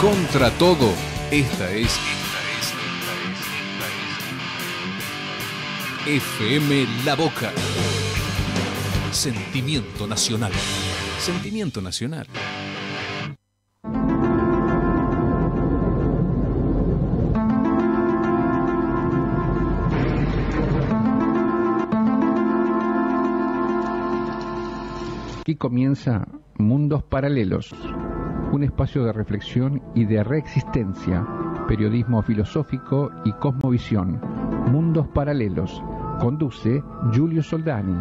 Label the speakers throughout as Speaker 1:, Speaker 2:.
Speaker 1: Contra todo, esta es FM La Boca. Sentimiento nacional. Sentimiento nacional.
Speaker 2: Aquí comienza Mundos Paralelos, un espacio de reflexión y de reexistencia, periodismo filosófico y cosmovisión. Mundos Paralelos, conduce Giulio Soldani.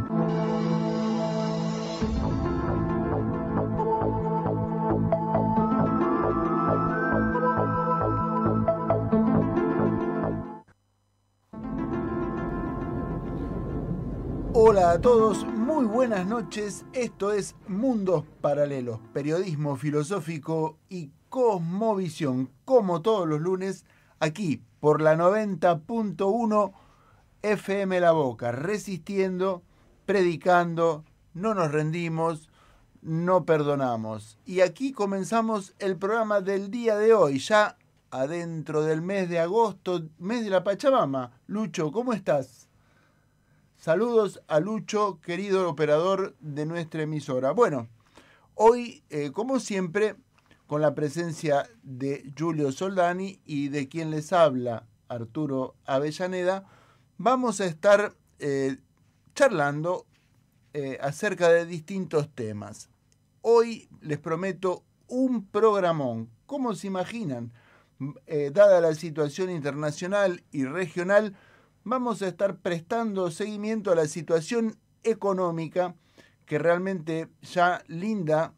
Speaker 3: Hola a todos, muy buenas noches. Esto es Mundos Paralelos, periodismo filosófico y cosmovisión, como todos los lunes, aquí por la 90.1 FM La Boca, resistiendo, predicando, no nos rendimos, no perdonamos. Y aquí comenzamos el programa del día de hoy, ya adentro del mes de agosto, mes de la Pachamama. Lucho, ¿cómo estás? Saludos a Lucho, querido operador de nuestra emisora. Bueno, hoy, como siempre, con la presencia de Giulio Soldani y de quien les habla, Arturo Avellaneda, vamos a estar charlando acerca de distintos temas. Hoy les prometo un programón. ¿Cómo se imaginan? Dada la situación internacional y regional, vamos a estar prestando seguimiento a la situación económica que realmente ya linda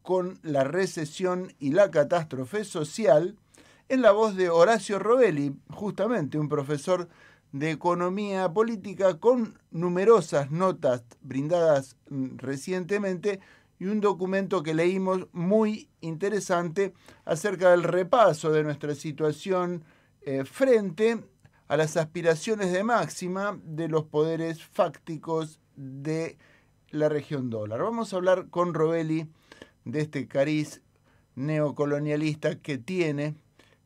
Speaker 3: con la recesión y la catástrofe social, en la voz de Horacio Rovelli, justamente un profesor de economía política con numerosas notas brindadas recientemente y un documento que leímos muy interesante acerca del repaso de nuestra situación frente a las aspiraciones de máxima de los poderes fácticos de la región dólar. Vamos a hablar con Rovelli de este cariz neocolonialista que tiene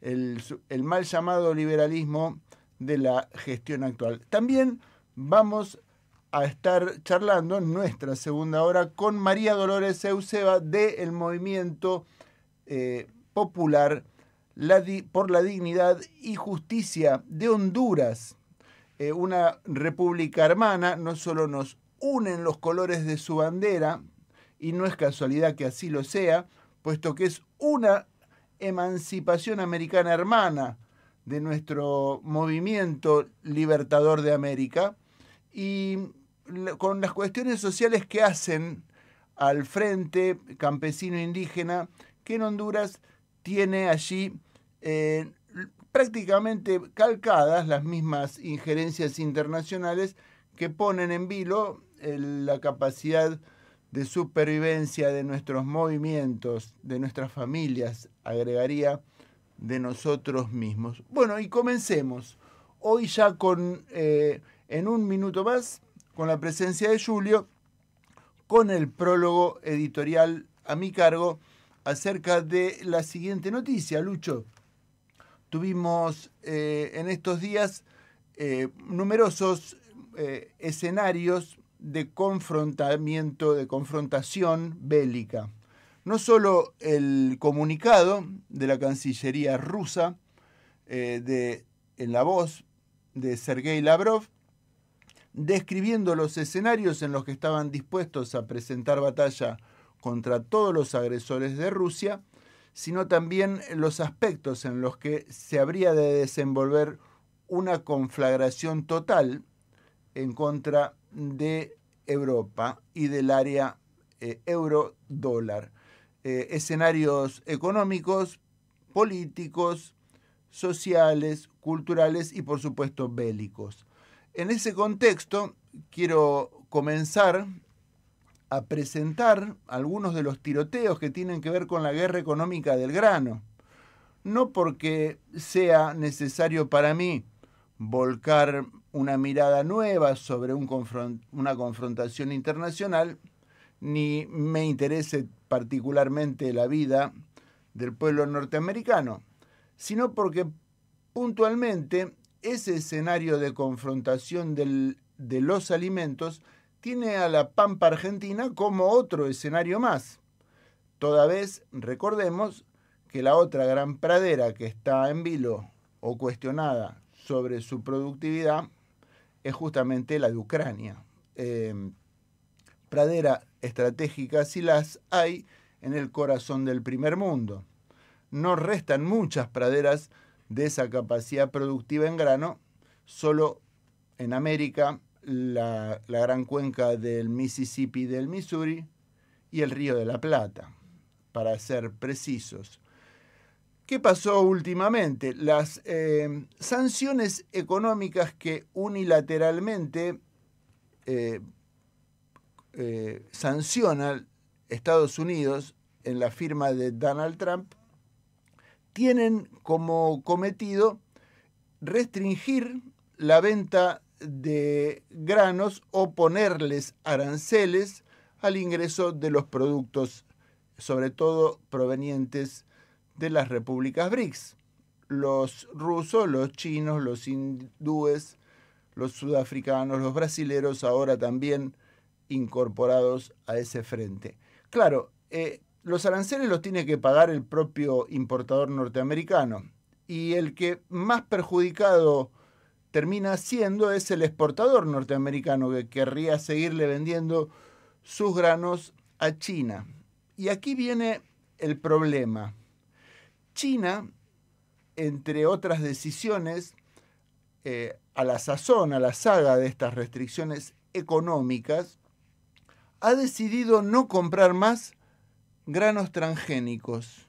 Speaker 3: el mal llamado liberalismo de la gestión actual. También vamos a estar charlando en nuestra segunda hora con María Dolores Euseba del movimiento popular por la dignidad y justicia de Honduras, una república hermana. No solo nos unen los colores de su bandera, y no es casualidad que así lo sea, puesto que es una emancipación americana hermana de nuestro movimiento libertador de América, y con las cuestiones sociales que hacen al frente campesino indígena, que en Honduras tiene allí prácticamente calcadas las mismas injerencias internacionales que ponen en vilo la capacidad de supervivencia de nuestros movimientos, de nuestras familias, agregaría, de nosotros mismos. Bueno, y comencemos. Hoy ya en un minuto más, con la presencia de Giulio, con el prólogo editorial a mi cargo acerca de la siguiente noticia. Lucho, tuvimos en estos días numerosos escenarios de confrontamiento, de confrontación bélica. No solo el comunicado de la Cancillería rusa, en la voz de Sergei Lavrov, describiendo los escenarios en los que estaban dispuestos a presentar batalla contra todos los agresores de Rusia, sino también los aspectos en los que se habría de desenvolver una conflagración total en contra de Europa y del área euro-dólar. Escenarios económicos, políticos, sociales, culturales y, por supuesto, bélicos. En ese contexto, quiero comenzar a presentar algunos de los tiroteos que tienen que ver con la guerra económica del grano. No porque sea necesario para mí volcar una mirada nueva sobre una confrontación internacional, ni me interese particularmente la vida del pueblo norteamericano, sino porque puntualmente ese escenario de confrontación de los alimentos tiene a la pampa argentina como otro escenario más. Toda vez, recordemos que la otra gran pradera que está en vilo o cuestionada sobre su productividad es justamente la de Ucrania. Pradera estratégica sí las hay en el corazón del primer mundo. No restan muchas praderas de esa capacidad productiva en grano, solo en América la gran cuenca del Mississippi y del Missouri y el Río de la Plata, para ser precisos. ¿Qué pasó últimamente? Las sanciones económicas que unilateralmente sanciona Estados Unidos en la firma de Donald Trump tienen como cometido restringir la venta de granos o ponerles aranceles al ingreso de los productos, sobre todo provenientes de las repúblicas BRICS. Los rusos, los chinos, los hindúes, los sudafricanos, los brasileros ahora también incorporados a ese frente. Claro, los aranceles los tiene que pagar el propio importador norteamericano y el que más perjudicado termina siendo es el exportador norteamericano que querría seguirle vendiendo sus granos a China. Y aquí viene el problema. China, entre otras decisiones, a la sazón, a la saga de estas restricciones económicas, ha decidido no comprar más granos transgénicos,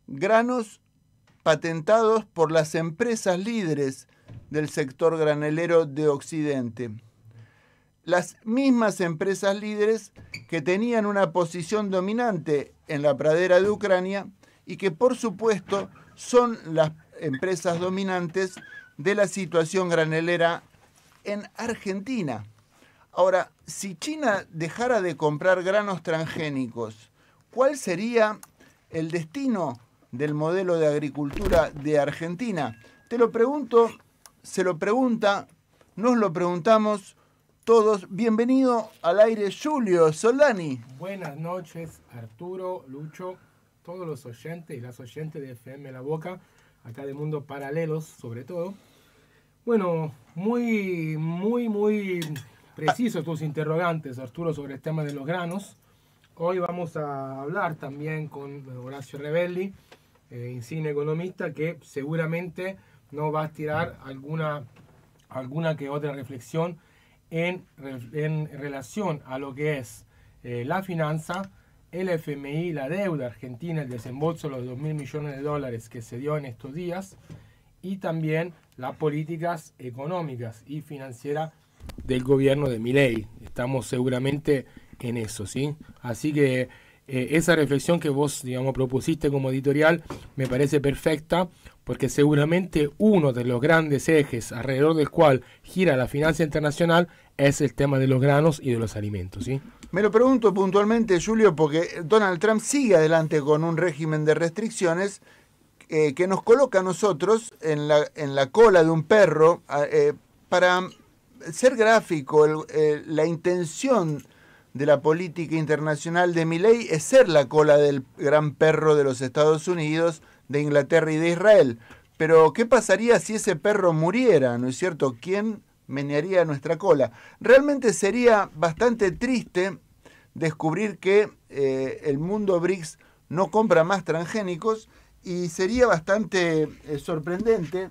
Speaker 3: granos patentados por las empresas líderes del sector granelero de Occidente. Las mismas empresas líderes que tenían una posición dominante en la pradera de Ucrania y que, por supuesto, son las empresas dominantes de la situación granelera en Argentina. Ahora, si China dejara de comprar granos transgénicos, ¿cuál sería el destino del modelo de agricultura de Argentina? Te lo pregunto, se lo pregunta, nos lo preguntamos todos. Bienvenido al aire, Julio Soldani.
Speaker 4: Buenas noches, Arturo, Lucho, todos los oyentes y las oyentes de FM La Boca, acá de Mundos Paralelos sobre todo. Bueno, muy precisos tus interrogantes, Arturo, sobre el tema de los granos. Hoy vamos a hablar también con Horacio Rebelli, insigne economista, que seguramente nos va a tirar alguna que otra reflexión en relación a lo que es la finanza, el FMI, la deuda argentina, el desembolso de los $2.000 millones que se dio en estos días, y también las políticas económicas y financieras del gobierno de Milei. Estamos seguramente en eso, ¿sí? Así que esa reflexión que vos, digamos, propusiste como editorial me parece perfecta, porque seguramente uno de los grandes ejes alrededor del cual gira la finanza internacional es el tema de los granos y de los alimentos, ¿sí?
Speaker 3: Me lo pregunto puntualmente, Julio, porque Donald Trump sigue adelante con un régimen de restricciones que nos coloca a nosotros en la cola de un perro. Para ser gráfico, la intención de la política internacional de Milei es ser la cola del gran perro de los Estados Unidos, de Inglaterra y de Israel. Pero, ¿qué pasaría si ese perro muriera? ¿No es cierto? ¿Quién menearía nuestra cola? Realmente sería bastante triste descubrir que el mundo BRICS no compra más transgénicos, y sería bastante sorprendente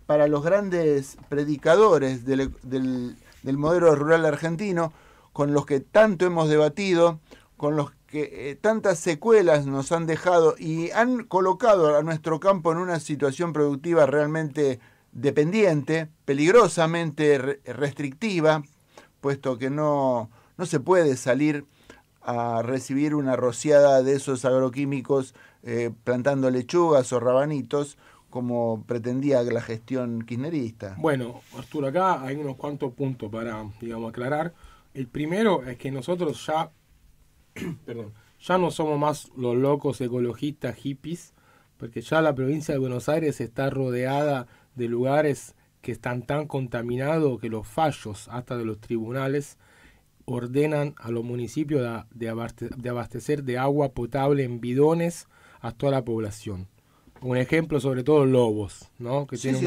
Speaker 3: para los grandes predicadores del modelo rural argentino, con los que tanto hemos debatido, con los que tantas secuelas nos han dejado y han colocado a nuestro campo en una situación productiva realmente dependiente, peligrosamente restrictiva, puesto que no se puede salir a recibir una rociada de esos agroquímicos plantando lechugas o rabanitos, como pretendía la gestión kirchnerista.
Speaker 4: Bueno, Arturo, acá hay unos cuantos puntos para, digamos, aclarar. El primero es que nosotros ya no somos más los locos ecologistas hippies, porque ya la provincia de Buenos Aires está rodeada de lugares que están tan contaminados que los fallos, hasta de los tribunales, ordenan a los municipios de abastecer de agua potable en bidones a toda la población. Un ejemplo, sobre todo Lobos, ¿no? Que tiene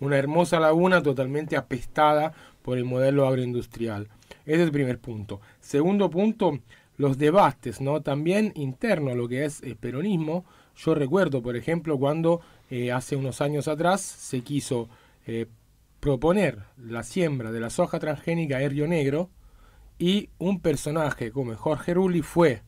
Speaker 4: una hermosa laguna totalmente apestada por el modelo agroindustrial. Ese es el primer punto. Segundo punto, los debates, ¿no? También interno a lo que es el peronismo. Yo recuerdo, por ejemplo, cuando hace unos años atrás se quiso proponer la siembra de la soja transgénica en Río Negro, y un personaje como Jorge Rulli fue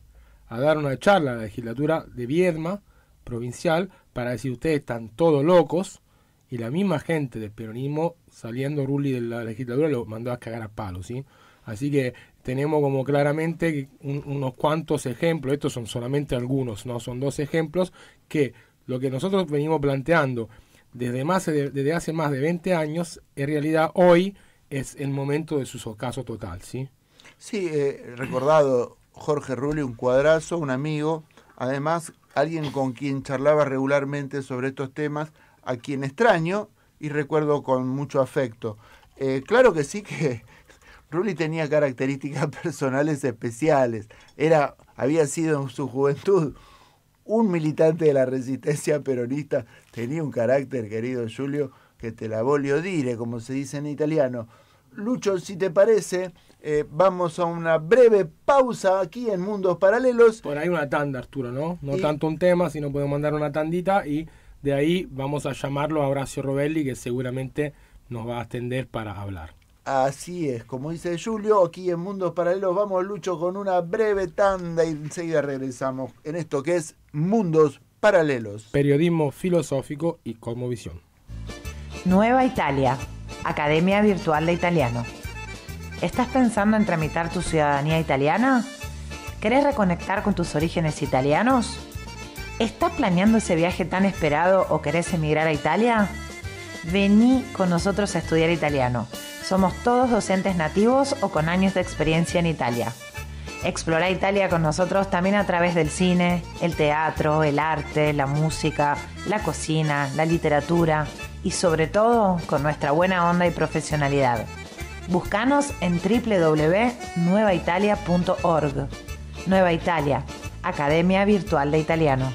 Speaker 4: a dar una charla a la legislatura de Viedma provincial para decir: ustedes están todos locos, y la misma gente del peronismo, saliendo Rulli de la legislatura, lo mandó a cagar a palos, ¿sí? Así que tenemos como claramente unos cuantos ejemplos. Estos son solamente algunos, no son 2 ejemplos, que lo que nosotros venimos planteando desde hace más de 20 años, en realidad hoy es el momento de su ocaso total, ¿sí?
Speaker 3: Sí, recordado Jorge Rulli, un cuadrazo, un amigo, además alguien con quien charlaba regularmente sobre estos temas, a quien extraño y recuerdo con mucho afecto. Claro que sí, que Rulli tenía características personales especiales. Había sido en su juventud un militante de la resistencia peronista, tenía un carácter, querido Julio, que te la voglio dire, como se dice en italiano. Lucho, si te parece, vamos a una breve pausa aquí en Mundos Paralelos.
Speaker 4: Por ahí una tanda, Arturo, ¿no? No tanto un tema, sino podemos mandar una tandita, y de ahí vamos a llamarlo a Horacio Robelli, que seguramente nos va a atender para hablar.
Speaker 3: Así es, como dice Julio, aquí en Mundos Paralelos vamos, Lucho, con una breve tanda y enseguida regresamos en esto que es Mundos Paralelos.
Speaker 4: Periodismo filosófico y cosmovisión.
Speaker 5: Nueva Italia, Academia Virtual de Italiano. ¿Estás pensando en tramitar tu ciudadanía italiana? ¿Querés reconectar con tus orígenes italianos? ¿Estás planeando ese viaje tan esperado o querés emigrar a Italia? Vení con nosotros a estudiar italiano. Somos todos docentes nativos o con años de experiencia en Italia. Explora Italia con nosotros también a través del cine, el teatro, el arte, la música, la cocina, la literatura y sobre todo con nuestra buena onda y profesionalidad. Búscanos en www.nuevaitalia.org. Nueva Italia, Academia Virtual de Italiano.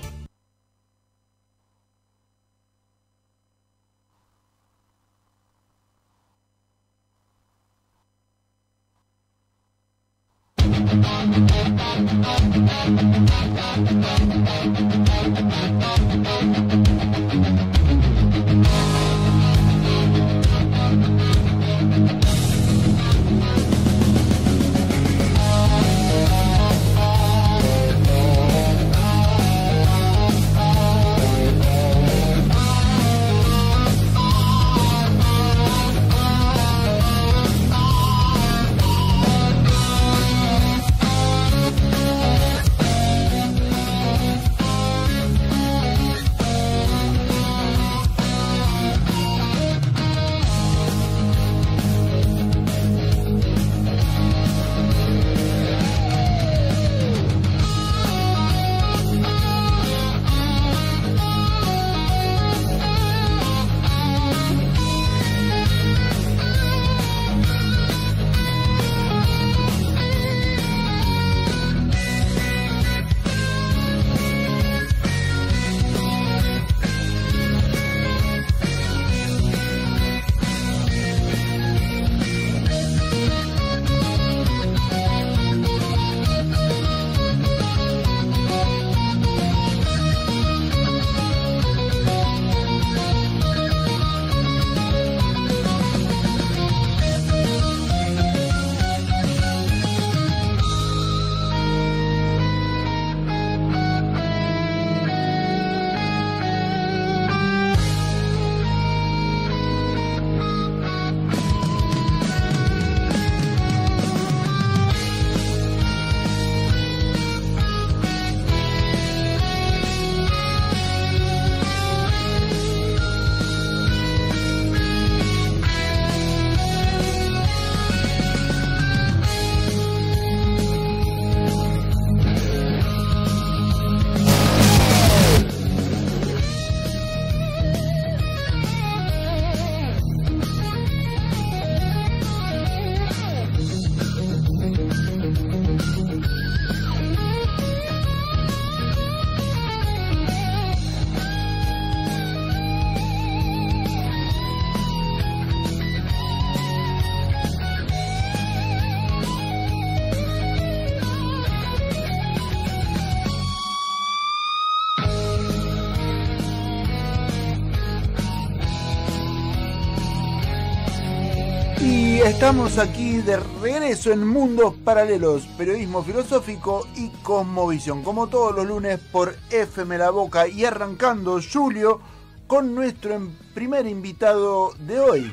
Speaker 3: Y estamos aquí de regreso en Mundos Paralelos, periodismo filosófico y cosmovisión, como todos los lunes por FM La Boca, y arrancando, Julio, con nuestro primer invitado de hoy.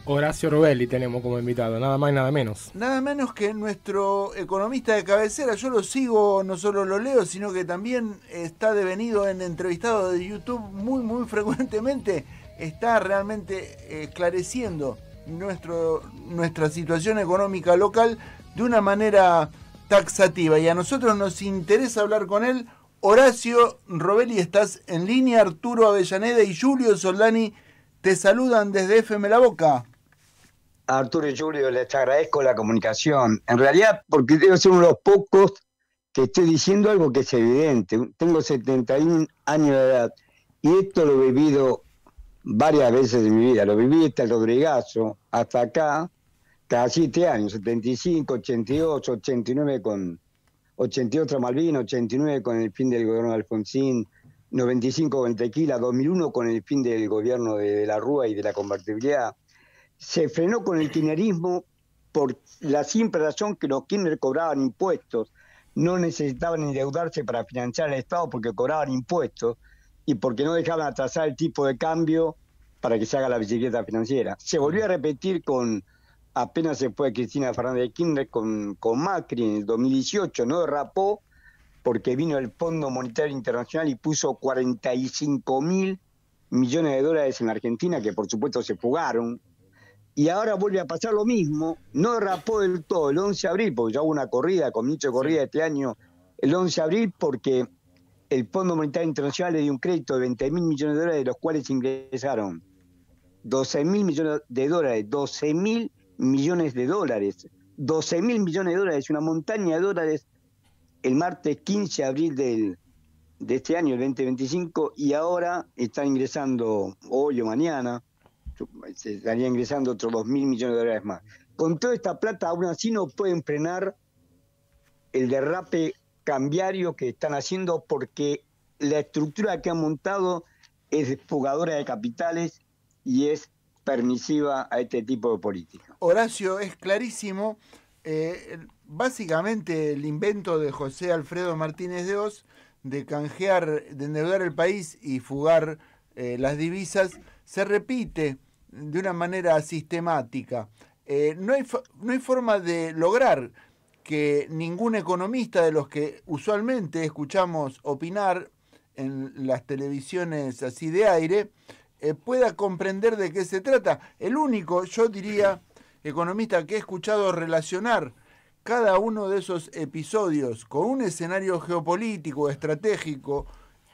Speaker 4: Horacio Robelli tenemos como invitado, nada más y nada menos.
Speaker 3: Nada menos que nuestro economista de cabecera. Yo lo sigo, no solo lo leo, sino que también está devenido en entrevistados de YouTube muy frecuentemente. Está realmente esclareciendo nuestra situación económica local de una manera taxativa, y a nosotros nos interesa hablar con él. Horacio Robelli, estás en línea. Arturo Avellaneda y Julio Soldani te saludan desde FM La Boca.
Speaker 6: Arturo y Julio, les agradezco la comunicación. En realidad, porque debo ser uno de los pocos que estoy diciendo algo que es evidente. Tengo 71 años de edad y esto lo he vivido varias veces en mi vida. Lo viví hasta el Rodrigazo, hasta acá, cada 7 años, 75, 88, 89 con 88 Malvinas, 89 con el fin del gobierno de Alfonsín, 95 con el Tequila, 2001 con el fin del gobierno de la Rúa y de la convertibilidad. Se frenó con el kirchnerismo por la simple razón que los Kirchner cobraban impuestos, no necesitaban endeudarse para financiar al Estado porque cobraban impuestos y porque no dejaban atrasar el tipo de cambio para que se haga la bicicleta financiera. Se volvió a repetir apenas se fue Cristina Fernández de Kirchner con Macri en el 2018, no derrapó porque vino el Fondo Monetario Internacional y puso 45.000 millones de dólares en la Argentina, que por supuesto se fugaron. Y ahora vuelve a pasar lo mismo, no derrapó del todo el 11 de abril, porque ya hubo una corrida, comienzo de corrida este año, el 11 de abril, porque el Fondo Monetario Internacional le dio un crédito de 20.000 millones de dólares, de los cuales ingresaron 12.000 millones de dólares, 12.000 millones de dólares, 12.000 millones de dólares, una montaña de dólares el martes 15 de abril de este año, el 2025, y ahora están ingresando hoy o mañana, se estaría ingresando otros 2.000 millones de dólares más. Con toda esta plata, aún así no pueden frenar el derrape cambiario que están haciendo porque la estructura que han montado es desfugadora de capitales y es permisiva a este tipo de política.
Speaker 3: Horacio, es clarísimo. Básicamente el invento de José Alfredo Martínez de Oz de canjear, de endeudar el país y fugar las divisas se repite de una manera sistemática. No hay forma de lograr que ningún economista de los que usualmente escuchamos opinar en las televisiones así de aire pueda comprender de qué se trata. El único, yo diría, economista que he escuchado relacionar cada uno de esos episodios con un escenario geopolítico, estratégico,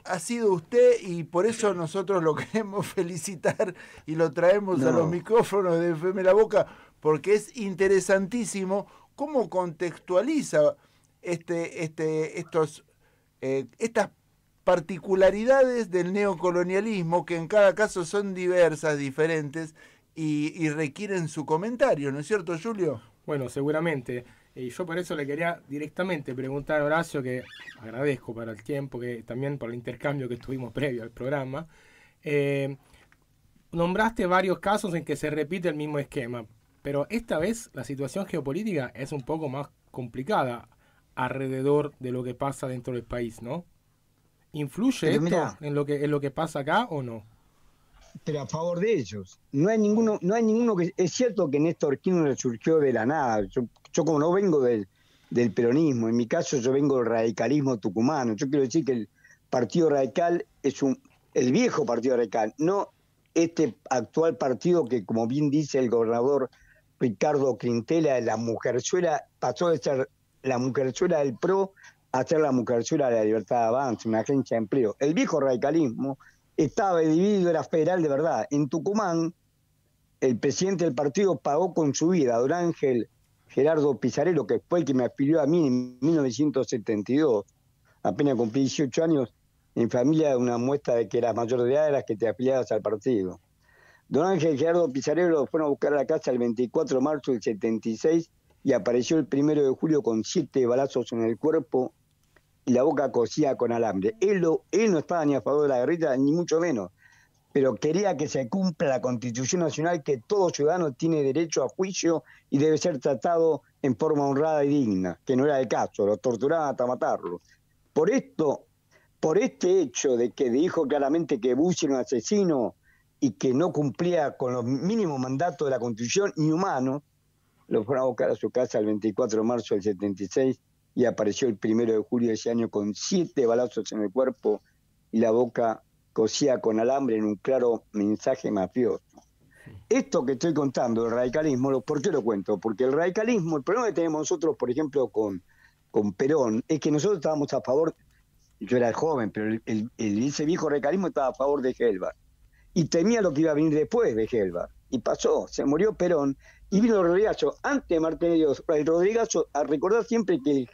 Speaker 3: ha sido usted, y por eso nosotros lo queremos felicitar y lo traemos a los micrófonos de FM La Boca, porque es interesantísimo cómo contextualiza estas particularidades del neocolonialismo, que en cada caso son diversas, diferentes y requieren su comentario, ¿no es cierto, Julio?
Speaker 4: Bueno, seguramente. Y yo por eso le quería directamente preguntar a Horacio, que agradezco para el tiempo, que también por el intercambio que tuvimos previo al programa. Nombraste varios casos en que se repite el mismo esquema, pero esta vez la situación geopolítica es un poco más complicada alrededor de lo que pasa dentro del país, ¿no? ¿Influye esto en lo que pasa acá o no?
Speaker 6: Pero a favor de ellos. No hay ninguno que... Es cierto que Néstor Kirchner surgió de la nada. Yo como no vengo del peronismo, en mi caso yo vengo del radicalismo tucumano. Yo quiero decir que el Partido Radical es el viejo Partido Radical, no este actual partido que, como bien dice el gobernador Ricardo Quintela, la mujerzuela, pasó de ser la mujerzuela del PRO a ser la mujerzuela de la Libertad de Avance, una agencia de empleo. El viejo radicalismo estaba dividido, era federal de verdad. En Tucumán, el presidente del partido pagó con su vida, don Ángel Gerardo Pizarello, que fue el que me afilió a mí en 1972, apenas cumplí 18 años, en familia de una muestra de que eras mayor de edad, de las que te afiliabas al partido. Don Ángel Gerardo Pizarello lo fueron a buscar a la casa el 24 de marzo del 76 y apareció el 1 de julio con 7 balazos en el cuerpo y la boca cosida con alambre. Él no estaba ni a favor de la guerrilla, ni mucho menos. pero quería que se cumpla la Constitución Nacional, que todo ciudadano tiene derecho a juicio y debe ser tratado en forma honrada y digna, que no era el caso, lo torturaban hasta matarlo. Por este hecho de que dijo claramente que Bush era un asesino y que no cumplía con los mínimos mandatos de la Constitución inhumanos, lo fueron a buscar a su casa el 24 de marzo del 76 y apareció el 1 de julio de ese año con 7 balazos en el cuerpo y la boca cosida con alambre en un claro mensaje mafioso. Esto que estoy contando, el radicalismo, ¿por qué lo cuento? Porque el radicalismo, el problema que tenemos nosotros, por ejemplo, con Perón, es que nosotros estábamos a favor, yo era joven, pero ese viejo radicalismo estaba a favor de Gelbar. Y temía lo que iba a venir después de Gelbar. Y pasó, se murió Perón, y vino Rodrigazo, antes de Martínez Dios. El Rodrigazo, a recordar siempre que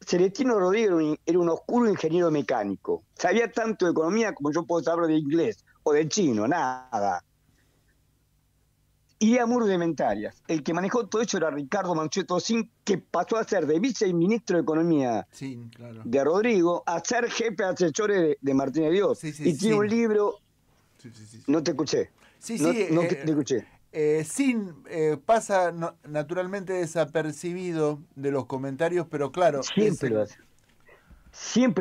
Speaker 6: Celestino Rodríguez era un oscuro ingeniero mecánico. Sabía tanto de economía como yo puedo saber de inglés o de chino, nada. Ideas muy rudimentarias. El que manejó todo eso era Ricardo Mansueto Sin, que pasó a ser de viceministro de Economía de Rodrigo a ser jefe de asesores de Martínez Dios. Y tiene un libro... No te escuché. No te escuché.
Speaker 3: Pasa naturalmente desapercibido de los comentarios, pero claro...
Speaker 6: Siempre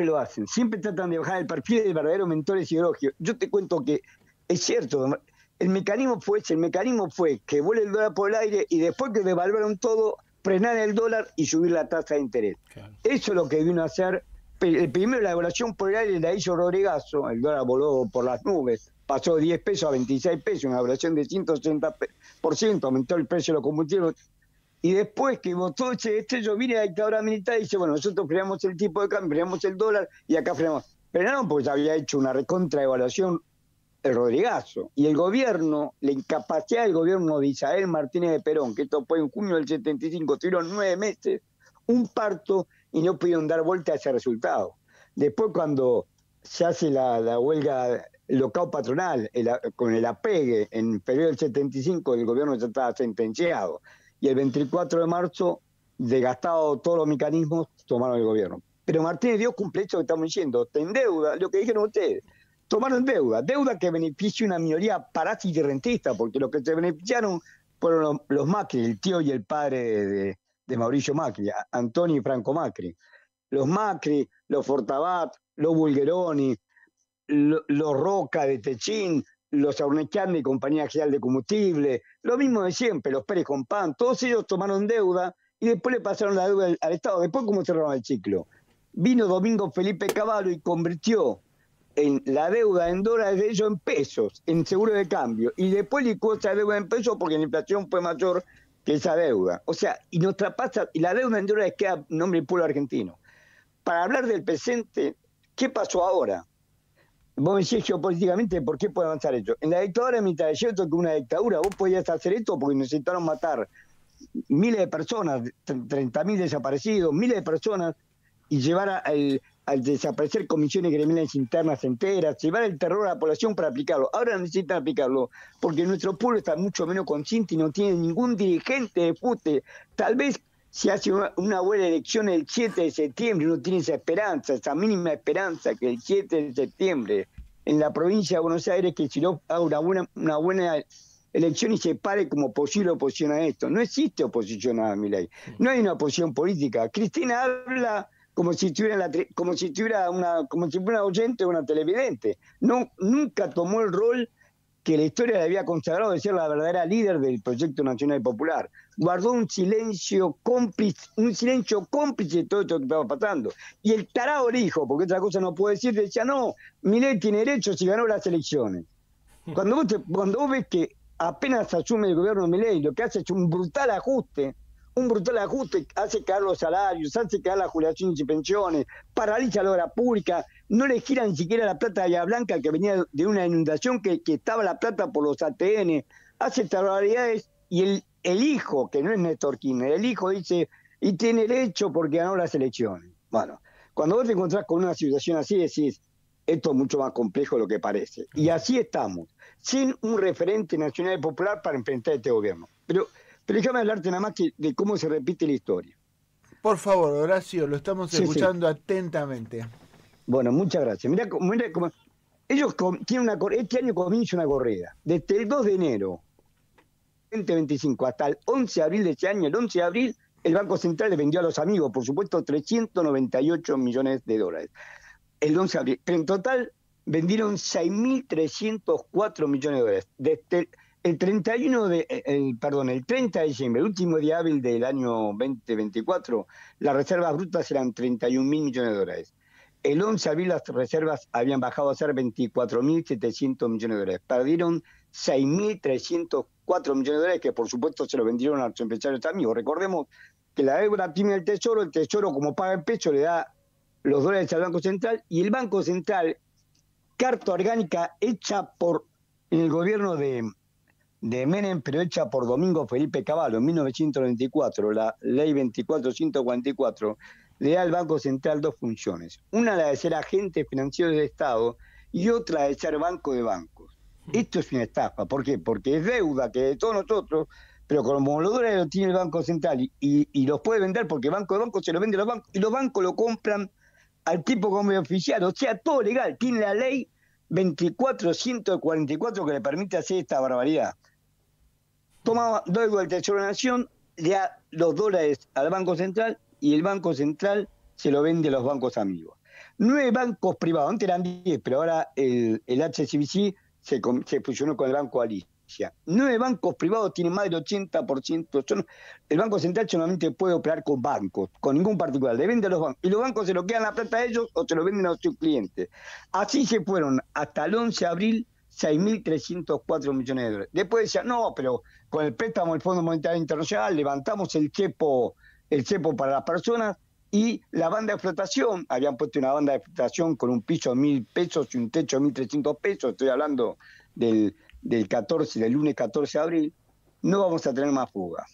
Speaker 6: lo hacen. Siempre tratan de bajar el perfil del verdadero mentor ideológico. Yo te cuento que es cierto, el mecanismo fue que vuele el dólar por el aire y después que devaluaron todo, frenar el dólar y subir la tasa de interés. Claro. Eso es lo que vino a hacer. El primero, la devaluación por el aire la hizo Rodrigazo, el dólar voló por las nubes, pasó de 10 pesos a 26 pesos, una devaluación de 180%, aumentó el precio de los combustibles. Y después que votó ese estrello, viene la dictadura militar y dice, bueno, nosotros frenamos el tipo de cambio, frenamos el dólar y acá frenamos. Frenaron porque se había hecho una recontra devaluación el Rodrigazo. Y el gobierno, la incapacidad del gobierno de Isabel Martínez de Perón, que esto fue en junio del 75, tuvieron 9 meses, un parto y no pudieron dar vuelta a ese resultado. Después cuando se hace la huelga local patronal con el apegue en febrero del 75, el gobierno ya estaba sentenciado. Y el 24 de marzo, desgastados todos los mecanismos, tomaron el gobierno. Pero Martínez Dios cumple esto que estamos diciendo, te endeuda, lo que dijeron ustedes. Tomaron deuda que beneficia una minoría parásita y rentista, porque los que se beneficiaron fueron los Macri, el tío y el padre de Mauricio Macri, Antonio y Franco Macri. Los Macri, los Fortabat, los Bulgeroni, los Roca de Techín, los Aurnechian de Compañía General de Combustible, lo mismo de siempre, los Pérez Compán, todos ellos tomaron deuda y después le pasaron la deuda al Estado. Después, ¿cómo cerraron el ciclo? Vino Domingo Felipe Cavallo y convirtió en la deuda en dólares de ellos en pesos, en seguro de cambio, y después licuó esa deuda en pesos porque la inflación fue mayor que esa deuda. O sea, y la deuda en dólares queda en nombre del pueblo argentino. Para hablar del presente, ¿qué pasó ahora? Vos me decís geopolíticamente, ¿por qué puede avanzar esto? En la dictadura militar, es cierto que una dictadura, vos podías hacer esto porque necesitaron matar miles de personas, 30.000 desaparecidos, miles de personas, y llevar al desaparecer comisiones gremiales internas enteras, llevar el terror a la población para aplicarlo. Ahora necesitan aplicarlo porque nuestro pueblo está mucho menos consciente y no tiene ningún dirigente de fute. Tal vez si hace una buena elección el 7 de septiembre, uno tiene esa esperanza, esa mínima esperanza que el 7 de septiembre en la provincia de Buenos Aires, que si no haga una buena elección y se pare como posible oposición a esto. No existe oposición a Milei. No hay una oposición política. Cristina habla como si fuera una oyente o una televidente. Nunca tomó el rol que la historia le había consagrado de ser la verdadera líder del proyecto nacional y popular. Guardó un silencio cómplice de todo esto que estaba pasando. Y el tarado le dijo, porque otra cosa no puede decir, decía, no, Milei tiene derecho si ganó las elecciones. Cuando vos ves que apenas asume el gobierno de Milei, lo que hace es un brutal ajuste, hace caer los salarios, hace caer las jubilaciones y pensiones, paraliza la obra pública, no le gira ni siquiera la plata de Bahía Blanca que venía de una inundación que estaba la plata por los ATN, hace estas barbaridades y el hijo, que no es Néstor Kirchner, el hijo dice, y tiene derecho porque ganó las elecciones. Bueno, cuando vos te encontrás con una situación así decís, esto es mucho más complejo de lo que parece. Y así estamos, sin un referente nacional y popular para enfrentar este gobierno. Pero déjame hablarte nada más de cómo se repite la historia.
Speaker 3: Por favor, Horacio, lo estamos escuchando atentamente.
Speaker 6: Bueno, muchas gracias. Mirá cómo Ellos tienen este año comienza una corrida. Desde el 2 de enero 2025 hasta el 11 de abril de este año, el 11 de abril, el Banco Central le vendió a los amigos, por supuesto, 398 millones de dólares. El 11 de abril. Pero en total vendieron 6.304 millones de dólares. Desde el 30 de diciembre, el último día hábil del año 2024, las reservas brutas eran 31.000 millones de dólares. El 11 de abril las reservas habían bajado a ser 24.700 millones de dólares. Perdieron 6.304 millones de dólares, que por supuesto se lo vendieron a los empresarios amigos. Recordemos que la deuda tiene el Tesoro como paga el peso le da los dólares al Banco Central, y el Banco Central, carta orgánica hecha en el gobierno de Menem, pero hecha por Domingo Felipe Cavallo en 1994, la ley 24.144, le da al Banco Central dos funciones. Una, la de ser agente financiero del Estado, y otra, la de ser banco de bancos. Esto es una estafa. ¿Por qué? Porque es deuda que de todos nosotros, pero como los dólares los tiene el Banco Central y los puede vender, porque banco de bancos se los vende a los bancos, y los bancos lo compran al tipo como oficial, o sea, todo legal. Tiene la ley 24.144 que le permite hacer esta barbaridad. Toma deuda del Tesoro de la Nación, le da los dólares al Banco Central, y el Banco Central se lo vende a los bancos amigos. 9 bancos privados, antes eran 10, pero ahora el HSBC se fusionó con el Banco Alicia. 9 bancos privados tienen más del 80%. El Banco Central solamente puede operar con bancos, con ningún particular. Le vende a los bancos. Y los bancos se lo quedan la plata a ellos o se lo venden a sus clientes. Así se fueron hasta el 11 de abril 6.304 millones de dólares. Después decían, no, pero con el préstamo del Fondo Monetario Internacional levantamos el cepo para las personas, y la banda de flotación, habían puesto una banda de flotación con un piso de 1.000 pesos y un techo de 1.300 pesos, estoy hablando del lunes 14 de abril, no vamos a tener más fuga,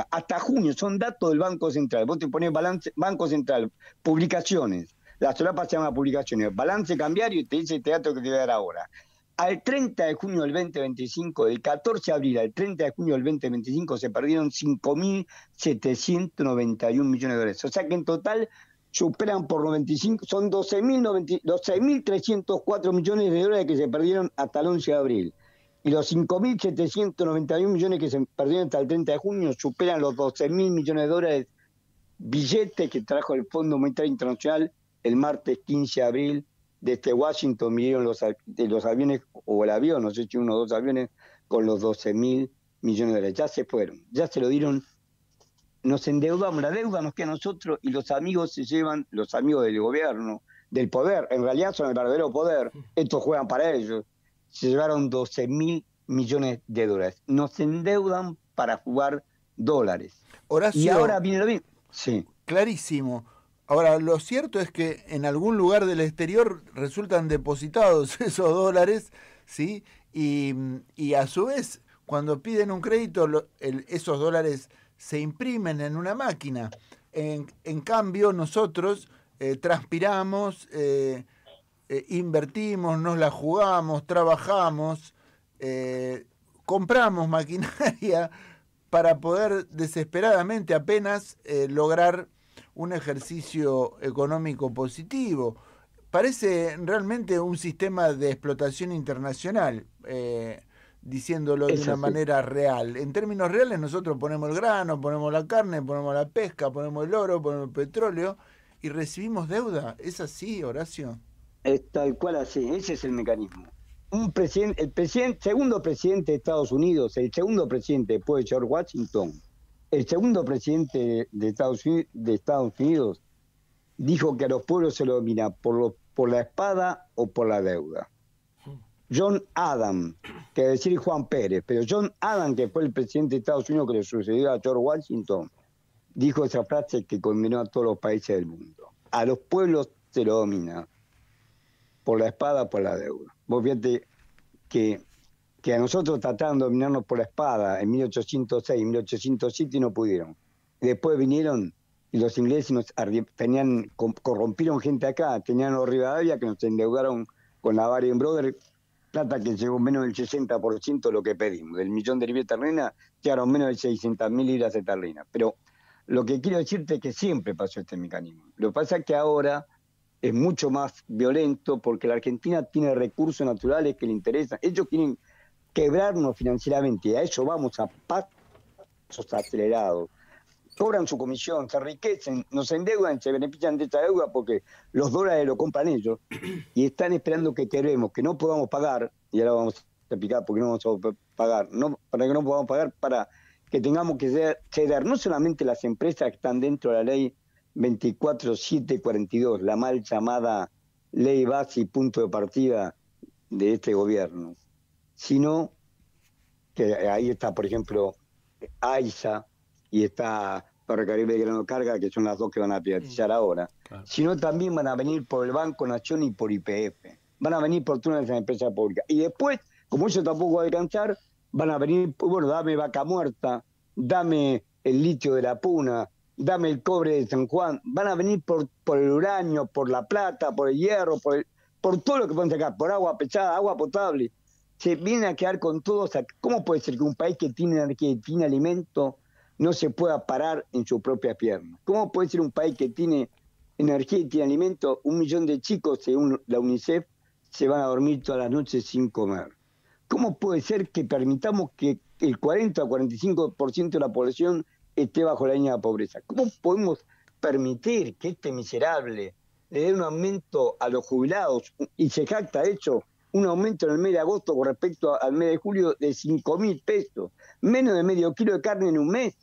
Speaker 6: hasta junio, son datos del Banco Central. Vos te pones balance, Banco Central, publicaciones, la solapa se llama publicaciones, balance cambiario, y te dice este dato que te voy a dar ahora. Al 30 de junio del 2025, del 14 de abril al 30 de junio del 2025, se perdieron 5.791 millones de dólares. O sea que en total superan por 95, son 12.304 millones de dólares que se perdieron hasta el 11 de abril. Y los 5.791 millones que se perdieron hasta el 30 de junio superan los 12.000 millones de dólares billetes que trajo el Fondo Monetario Internacional el martes 15 de abril. Desde Washington vinieron los aviones, o el avión, no sé si uno o dos aviones, con los 12.000 millones de dólares. Ya se fueron, ya se lo dieron. Nos endeudamos, la deuda nos queda a nosotros, y los amigos se llevan, los amigos del gobierno, del poder, en realidad son el verdadero poder, estos juegan para ellos, se llevaron 12.000 millones de dólares. Nos endeudan para jugar dólares.
Speaker 3: Horacio,
Speaker 6: y ahora viene lo mismo. Sí.
Speaker 3: Clarísimo. Ahora, lo cierto es que en algún lugar del exterior resultan depositados esos dólares, ¿sí? Y a su vez, cuando piden un crédito, esos dólares se imprimen en una máquina. En cambio, nosotros transpiramos, invertimos, nos la jugamos, trabajamos, compramos maquinaria para poder desesperadamente apenas lograr un ejercicio económico positivo. Parece realmente un sistema de explotación internacional, diciéndolo de una manera real. En términos reales, nosotros ponemos el grano, ponemos la carne, ponemos la pesca, ponemos el oro, ponemos el petróleo y recibimos deuda. ¿Es así, Horacio?
Speaker 6: Es tal cual así, ese es el mecanismo. Segundo presidente de Estados Unidos, el segundo presidente después de George Washington, el segundo presidente de Estados Unidos dijo que a los pueblos se los domina por la espada o por la deuda. John Adams, que decir Juan Pérez, pero John Adams, que fue el presidente de Estados Unidos que le sucedió a George Washington, dijo esa frase que condenó a todos los países del mundo. A los pueblos se los domina por la espada o por la deuda. Vos fíjate que a nosotros trataron de dominarnos por la espada en 1806, 1807 y no pudieron. Y después vinieron y los ingleses corrompieron gente acá, tenían los Rivadavia que nos endeudaron con la Varian Brothers, plata que llegó menos del 60% de lo que pedimos. Del millón de libras esterlinas llegaron menos de 600.000 libras esterlinas. Pero lo que quiero decirte es que siempre pasó este mecanismo. Lo que pasa es que ahora es mucho más violento porque la Argentina tiene recursos naturales que le interesan. Ellos quieren quebrarnos financieramente y a eso vamos a pasos acelerados. Cobran su comisión, se enriquecen, nos endeudan, se benefician de esta deuda porque los dólares lo compran ellos y están esperando que quebremos, que no podamos pagar, y ahora vamos a explicar por qué no vamos a pagar, para que no podamos pagar, para que tengamos que ceder no solamente las empresas que están dentro de la ley 24742, la mal llamada ley base y punto de partida de este gobierno, sino que ahí está, por ejemplo, AISA y está Ferrocarril Belgrano Carga, que son las dos que van a privatizar ahora, claro. Sino también van a venir por el Banco Nación y por YPF, van a venir por todas las empresas públicas. Y después, como eso tampoco va a alcanzar, van a venir, bueno, dame Vaca Muerta, dame el litio de la Puna, dame el cobre de San Juan, van a venir por el uranio, por la plata, por el hierro, por todo lo que pueden sacar, por agua pesada, agua potable. Se vienen a quedar con todo. ¿Cómo puede ser que un país que tiene energía y tiene alimento no se pueda parar en sus propias piernas? ¿Cómo puede ser un país que tiene energía y tiene alimento? 1 millón de chicos, según la UNICEF, se van a dormir todas las noches sin comer. ¿Cómo puede ser que permitamos que el 40 o 45% de la población esté bajo la línea de pobreza? ¿Cómo podemos permitir que este miserable le dé un aumento a los jubilados y se jacta, de hecho, un aumento en el mes de agosto con respecto al mes de julio de 5.000 pesos, menos de medio kilo de carne en un mes,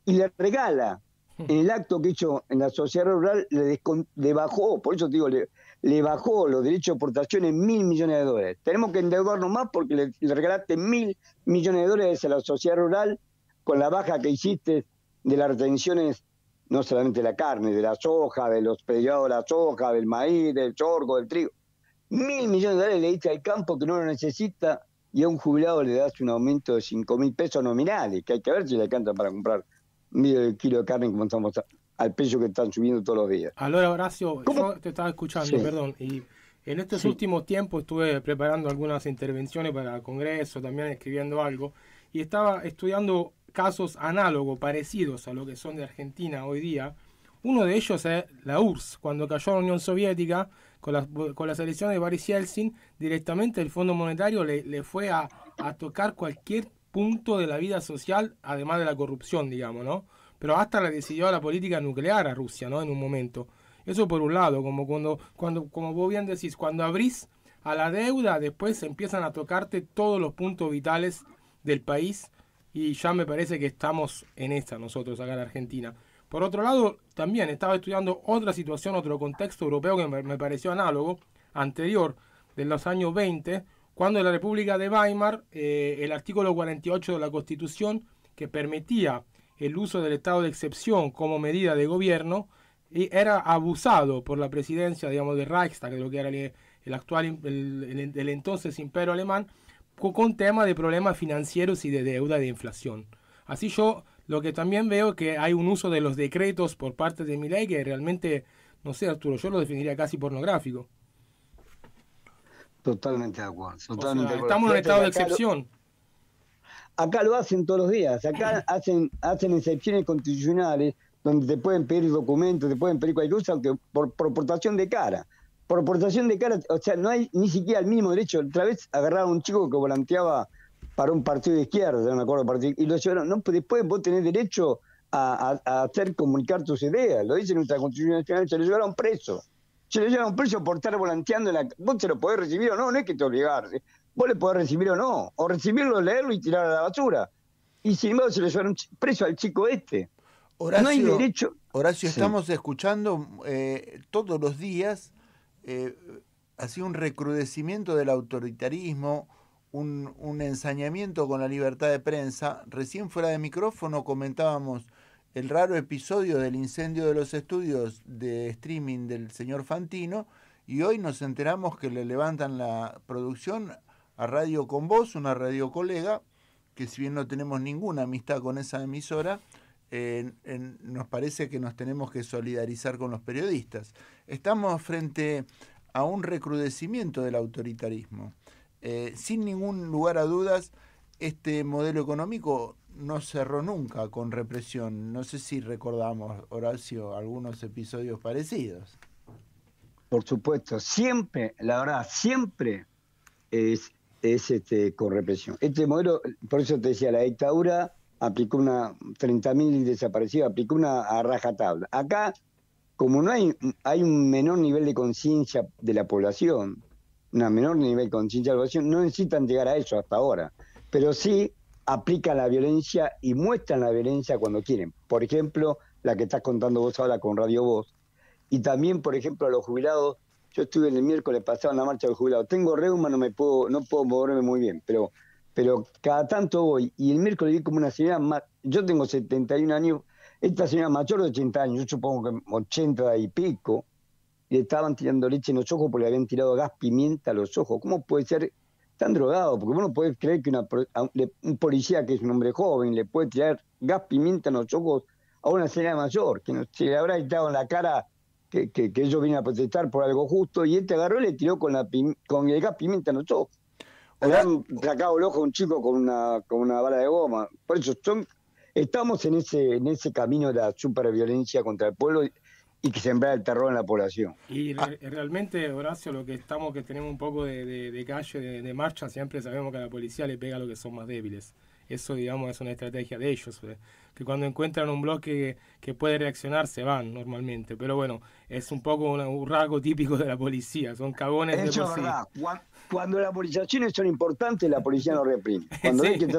Speaker 6: y le regala, en el acto que hizo en la sociedad rural, le bajó, por eso te digo, le bajó los derechos de exportación en $1.000 millones. Tenemos que endeudarnos más porque le regalaste $1.000 millones a la sociedad rural con la baja que hiciste de las retenciones, no solamente de la carne, de la soja, de los derivados de la soja, del maíz, del sorgo, del trigo. $1.000 millones le diste al campo que no lo necesita y a un jubilado le das un aumento de 5.000 pesos nominales, que hay que ver si le alcanza para comprar medio kilo de carne como estamos al precio que están subiendo todos los días.
Speaker 4: Ahora, Horacio,
Speaker 6: ¿cómo?
Speaker 4: yo te estaba escuchando,
Speaker 6: Sí.
Speaker 4: perdón, y en estos últimos tiempos estuve preparando algunas intervenciones para el Congreso, también escribiendo algo, y estaba estudiando casos análogos, parecidos a lo que son de Argentina hoy día. Uno de ellos es la URSS, cuando cayó la Unión Soviética, con las elecciones de Boris Yeltsin, directamente el Fondo Monetario le fue a tocar cualquier punto de la vida social, además de la corrupción, digamos, ¿no? Pero hasta le decidió la política nuclear a Rusia, ¿no? En un momento. Eso por un lado, como vos bien decís, cuando abrís a la deuda, después empiezan a tocarte todos los puntos vitales del país, y ya me parece que estamos en esta nosotros acá en Argentina. Por otro lado, también estaba estudiando otra situación, otro contexto europeo que me pareció análogo, anterior, de los años 20, cuando en la República de Weimar, el artículo 48 de la Constitución, que permitía el uso del estado de excepción como medida de gobierno, era abusado por la presidencia, digamos, de Reichstag, de lo que era el entonces imperio alemán, con temas de problemas financieros y de deuda de inflación. Así yo lo que también veo es que hay un uso de los decretos por parte de Milei que realmente, no sé, Arturo, yo lo definiría casi pornográfico.
Speaker 6: Totalmente de acuerdo.
Speaker 4: Estamos en un estado de excepción.
Speaker 6: Acá lo hacen todos los días. Acá hacen excepciones constitucionales donde te pueden pedir documentos, te pueden pedir cualquier cosa, aunque por portación de cara. Por portación de cara, o sea, no hay ni siquiera el mismo derecho. Otra vez agarraron a un chico que volanteaba para un partido de izquierda, no me acuerdo, y lo llevaron. No, pues después vos tenés derecho a hacer comunicar tus ideas. Lo dice nuestra Constitución Nacional, se lo llevaron preso. Se lo llevaron preso por estar volanteando Vos se lo podés recibir o no, no es que te obligar. Vos le podés recibir o no. O recibirlo, leerlo y tirarlo a la basura. Y sin embargo se lo llevaron preso al chico este.
Speaker 3: Horacio,
Speaker 6: no hay derecho.
Speaker 3: Horacio,
Speaker 6: Sí.
Speaker 3: estamos escuchando todos los días así un recrudecimiento del autoritarismo, un ensañamiento con la libertad de prensa. Recién fuera de micrófono comentábamos el raro episodio del incendio de los estudios de streaming del señor Fantino, y hoy nos enteramos que le levantan la producción a Radio Con Voz, una radio colega, que si bien no tenemos ninguna amistad con esa emisora, nos parece que nos tenemos que solidarizar con los periodistas. Estamos frente a un recrudecimiento del autoritarismo. Sin ningún lugar a dudas, este modelo económico no cerró nunca con represión. No sé si recordamos, Horacio, algunos episodios parecidos.
Speaker 6: Por supuesto, siempre, la verdad, siempre es con represión. Este modelo, por eso te decía, la dictadura aplicó 30.000 desaparecidos, aplicó una a rajatabla. Acá, como no hay un menor nivel de conciencia de la población, un menor nivel de conciencia de la población, no necesitan llegar a eso hasta ahora, pero sí aplican la violencia y muestran la violencia cuando quieren. Por ejemplo, la que estás contando vos ahora con Radio Voz, y también, por ejemplo, a los jubilados. Yo estuve el miércoles pasado en la marcha de los jubilados. Tengo reuma, no puedo moverme muy bien, pero cada tanto voy. Y el miércoles vi como una señora más. Yo tengo 71 años, esta señora mayor de 80 años, yo supongo que 80 y pico, le estaban tirando leche en los ojos porque le habían tirado gas pimienta a los ojos. ¿Cómo puede ser tan drogado? Porque vos no podés creer que un policía que es un hombre joven le puede tirar gas pimienta en los ojos a una señora mayor, que se le habrá echado en la cara que ellos vienen a protestar por algo justo, y él te agarró y le tiró con el gas pimienta en los ojos. Le han sacado el ojo a un chico con una bala de goma. Por eso estamos en ese camino de la superviolencia contra el pueblo y que sembrar el terror en la población.
Speaker 4: Y realmente, Horacio, que tenemos un poco de calle, de marcha, siempre sabemos que a la policía le pega a los que son más débiles. Eso, digamos, es una estrategia de ellos, que cuando encuentran un bloque que puede reaccionar, se van normalmente. Pero bueno, es un poco un rasgo típico de la policía, son cagones de por sí.
Speaker 6: Eso es verdad. Cuando las movilizaciones son importantes, la policía no reprime. Cuando
Speaker 4: Sí.
Speaker 6: ves que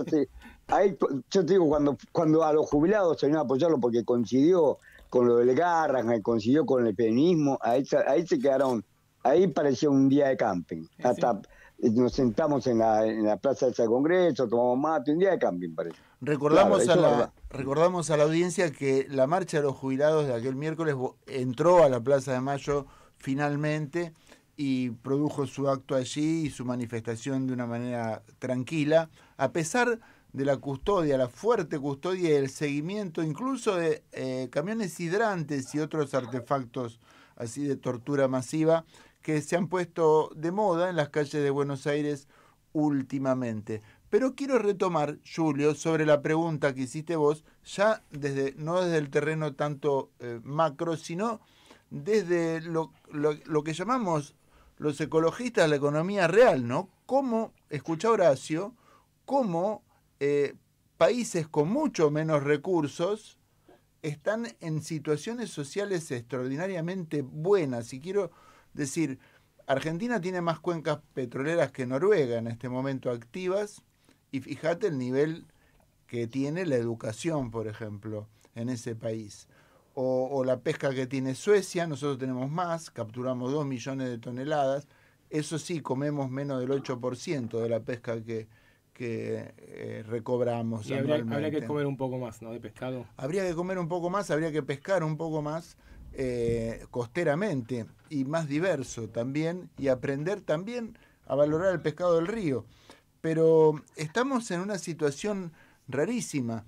Speaker 6: yo te digo, cuando a los jubilados se vinieron a apoyarlo porque coincidió con lo del Garrahan, coincidió con el peronismo, ahí se quedaron, ahí parecía un día de camping.
Speaker 4: Sí.
Speaker 6: Hasta nos sentamos en la plaza del Congreso, tomamos mate, un día de camping parece.
Speaker 3: Recordamos,
Speaker 6: Claro,
Speaker 3: recordamos a la audiencia que la marcha de los jubilados de aquel miércoles entró a la Plaza de Mayo finalmente y produjo su acto allí y su manifestación de una manera tranquila, a pesar de la custodia, la fuerte custodia y el seguimiento incluso de camiones hidrantes y otros artefactos así de tortura masiva que se han puesto de moda en las calles de Buenos Aires últimamente. Pero quiero retomar, Julio, sobre la pregunta que hiciste vos, ya no desde el terreno tanto macro, sino desde lo que llamamos los ecologistas la economía real, ¿no? Cómo, escucha Horacio, cómo países con mucho menos recursos están en situaciones sociales extraordinariamente buenas. Y quiero decir, Argentina tiene más cuencas petroleras que Noruega en este momento activas, y fíjate el nivel que tiene la educación, por ejemplo, en ese país. O la pesca que tiene Suecia, nosotros tenemos más, capturamos 2 millones de toneladas, eso sí, comemos menos del 8% de la pesca que recobramos
Speaker 4: y
Speaker 3: anualmente.
Speaker 4: habría que comer un poco más, ¿no?, de pescado.
Speaker 3: Habría que comer un poco más, habría que pescar un poco más costeramente y más diverso también, y aprender también a valorar el pescado del río. Pero estamos en una situación rarísima.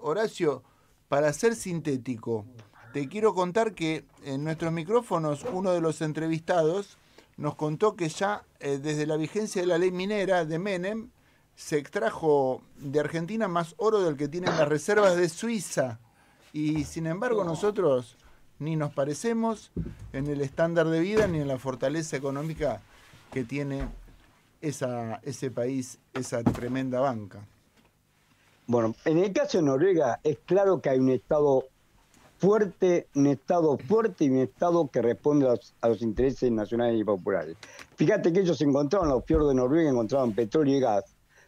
Speaker 3: Horacio, para ser sintético, te quiero contar que en nuestros micrófonos uno de los entrevistados nos contó que ya desde la vigencia de la ley minera de Menem se extrajo de Argentina más oro del que tienen las reservas de Suiza, y sin embargo nosotros ni nos parecemos en el estándar de vida ni en la fortaleza económica que tiene ese país, esa tremenda banca.
Speaker 6: Bueno, en el caso de Noruega es claro que hay un Estado fuerte y un Estado que responde a los intereses nacionales y populares. Fíjate que ellos encontraron, los fiordos de Noruega encontraban petróleo y gas,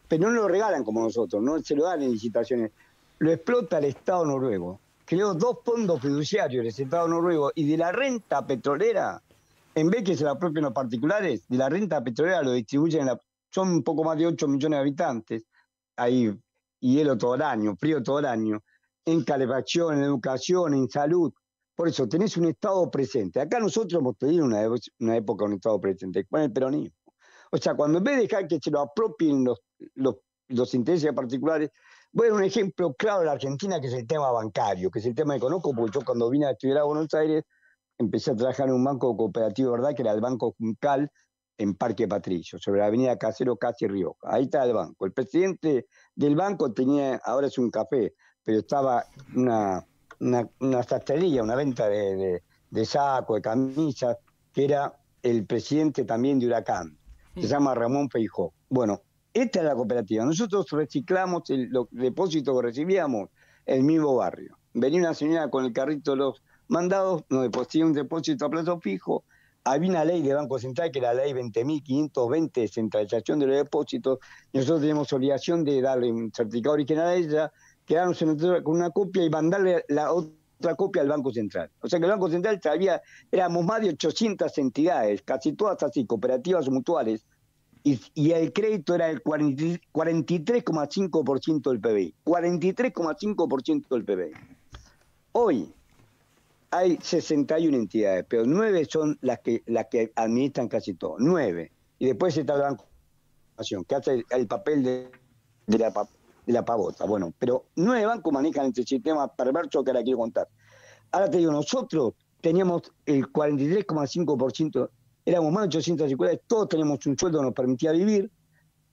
Speaker 6: pero no lo regalan como nosotros, no se lo dan en licitaciones, lo explota el Estado noruego. Creó 2 fondos fiduciarios del Estado noruego, y de la renta petrolera, en vez que se la apropien los particulares, de la renta petrolera lo distribuyen, son un poco más de 8 millones de habitantes, hay hielo todo el año, frío todo el año, en calefacción, en educación, en salud. Por eso tenés un Estado presente. Acá nosotros hemos tenido una época un Estado presente, con el peronismo. O sea, cuando en vez de dejar que se lo apropien los intereses particulares, voy a dar un ejemplo claro de la Argentina, que es el tema bancario, que es el tema que conozco, porque yo cuando vine a estudiar a Buenos Aires empecé a trabajar en un banco cooperativo, ¿verdad?, que era el Banco Juncal, en Parque Patricio, sobre la avenida Casero, casi Rioja. Ahí está el banco. El presidente del banco ahora es un café, pero estaba una sastrería, una venta de sacos, de camisas, que era el presidente también de Huracán, se llama Ramón Feijó. Bueno, esta es la cooperativa. Nosotros reciclamos los depósitos que recibíamos en el mismo barrio. Venía una señora con el carrito de los mandados, nos depositaba un depósito a plazo fijo. Había una ley de Banco Central, que era la ley 20.520, de centralización de los depósitos. Nosotros teníamos obligación de darle un certificado original a ella, quedarnos con una copia y mandarle la otra copia al Banco Central. O sea que el Banco Central éramos más de 800 entidades, casi todas así, cooperativas o mutuales, y el crédito era el 43,5% del PBI. 43,5% del PBI. Hoy hay 61 entidades, pero 9 son las que administran casi todo. 9. Y después está el Banco de Nación, que hace el papel de la pavota. Bueno, pero 9 bancos manejan este sistema perverso que ahora quiero contar. Ahora te digo, nosotros teníamos el 43,5%, éramos más de 800 escuelas, todos teníamos un sueldo que nos permitía vivir,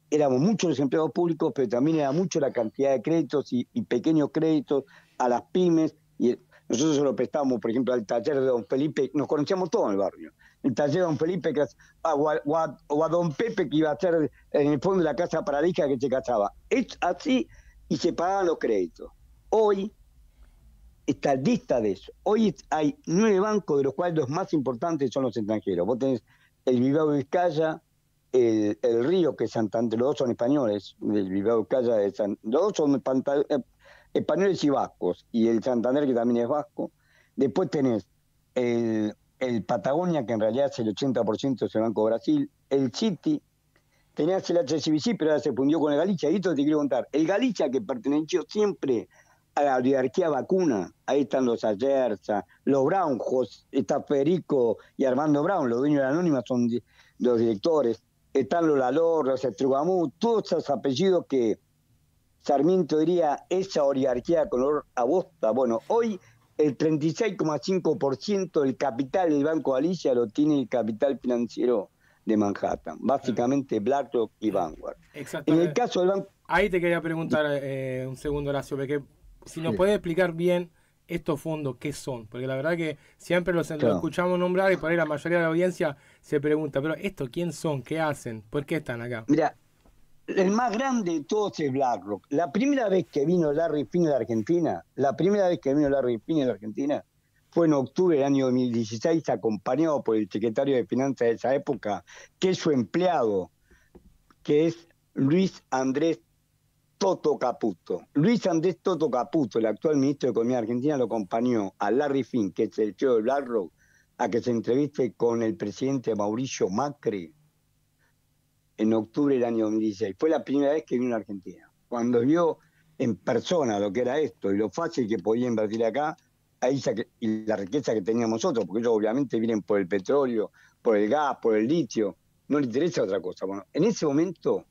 Speaker 6: éramos muchos los empleados públicos, pero también era mucho la cantidad de créditos y pequeños créditos a las pymes, y nosotros se lo prestábamos, por ejemplo, al taller de don Felipe, nos conocíamos todos en el barrio, el taller de don Felipe o a don Pepe, que iba a hacer en el fondo de la casa para la hija que se casaba. Es así, y se pagaban los créditos. Hoy está lista de eso. Hoy hay 9 bancos, de los cuales los más importantes son los extranjeros. Vos tenés el Bilbao Vizcaya, el Río, que es Santander, los dos son españoles, el Bilbao Vizcaya, los dos son españoles y vascos, y el Santander, que también es vasco. Después tenés el Patagonia, que en realidad es el 80% es el Banco Brasil, el Citi, tenías el HSBC, pero ahora se fundió con el Galicia, y esto te quiero contar. El Galicia, que perteneció siempre a la oligarquía vacuna, ahí están los Ayerza, los Braunjos, está Federico y Armando Brown, los dueños de la Anónima son los directores, están los Lalor, los Estrugamú, todos esos apellidos que Sarmiento diría, esa oligarquía color a bosta. Bueno, hoy el 36,5% del capital del Banco Galicia lo tiene el capital financiero de Manhattan, básicamente BlackRock y Vanguard. En el caso del banco...
Speaker 4: Ahí te quería preguntar un segundo, Horacio, porque si nos puedes explicar bien estos fondos, ¿qué son? Porque la verdad que siempre los escuchamos nombrar y por ahí la mayoría de la audiencia se pregunta, pero ¿estos quién son? ¿Qué hacen? ¿Por qué están acá?
Speaker 6: Mira, el más grande de todos es BlackRock. La primera vez que vino Larry Fink a la Argentina, fue en octubre del año 2016, acompañado por el secretario de Finanzas de esa época, que es su empleado, que es Luis Andrés Toto Caputo. Luis Andrés Toto Caputo, el actual ministro de Economía de Argentina, lo acompañó a Larry Fink, que es el CEO de BlackRock, a que se entreviste con el presidente Mauricio Macri en octubre del año 2016. Fue la primera vez que vino a Argentina. Cuando vio en persona lo que era esto y lo fácil que podía invertir acá, ahí y la riqueza que teníamos nosotros, porque ellos obviamente vienen por el petróleo, por el gas, por el litio, no le interesa otra cosa. Bueno, en ese momento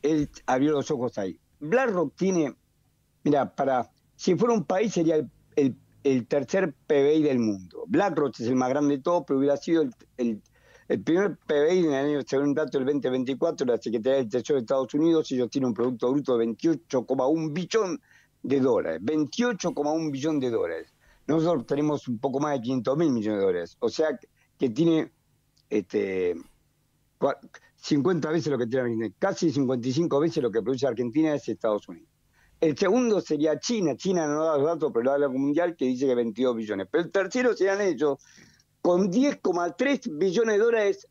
Speaker 6: él abrió los ojos ahí. BlackRock tiene, mira, si fuera un país sería el tercer PBI del mundo. BlackRock es el más grande de todos, pero hubiera sido el primer PBI en el año, según un dato del 2024, la Secretaría del Tesoro de Estados Unidos. Ellos tienen un Producto Bruto de $28,1 billón. 28,1 billón de dólares. Nosotros tenemos un poco más de 500.000 millones de dólares. O sea que tiene 50 veces lo que tiene Argentina. Casi 55 veces lo que produce Argentina es Estados Unidos. El segundo sería China. China no da los datos, pero lo da la Mundial, que dice que 22 billones. Pero el tercero serían ellos, con 10,3 billones de dólares,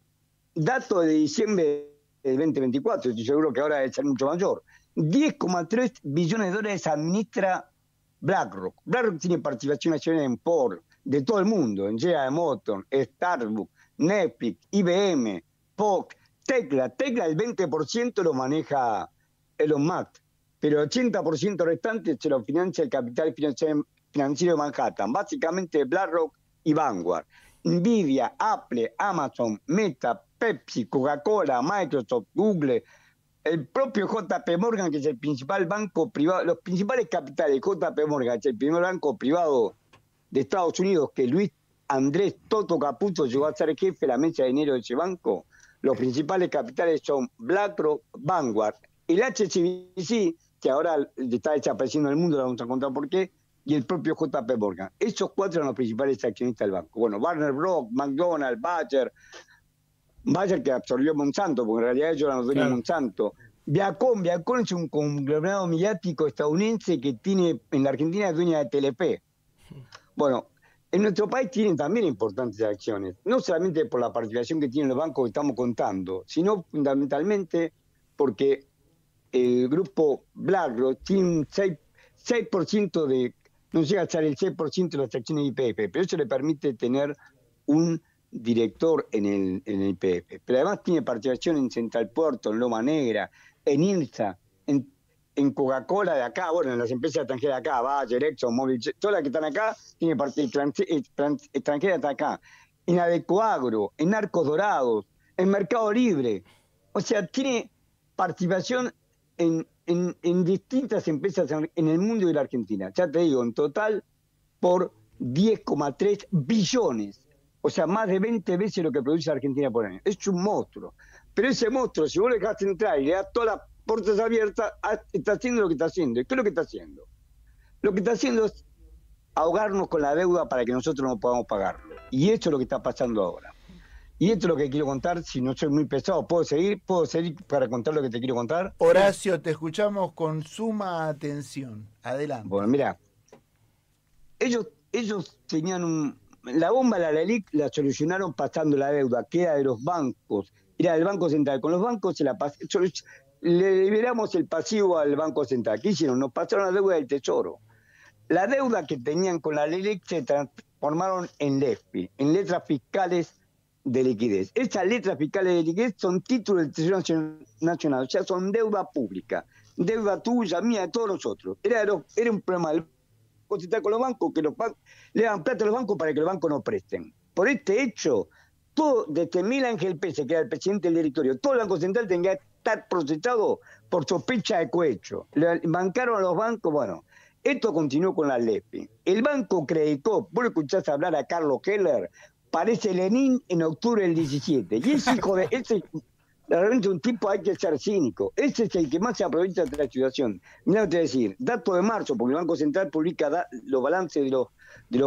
Speaker 6: dato de diciembre del 2024. Estoy seguro que ahora debe ser mucho mayor. 10,3 billones de dólares administra BlackRock. BlackRock tiene participación nacional en Ford, de todo el mundo, en General Motors, Starbucks, Netflix, IBM, Fox, Tesla. Tesla el 20% lo maneja Elon Musk, pero el 80% restante se lo financia el capital financiero de Manhattan, básicamente BlackRock y Vanguard. Nvidia, Apple, Amazon, Meta, Pepsi, Coca-Cola, Microsoft, Google, el propio JP Morgan, que es el principal banco privado, los principales capitales, JP Morgan, es el primer banco privado de Estados Unidos, que Luis Andrés Toto Caputo llegó a ser jefe de la mesa de dinero de ese banco. Los principales capitales son BlackRock, Vanguard, el HSBC, que ahora está desapareciendo en el mundo, lo vamos a contar por qué, y el propio JP Morgan. Esos 4 eran los principales accionistas del banco. Bueno, Warner Bros., McDonald's, Bayer que absorbió Monsanto, porque en realidad ellos eran los dueños de Monsanto. Viacom es un conglomerado mediático estadounidense que tiene, en la Argentina es dueña de TLP. Bueno, en nuestro país tienen también importantes acciones, no solamente por la participación que tienen los bancos que estamos contando, sino fundamentalmente porque el grupo BlackRock tiene un 6% de, no llega a ser el 6% de las acciones de YPF, pero eso le permite tener un director en el YPF. Pero además tiene participación en Central Puerto, en Loma Negra, en INSA, en Coca-Cola de acá, bueno, en las empresas extranjeras de acá, Bayer, Exxon, Mobil, todas las que están acá, tiene parte extranjera de acá, en Adecoagro, en Arcos Dorados, en Mercado Libre. O sea, tiene participación en distintas empresas en el mundo y en la Argentina. Ya te digo, en total por 10,3 billones. O sea, más de 20 veces lo que produce Argentina por año. Es un monstruo. Pero ese monstruo, si vos le dejas entrar y le das todas las puertas abiertas, está haciendo lo que está haciendo. ¿Y qué es lo que está haciendo? Lo que está haciendo es ahogarnos con la deuda para que nosotros no podamos pagarlo. Y esto es lo que está pasando ahora. Y esto es lo que quiero contar. Si no soy muy pesado, ¿puedo seguir para contar lo que te quiero contar?
Speaker 3: Horacio, te escuchamos con suma atención. Adelante.
Speaker 6: Bueno, mira, ellos tenían la bomba, la LELIC, la solucionaron pasando la deuda, que era de los bancos, era del Banco Central. Con los bancos le liberamos el pasivo al Banco Central. ¿Qué hicieron? Nos pasaron la deuda del Tesoro. La deuda que tenían con la LELIC se transformaron en LEFPI, en letras fiscales de liquidez. Esas letras fiscales de liquidez son títulos del Tesoro Nacional, o sea, son deuda pública, deuda tuya, mía, de todos nosotros. Era un problema del Banco Central con los bancos, que le dan plata a los bancos para que los bancos no presten. Por este hecho, todo, desde Miguel Ángel Pese, que era el presidente del directorio, todo el Banco Central tenía que estar procesado por sospecha de cohecho. Le bancaron a los bancos, bueno, esto continuó con la LEFI. El banco Credicop, vos lo escuchás hablar a Carlos Keller, parece Lenin en octubre del 17. Y ese hijo de... realmente un tipo, hay que ser cínico. Ese es el que más se aprovecha de la situación. Mirá lo que te voy a decir, dato de marzo, porque el Banco Central publica los balances de los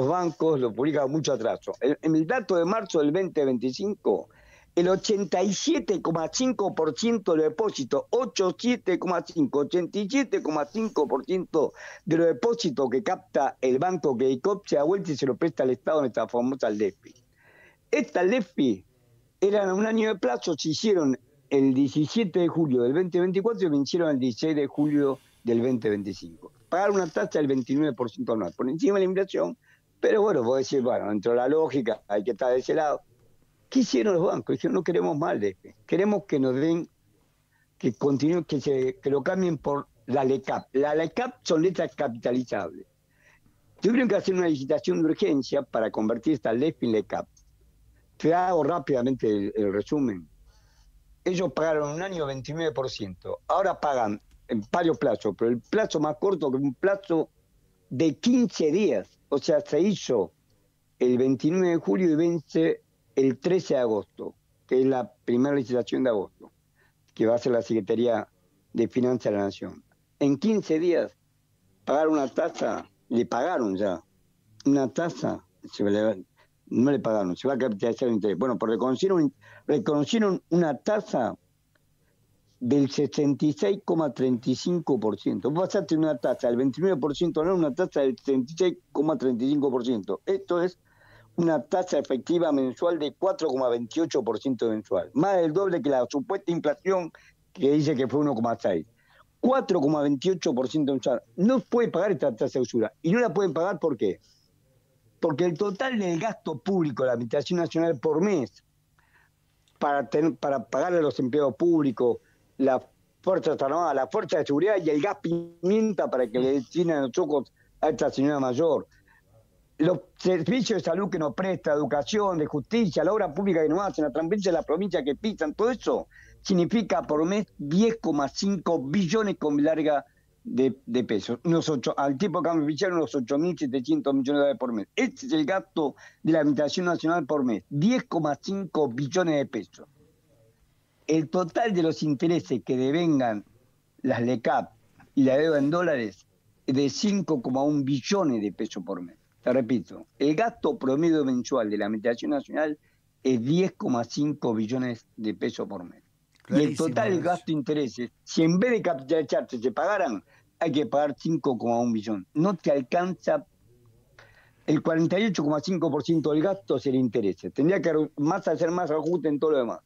Speaker 6: bancos, lo publica con mucho atraso. En el dato de marzo del 2025, el 87,5% de los depósitos, 87,5% de los depósitos que capta el banco Credicop se da vuelta y se lo presta al Estado en esta famosa LEFI. Esta LEFI eran un año de plazo, se hicieron el 17 de julio del 2024 y vencieron el 16 de julio del 2025. Pagaron una tasa del 29% anual, por encima de la inflación, pero bueno, vos decís, bueno, dentro de la lógica hay que estar de ese lado. ¿Qué hicieron los bancos? Dijeron, no queremos más LEFI, queremos que nos den, que continúen, que lo cambien por la LECAP. La LECAP son letras capitalizables. Tuvieron que hacer una licitación de urgencia para convertir esta LEFI en LECAP. Te hago rápidamente el resumen. Ellos pagaron un año 29%. Ahora pagan en varios plazos, pero el plazo más corto que un plazo de 15 días. O sea, se hizo el 29 de julio y vence el 13 de agosto, que es la primera licitación de agosto, que va a ser la Secretaría de Finanzas de la Nación. En 15 días pagaron una tasa, le pagaron ya una tasa, no le pagaron, se va a capitalizar el interés. Bueno, pues reconocieron una tasa del 66,35%. Vos pasaste una tasa del 29%, no una tasa del 66,35%. Esto es una tasa efectiva mensual de 4,28% mensual. Más del doble que la supuesta inflación que dice que fue 1,6%. 4,28% mensual. No puede pagar esta tasa de usura. Y no la pueden pagar, ¿por qué? Porque el total del gasto público de la Administración Nacional por mes para pagarle a los empleados públicos, las Fuerzas Armadas, la Fuerza de Seguridad y el gas pimienta para que le destinen los ojos a esta señora mayor, los servicios de salud que nos presta, educación, de justicia, la obra pública que nos hacen, la transferencia de la provincia que pisan, todo eso significa por mes 10,5 billones con larga de pesos. Al tipo de cambio oficial, unos 8.700 millones de dólares por mes. Este es el gasto de la Administración Nacional por mes, 10,5 billones de pesos. El total de los intereses que devengan las LECAP y la deuda en dólares de 5,1 billones de pesos por mes. Te repito, el gasto promedio mensual de la Administración Nacional es 10,5 billones de pesos por mes.
Speaker 3: Clarísimo,
Speaker 6: y el total del gasto de intereses, si en vez de capitalizarse se pagaran, hay que pagar 5,1 billones. No te alcanza. El 48,5% del gasto se le interesa. Tendría que hacer más ajuste en todo lo demás.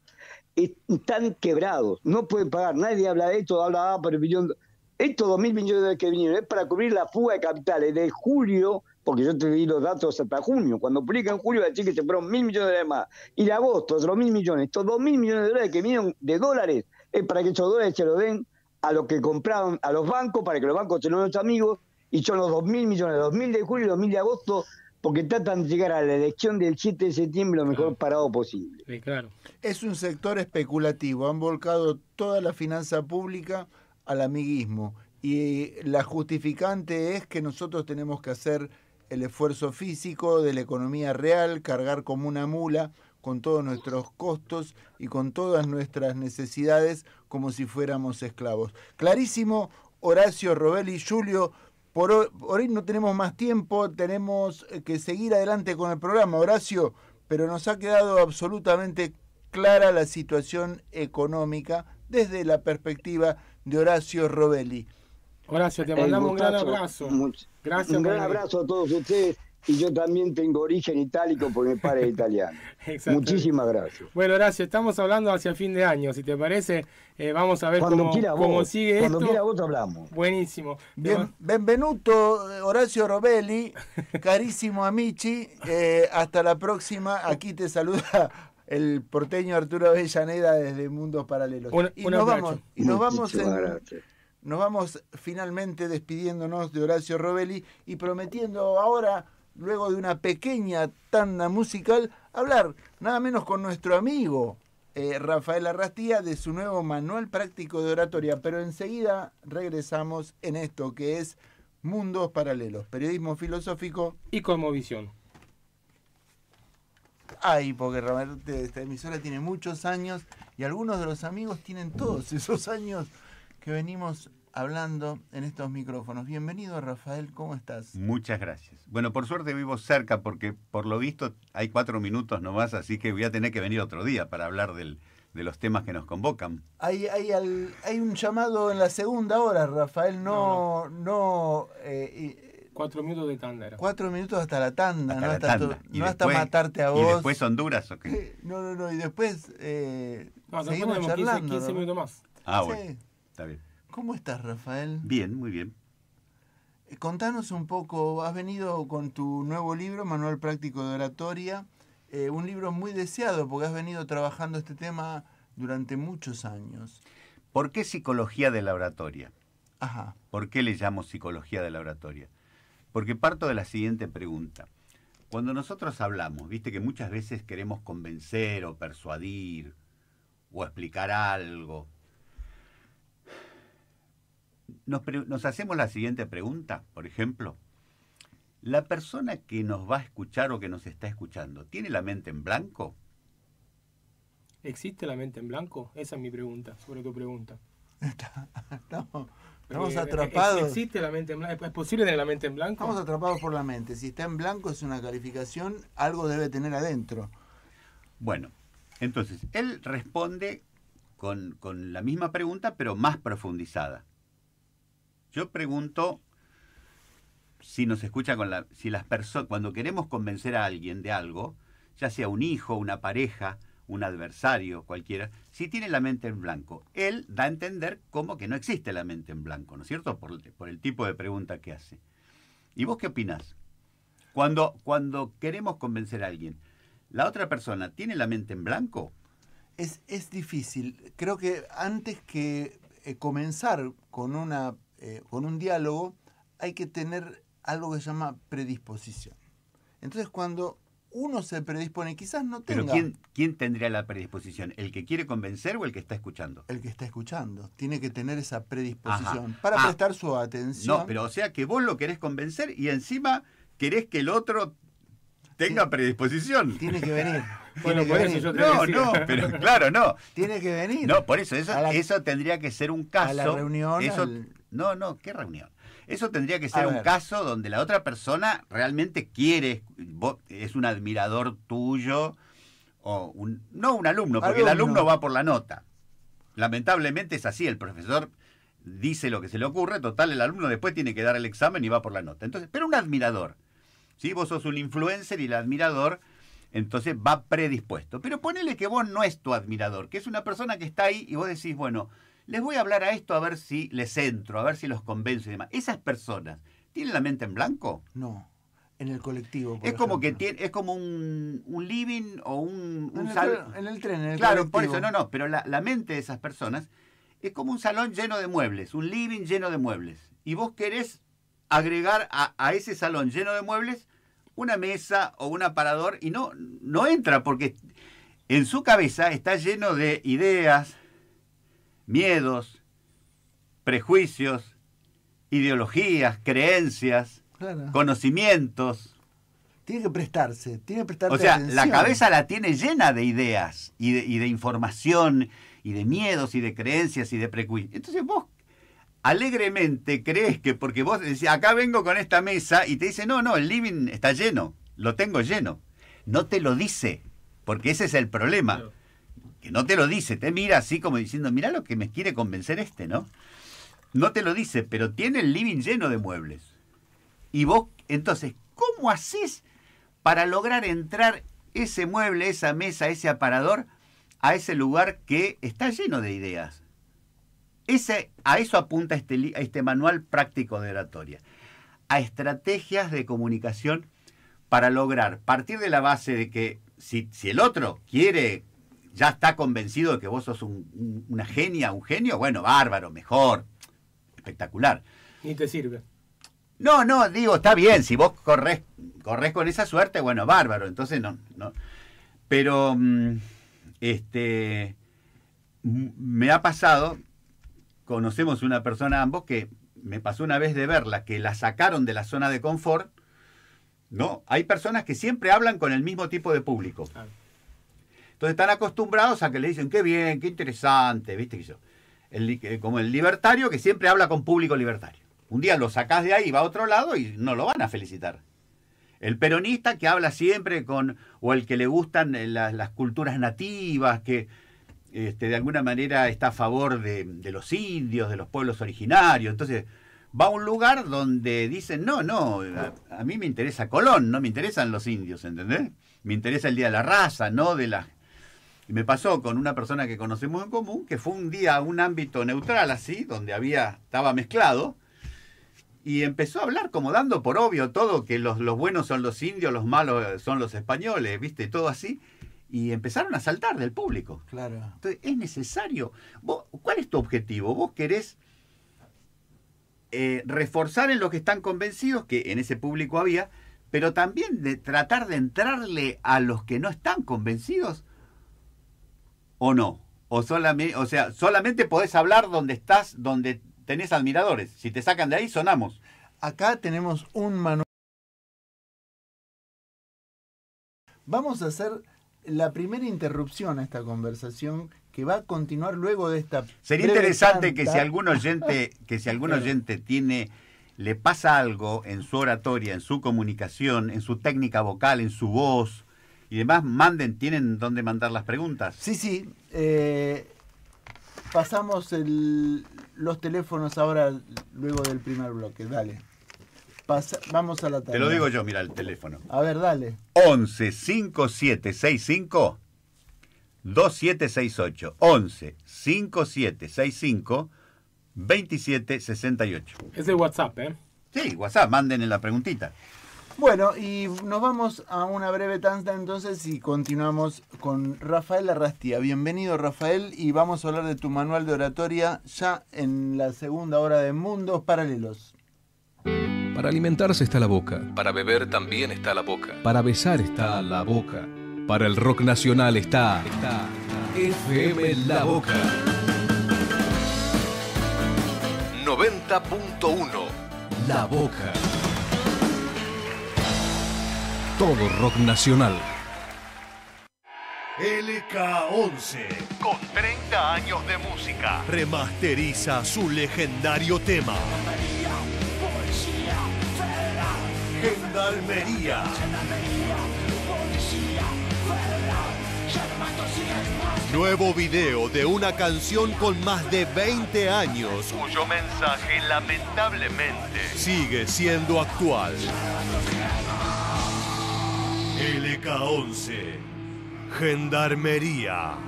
Speaker 6: Están quebrados, no pueden pagar. Nadie habla de esto, habla por el billón. Estos 2.000 millones de dólares que vinieron es para cubrir la fuga de capitales de julio, porque yo te di los datos hasta junio. Cuando publica en julio, va a decir que se fueron 1.000 millones de dólares más. Y de agosto, otros 1.000 millones. Estos 2.000 millones de dólares que vinieron de dólares es para que esos dólares se los den a los que compraron a los bancos, para que los bancos se los den a los amigos. Y son los 2.000 millones, 2.000 de julio y 2.000 de agosto, porque tratan de llegar a la elección del 7 de septiembre lo mejor parado posible.
Speaker 4: Sí, claro.
Speaker 3: Es un sector especulativo, han volcado toda la finanza pública al amiguismo y la justificante es que nosotros tenemos que hacer el esfuerzo físico de la economía real, cargar como una mula con todos nuestros costos y con todas nuestras necesidades como si fuéramos esclavos. Clarísimo, Horacio Robelli. Julio, por hoy no tenemos más tiempo, tenemos que seguir adelante con el programa, Horacio, pero nos ha quedado absolutamente clara la situación económica desde la perspectiva de Horacio Robelli.
Speaker 4: Horacio, te mandamos un gran abrazo. Gracias.
Speaker 6: Un gran abrazo a todos ustedes. Y yo también tengo origen itálico porque mi padre es italiano. Muchísimas gracias.
Speaker 4: Bueno, Horacio, estamos hablando hacia fin de año. Si te parece, vamos a ver cómo sigue
Speaker 6: cuando
Speaker 4: esto.
Speaker 6: Quiera vos hablamos.
Speaker 4: Buenísimo.
Speaker 3: Benvenuto, Horacio Robelli, carissimo amici. Hasta la próxima. Aquí te saluda el porteño Arturo Avellaneda desde Mundos Paralelos. Nos vamos finalmente despidiéndonos de Horacio Robelli y prometiendo ahora, luego de una pequeña tanda musical, hablar nada menos con nuestro amigo Rafael Arrastía de su nuevo manual práctico de oratoria. Pero enseguida regresamos en esto que es Mundos Paralelos, periodismo filosófico
Speaker 4: y cosmovisión.
Speaker 3: Ay, porque realmente esta emisora tiene muchos años y algunos de los amigos tienen todos esos años que venimos hablando en estos micrófonos. Bienvenido, Rafael, ¿cómo estás?
Speaker 7: Muchas gracias. Bueno, por suerte vivo cerca porque por lo visto hay 4 minutos nomás, así que voy a tener que venir otro día para hablar de los temas que nos convocan.
Speaker 3: Hay un llamado en la segunda hora, Rafael,
Speaker 4: 4 minutos de tanda era.
Speaker 3: 4 minutos hasta la tanda,
Speaker 7: hasta
Speaker 3: matarte a vos.
Speaker 7: ¿Y después Honduras o qué?
Speaker 3: No, y después seguimos
Speaker 4: tenemos
Speaker 3: charlando.
Speaker 4: 15 minutos más.
Speaker 7: Ah, bueno, sí. Está bien.
Speaker 3: ¿Cómo estás, Rafael?
Speaker 7: Bien, muy bien.
Speaker 3: Contanos un poco, has venido con tu nuevo libro, Manual Práctico de Oratoria, un libro muy deseado porque has venido trabajando este tema durante muchos años.
Speaker 7: ¿Por qué psicología de la oratoria?
Speaker 3: Ajá.
Speaker 7: ¿Por qué le llamo psicología de la oratoria? Porque parto de la siguiente pregunta. Cuando nosotros hablamos, viste que muchas veces queremos convencer o persuadir o explicar algo. Nos hacemos la siguiente pregunta, por ejemplo. ¿La persona que nos va a escuchar o que nos está escuchando, ¿tiene la mente en blanco?
Speaker 4: ¿Existe la mente en blanco? Esa es mi pregunta, sobre tu pregunta.
Speaker 3: Estamos atrapados.
Speaker 4: ¿Existe la mente en blanco? ¿Es posible tener la mente en blanco?
Speaker 3: Estamos atrapados por la mente. Si está en blanco es una calificación, algo debe tener adentro.
Speaker 7: Bueno, entonces, él responde con la misma pregunta, pero más profundizada. Yo pregunto si nos escucha si las personas, cuando queremos convencer a alguien de algo, ya sea un hijo, una pareja, un adversario, cualquiera, si tiene la mente en blanco. Él da a entender como que no existe la mente en blanco, ¿no es cierto? Por el tipo de pregunta que hace. ¿Y vos qué opinás? Cuando queremos convencer a alguien, ¿la otra persona tiene la mente en blanco?
Speaker 3: Es difícil. Creo que antes que comenzar con un diálogo, hay que tener algo que se llama predisposición. Entonces, cuando uno se predispone, quizás no tenga...
Speaker 7: Pero ¿quién tendría la predisposición? ¿El que quiere convencer o el que está escuchando?
Speaker 3: El que está escuchando. Tiene que tener esa predisposición para prestar su atención.
Speaker 7: No, pero o sea que vos lo querés convencer y encima querés que el otro tenga predisposición.
Speaker 3: Tiene que venir.
Speaker 4: Bueno, por eso yo te decía.
Speaker 7: No, pero claro, no.
Speaker 3: Tiene que venir.
Speaker 7: No, por eso tendría que ser un caso.
Speaker 3: A la reunión.
Speaker 7: No, ¿qué reunión? Eso tendría que ser un caso donde la otra persona realmente quiere, es un admirador tuyo, o no un alumno, porque el alumno va por la nota. Lamentablemente es así, el profesor dice lo que se le ocurre, total, el alumno después tiene que dar el examen y va por la nota. Entonces, pero un admirador, ¿sí? Vos sos un influencer y el admirador, entonces va predispuesto. Pero ponele que vos no es tu admirador, que es una persona que está ahí y vos decís, bueno, les voy a hablar a esto a ver si les entro, a ver si los convenzo y demás. Esas personas, ¿tienen la mente en blanco?
Speaker 3: No, en el colectivo.
Speaker 7: Es como que es como un living o un salón.
Speaker 3: En el tren, en el
Speaker 7: claro,
Speaker 3: colectivo.
Speaker 7: por eso, pero la mente de esas personas es como un salón lleno de muebles, un living lleno de muebles. Y vos querés agregar a ese salón lleno de muebles una mesa o un aparador y no entra porque en su cabeza está lleno de ideas, miedos, prejuicios, ideologías, creencias,
Speaker 3: Claro.
Speaker 7: conocimientos.
Speaker 3: Tiene que prestarse
Speaker 7: O sea,
Speaker 3: atención.
Speaker 7: la cabeza la tiene llena de ideas y de información y de miedos y de creencias y de prejuicios. Entonces vos alegremente crees que porque vos decís, acá vengo con esta mesa y te dice, no, el living está lleno, lo tengo lleno. No te lo dice, porque ese es el problema. Claro. Que no te lo dice, te mira así como diciendo, mira lo que me quiere convencer ¿no? No te lo dice, pero tiene el living lleno de muebles. Y vos, entonces, ¿cómo haces para lograr entrar ese mueble, esa mesa, ese aparador a ese lugar que está lleno de ideas? A eso apunta este manual práctico de oratoria. A estrategias de comunicación para lograr, partir de la base de que si el otro quiere, ya está convencido de que vos sos una genia, un genio, bueno, bárbaro, mejor, espectacular.
Speaker 4: Ni te sirve.
Speaker 7: No, digo, está bien, si vos corres con esa suerte, bueno, bárbaro, entonces no. Pero, me ha pasado, conocemos una persona ambos que me pasó una vez de verla, que la sacaron de la zona de confort, ¿no? Hay personas que siempre hablan con el mismo tipo de público. Claro. Entonces están acostumbrados a que le dicen, qué bien, qué interesante, ¿viste? Como el libertario que siempre habla con público libertario. Un día lo sacás de ahí y va a otro lado y no lo van a felicitar. El peronista que habla siempre o el que le gustan las culturas nativas, que de alguna manera está a favor de los indios, de los pueblos originarios. Entonces va a un lugar donde dicen, no, a mí me interesa Colón, no me interesan los indios, ¿entendés? Me interesa el Día de la Raza, no de las... Y me pasó con una persona que conocemos en común, que fue un día a un ámbito neutral así, donde estaba mezclado, y empezó a hablar como dando por obvio todo, que los buenos son los indios, los malos son los españoles, ¿viste? Todo así. Y empezaron a saltar del público.
Speaker 3: Claro.
Speaker 7: Entonces, es necesario. ¿Cuál es tu objetivo? ¿Vos querés reforzar en los que están convencidos, que en ese público había, pero también de tratar de entrarle a los que no están convencidos? ¿O no? Solamente podés hablar donde estás, donde tenés admiradores. Si te sacan de ahí, sonamos.
Speaker 3: Acá tenemos un manual. Vamos a hacer la primera interrupción a esta conversación que va a continuar luego de esta.
Speaker 7: Sería interesante que si algún oyente le pasa algo en su oratoria, en su comunicación, en su técnica vocal, en su voz y demás, tienen dónde mandar las preguntas.
Speaker 3: Sí. Pasamos los teléfonos ahora luego del primer bloque. Dale. Vamos a la tarde.
Speaker 7: Te lo digo yo, mira el teléfono.
Speaker 3: A ver, dale.
Speaker 7: 11 5765 2768. 11 5765 2768.
Speaker 4: Es el WhatsApp, ¿eh?
Speaker 7: Sí, WhatsApp, manden en la preguntita.
Speaker 3: Bueno, y nos vamos a una breve tanda entonces y continuamos con Rafael Arrastía. Bienvenido, Rafael, y vamos a hablar de tu manual de oratoria ya en la segunda hora de Mundos Paralelos.
Speaker 1: Para alimentarse está la boca. Para beber también está la boca. Para besar está la boca. Para el rock nacional está FM La Boca. 90.1 La Boca. Todo rock nacional.
Speaker 8: LK11, con 30 años de música, remasteriza su legendario tema. Gendarmería. Nuevo video de una canción con más de 20 años, cuyo mensaje lamentablemente sigue siendo actual. LK11, Gendarmería.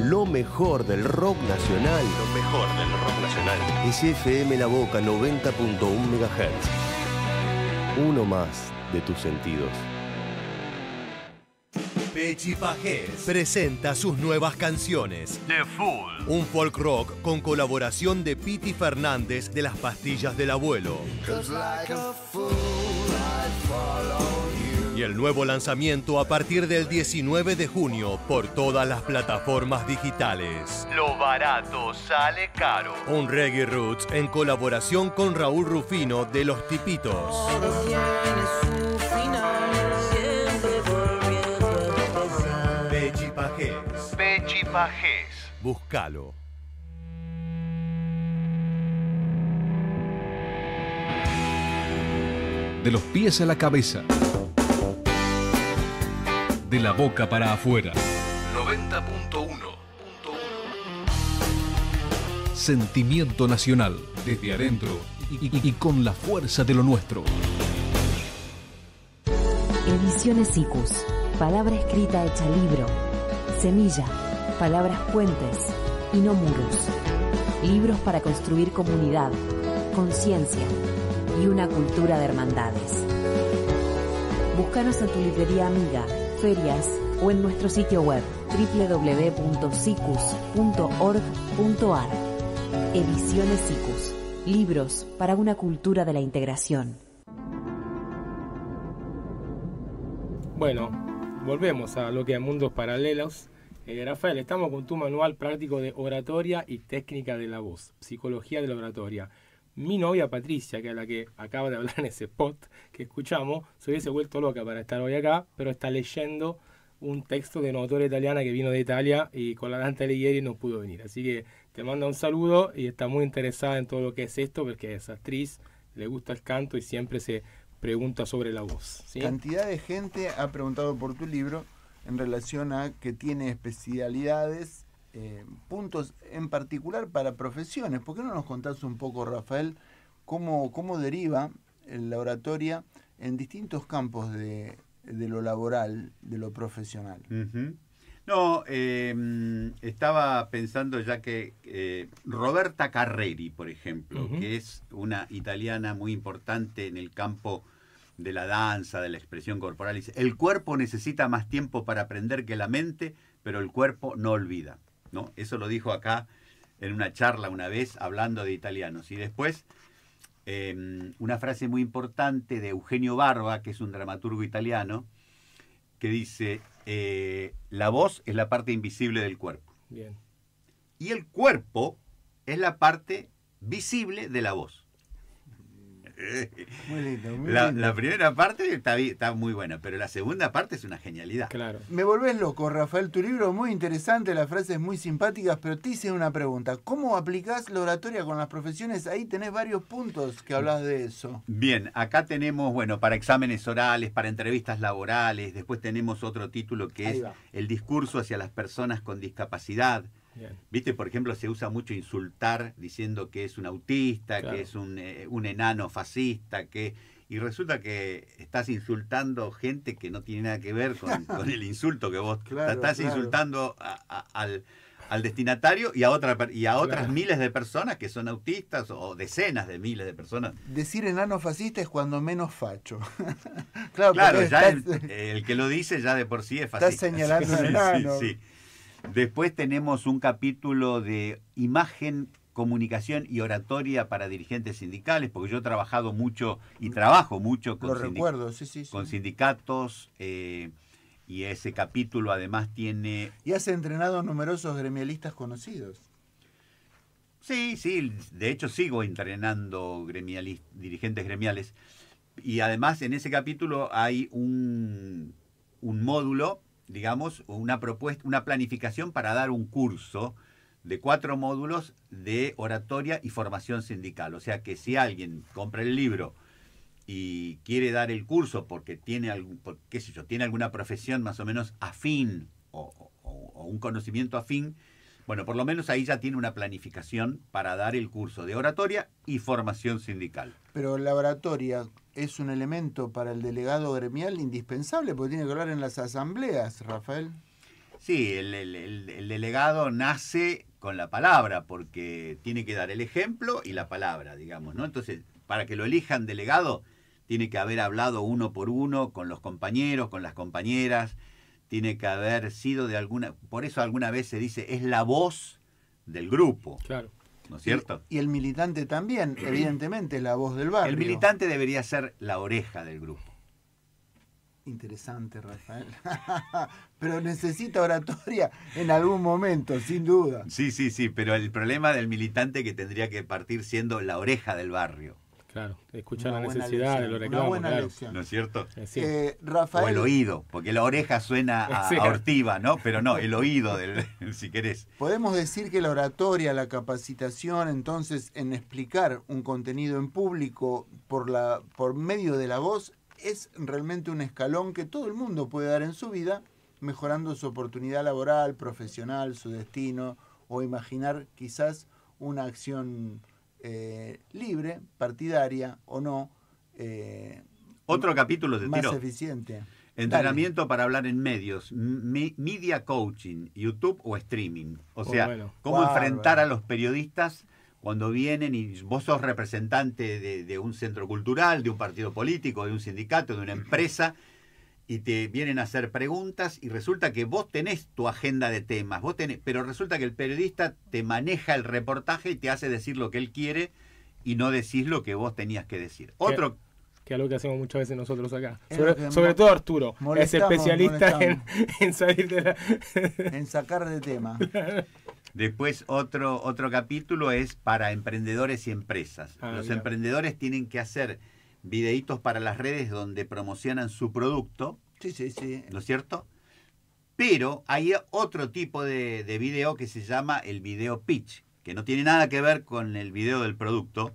Speaker 9: Lo mejor del rock nacional.
Speaker 8: Lo mejor del rock nacional.
Speaker 9: Es FM La Boca 90.1 MHz. Uno más de tus sentidos.
Speaker 8: Pechi Pajés presenta sus nuevas canciones. The Fool, un folk rock con colaboración de Piti Fernández de Las Pastillas del Abuelo. Y el nuevo lanzamiento a partir del 19 de junio por todas las plataformas digitales. Lo barato sale caro. Un reggae roots en colaboración con Raúl Rufino de Los Tipitos. Pechi Pajés. Búscalo.
Speaker 1: De los pies a la cabeza. De la boca para afuera. 90.1. Sentimiento nacional. Desde adentro y con la fuerza de lo nuestro.
Speaker 10: Ediciones Icus. Palabra escrita hecha libro. Semilla. Palabras puentes y no muros. Libros para construir comunidad, conciencia y una cultura de hermandades. Búscanos en tu librería amiga, ferias o en nuestro sitio web www.cicus.org.ar. Ediciones Cicus. Libros para una cultura de la integración.
Speaker 4: Bueno, volvemos a lo que es Mundos Paralelos. Rafael, estamos con tu manual práctico de oratoria y técnica de la voz, psicología de la oratoria. Mi novia Patricia, que es la que acaba de hablar en ese spot que escuchamos, se hubiese vuelto loca para estar hoy acá, pero está leyendo un texto de una autora italiana que vino de Italia y con la Dante Alighieri no pudo venir. Así que te manda un saludo y está muy interesada en todo lo que es esto, porque es actriz, le gusta el canto y siempre se pregunta sobre la voz, ¿sí?
Speaker 3: Cantidad de gente ha preguntado por tu libro en relación a que tiene especialidades, puntos en particular para profesiones. ¿Por qué no nos contás un poco, Rafael, cómo deriva la oratoria en distintos campos de lo laboral, de lo profesional?
Speaker 7: Uh-huh. No, estaba pensando ya que Roberta Carreri, por ejemplo, uh-huh, que es una italiana muy importante en el campo de la danza, de la expresión corporal, dice: el cuerpo necesita más tiempo para aprender que la mente, pero el cuerpo no olvida, ¿no? Eso lo dijo acá en una charla una vez hablando de italianos. Y después una frase muy importante de Eugenio Barba, que es un dramaturgo italiano, que dice: la voz es la parte invisible del cuerpo.
Speaker 4: Bien.
Speaker 7: Y el cuerpo es la parte visible de la voz.
Speaker 3: Muy lindo, muy
Speaker 7: la
Speaker 3: lindo.
Speaker 7: primera parte está muy buena, pero la segunda parte es una genialidad.
Speaker 4: Claro.
Speaker 3: Me volvés loco, Rafael. Tu libro es muy interesante, las frases muy simpáticas, pero te hice una pregunta. ¿Cómo aplicás la oratoria con las profesiones? Ahí tenés varios puntos que hablas de eso.
Speaker 7: Bien, acá tenemos, bueno, para exámenes orales, para entrevistas laborales. Después tenemos otro título que es el discurso hacia las personas con discapacidad.
Speaker 4: Bien.
Speaker 7: Viste, por ejemplo, se usa mucho insultar diciendo que es un autista,
Speaker 4: claro,
Speaker 7: que es un enano fascista, y resulta que estás insultando gente que no tiene nada que ver con el insulto que vos estás insultando al destinatario y a otras miles de personas que son autistas, o decenas de miles de personas.
Speaker 3: Decir enano fascista es cuando menos facho. Claro,
Speaker 7: ya el que lo dice ya de por sí es fascista.
Speaker 3: Estás señalando al enano.
Speaker 7: Sí. Después tenemos un capítulo de imagen, comunicación y oratoria para dirigentes sindicales, porque yo he trabajado mucho y trabajo mucho con, con sindicatos, y ese capítulo además tiene...
Speaker 3: Y has entrenado a numerosos gremialistas conocidos.
Speaker 7: Sí, de hecho sigo entrenando dirigentes gremiales, y además en ese capítulo hay un módulo, digamos, una propuesta, una planificación para dar un curso de 4 módulos de oratoria y formación sindical. O sea que si alguien compra el libro y quiere dar el curso porque tiene qué sé yo, tiene alguna profesión más o menos afín o un conocimiento afín, bueno, por lo menos ahí ya tiene una planificación para dar el curso de oratoria y formación sindical.
Speaker 3: Pero la oratoria es un elemento para el delegado gremial indispensable porque tiene que hablar en las asambleas, Rafael.
Speaker 7: Sí, el delegado nace con la palabra porque tiene que dar el ejemplo y la palabra, digamos, ¿no? Entonces, para que lo elijan delegado, tiene que haber hablado uno por uno con los compañeros, con las compañeras, tiene que haber sido por eso alguna vez se dice, es la voz del grupo.
Speaker 4: Claro.
Speaker 7: ¿No es cierto?
Speaker 3: Y el militante también, evidentemente, es la voz del barrio.
Speaker 7: El militante debería ser la oreja del grupo.
Speaker 3: Interesante, Rafael. Pero necesita oratoria en algún momento, sin duda.
Speaker 7: Sí, pero el problema del militante que tendría que partir siendo la oreja del barrio.
Speaker 4: Claro, escuchar la necesidad de los reclamos.
Speaker 3: Una buena lección.
Speaker 7: ¿No es cierto?
Speaker 4: Sí.
Speaker 3: Rafael...
Speaker 7: O el oído, porque la oreja suena a ortiva, ¿no? Pero no, el oído, si querés.
Speaker 3: Podemos decir que la oratoria, la capacitación, entonces, en explicar un contenido en público por medio de la voz, es realmente un escalón que todo el mundo puede dar en su vida, mejorando su oportunidad laboral, profesional, su destino, o imaginar quizás una acción libre, partidaria o no.
Speaker 7: Otro capítulo de
Speaker 3: más
Speaker 7: tiro.
Speaker 3: Eficiente.
Speaker 7: Entrenamiento para hablar en medios, media coaching, YouTube o streaming. O sea, cómo enfrentar a los periodistas cuando vienen y vos sos representante de un centro cultural, de un partido político, de un sindicato, de una empresa, y te vienen a hacer preguntas y resulta que vos tenés tu agenda de temas, pero resulta que el periodista te maneja el reportaje y te hace decir lo que él quiere y no decís lo que vos tenías que decir. Otro...
Speaker 4: Que es algo que hacemos muchas veces nosotros acá. Sobre todo Arturo, es especialista en salir de la...
Speaker 3: en sacar de tema.
Speaker 7: Después otro capítulo es para emprendedores y empresas. Los emprendedores tienen que hacer videitos para las redes donde promocionan su producto.
Speaker 3: Sí.
Speaker 7: ¿No es cierto? Pero hay otro tipo de video que se llama el video pitch, que no tiene nada que ver con el video del producto,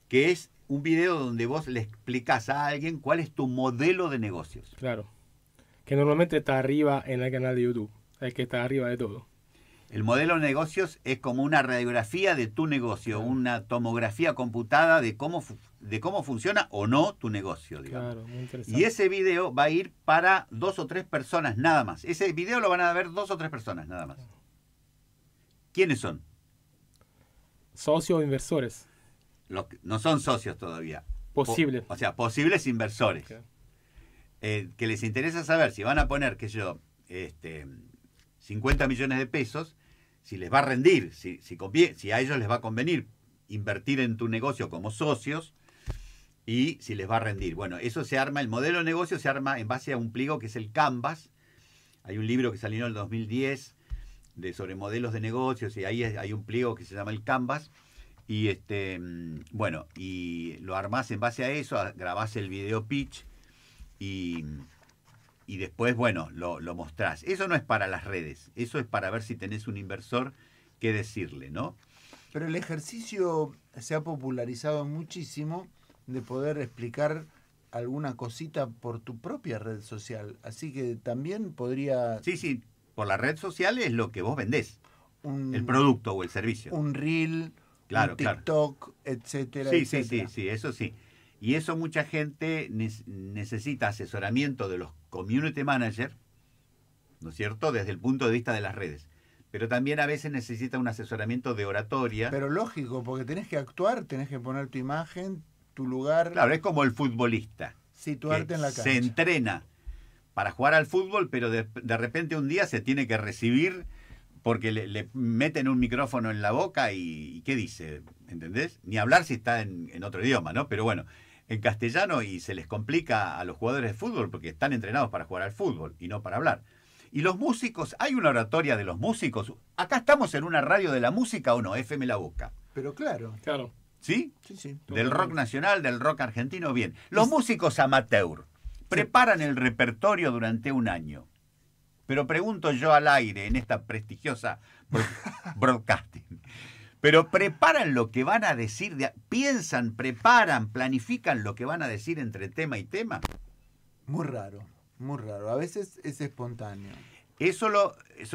Speaker 7: que es un video donde vos le explicás a alguien cuál es tu modelo de negocios.
Speaker 4: Claro. Que normalmente está arriba en el canal de YouTube. Es que está arriba de todo.
Speaker 7: El modelo de negocios es como una radiografía de tu negocio, una tomografía computada de cómo funciona o no tu negocio, digamos.
Speaker 4: Claro, muy interesante.
Speaker 7: Y ese video va a ir para 2 o 3 personas nada más. Ese video lo van a ver 2 o 3 personas nada más. ¿Quiénes son?
Speaker 4: Socios o inversores.
Speaker 7: No son socios todavía.
Speaker 4: Posibles.
Speaker 7: O sea, posibles inversores.
Speaker 4: Okay.
Speaker 7: Que les interesa saber si van a poner, 50 millones de pesos, si les va a rendir, si a ellos les va a convenir invertir en tu negocio como socios y si les va a rendir. Bueno, eso se arma, el modelo de negocio se arma en base a un pliego que es el Canvas. Hay un libro que salió en el 2010 sobre modelos de negocios y ahí hay un pliego que se llama el Canvas. Y y lo armás en base a eso, grabás el video pitch y después, lo mostrás. Eso no es para las redes, eso es para ver si tenés un inversor que decirle, ¿no?
Speaker 3: Pero el ejercicio se ha popularizado muchísimo de poder explicar alguna cosita por tu propia red social. Así que también podría...
Speaker 7: Sí, por la red social es lo que vos vendés, el producto o el servicio.
Speaker 3: Un reel, un TikTok, etcétera, etcétera.
Speaker 7: Sí, eso sí. Y eso mucha gente necesita asesoramiento de los community managers, ¿no es cierto?, desde el punto de vista de las redes. Pero también a veces necesita un asesoramiento de oratoria.
Speaker 3: Pero lógico, porque tenés que actuar, tenés que poner tu imagen, tu lugar.
Speaker 7: Claro, es como el futbolista.
Speaker 3: Situarte en la cancha.
Speaker 7: Se entrena para jugar al fútbol, pero de repente un día se tiene que recibir porque le meten un micrófono en la boca y ¿qué dice? ¿Entendés? Ni hablar si está en otro idioma, ¿no? Pero bueno, en castellano y se les complica a los jugadores de fútbol porque están entrenados para jugar al fútbol y no para hablar. Y los músicos, hay una oratoria de los músicos. Acá estamos en una radio de la música o no, FM La Boca.
Speaker 3: Pero claro.
Speaker 7: ¿Sí?
Speaker 3: Sí.
Speaker 7: Del rock nacional, del rock argentino, bien. Los músicos amateur preparan el repertorio durante un año. pero pregunto yo al aire en esta prestigiosa broadcasting. Pero preparan lo que van a decir, piensan, preparan, planifican lo que van a decir entre tema y tema.
Speaker 3: Muy raro, muy raro. A veces es espontáneo.
Speaker 7: Eso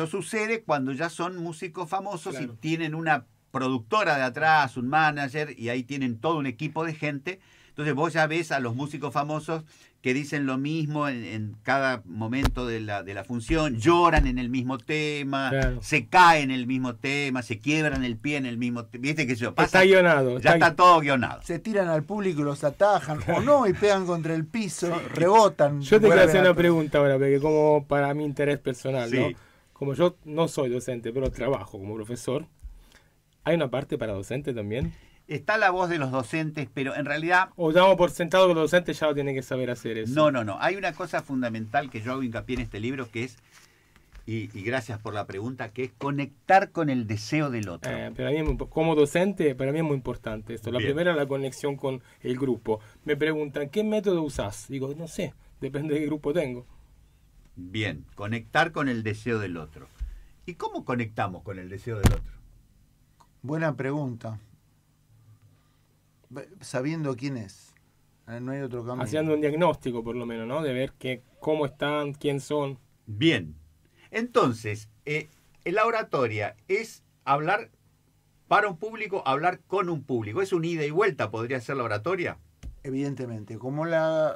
Speaker 7: sucede cuando ya son músicos famosos,
Speaker 4: claro,
Speaker 7: y tienen una productora de atrás, un manager, y ahí tienen todo un equipo de gente. Entonces vos ya ves a los músicos famosos que dicen lo mismo en cada momento de la función, lloran en el mismo tema,
Speaker 4: claro,
Speaker 7: se caen en el mismo tema, se quiebran el pie en el mismo tema. ¿Viste qué sé yo?
Speaker 4: Está guionado.
Speaker 7: Ya está todo guionado.
Speaker 3: Se tiran al público y los atajan, o no, y pegan contra el piso, rebotan.
Speaker 4: Yo te quiero hacer una
Speaker 3: vuelven a-
Speaker 4: pregunta ahora, porque como para mi interés personal, ¿no?
Speaker 7: Sí.
Speaker 4: Como yo no soy docente, pero trabajo como profesor, ¿hay una parte para docente también?
Speaker 7: Está la voz de los docentes, pero en realidad...
Speaker 4: O damos por sentado que los docentes ya lo tienen que saber hacer eso.
Speaker 7: No. Hay una cosa fundamental que yo hago hincapié en este libro, que es, y gracias por la pregunta, que es conectar con el deseo del otro.
Speaker 4: Pero a mí, como docente, para mí es muy importante esto. La
Speaker 7: Bien.
Speaker 4: primera es la conexión con el grupo. Me preguntan, ¿qué método usás? Digo, no sé, depende de qué grupo tengo.
Speaker 7: Bien, conectar con el deseo del otro. ¿Y cómo conectamos con el deseo del otro?
Speaker 3: Buena pregunta. Sabiendo quién es. No hay otro camino.
Speaker 4: Haciendo un diagnóstico, por lo menos, ¿no? De ver cómo están, quién son.
Speaker 7: Bien, entonces, la oratoria es hablar para un público, hablar con un público. ¿Es un ida y vuelta, podría ser la oratoria?
Speaker 3: Evidentemente, como la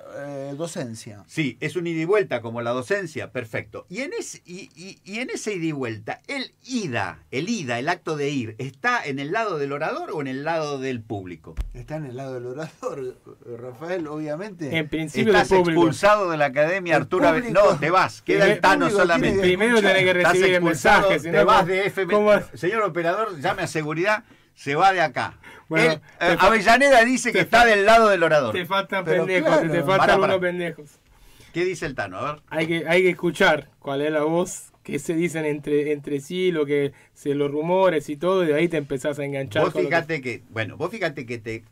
Speaker 3: docencia.
Speaker 7: Sí, es un ida y vuelta como la docencia, perfecto. Y en ese ida y vuelta, el acto de ir, ¿está en el lado del orador o en el lado del público?
Speaker 3: Está en el lado del orador, Rafael, obviamente.
Speaker 4: En principio
Speaker 7: Estás
Speaker 4: del público.
Speaker 7: expulsado de la academia,
Speaker 3: El
Speaker 7: Arturo.
Speaker 3: público-
Speaker 7: No, te vas, queda el Tano
Speaker 3: público
Speaker 7: solamente.
Speaker 3: tiene que
Speaker 4: Primero tenés que
Speaker 7: Estás
Speaker 4: recibir el
Speaker 7: expulsado,
Speaker 4: mensaje. Si
Speaker 7: te
Speaker 4: no,
Speaker 7: vas de FM.
Speaker 4: ¿cómo?
Speaker 7: Señor operador, llame a seguridad, se va de acá.
Speaker 4: Bueno,
Speaker 7: Avellaneda dice que está del lado del orador.
Speaker 4: Te faltan
Speaker 3: Pero
Speaker 4: pendejos,
Speaker 3: claro.
Speaker 4: te faltan
Speaker 7: Pará.
Speaker 4: algunos pendejos.
Speaker 7: ¿Qué dice el Tano? A ver.
Speaker 4: Hay que escuchar cuál es la voz que se dicen entre sí, los rumores y todo, y de ahí te empezás a enganchar.
Speaker 7: Vos
Speaker 4: con lo
Speaker 7: fíjate que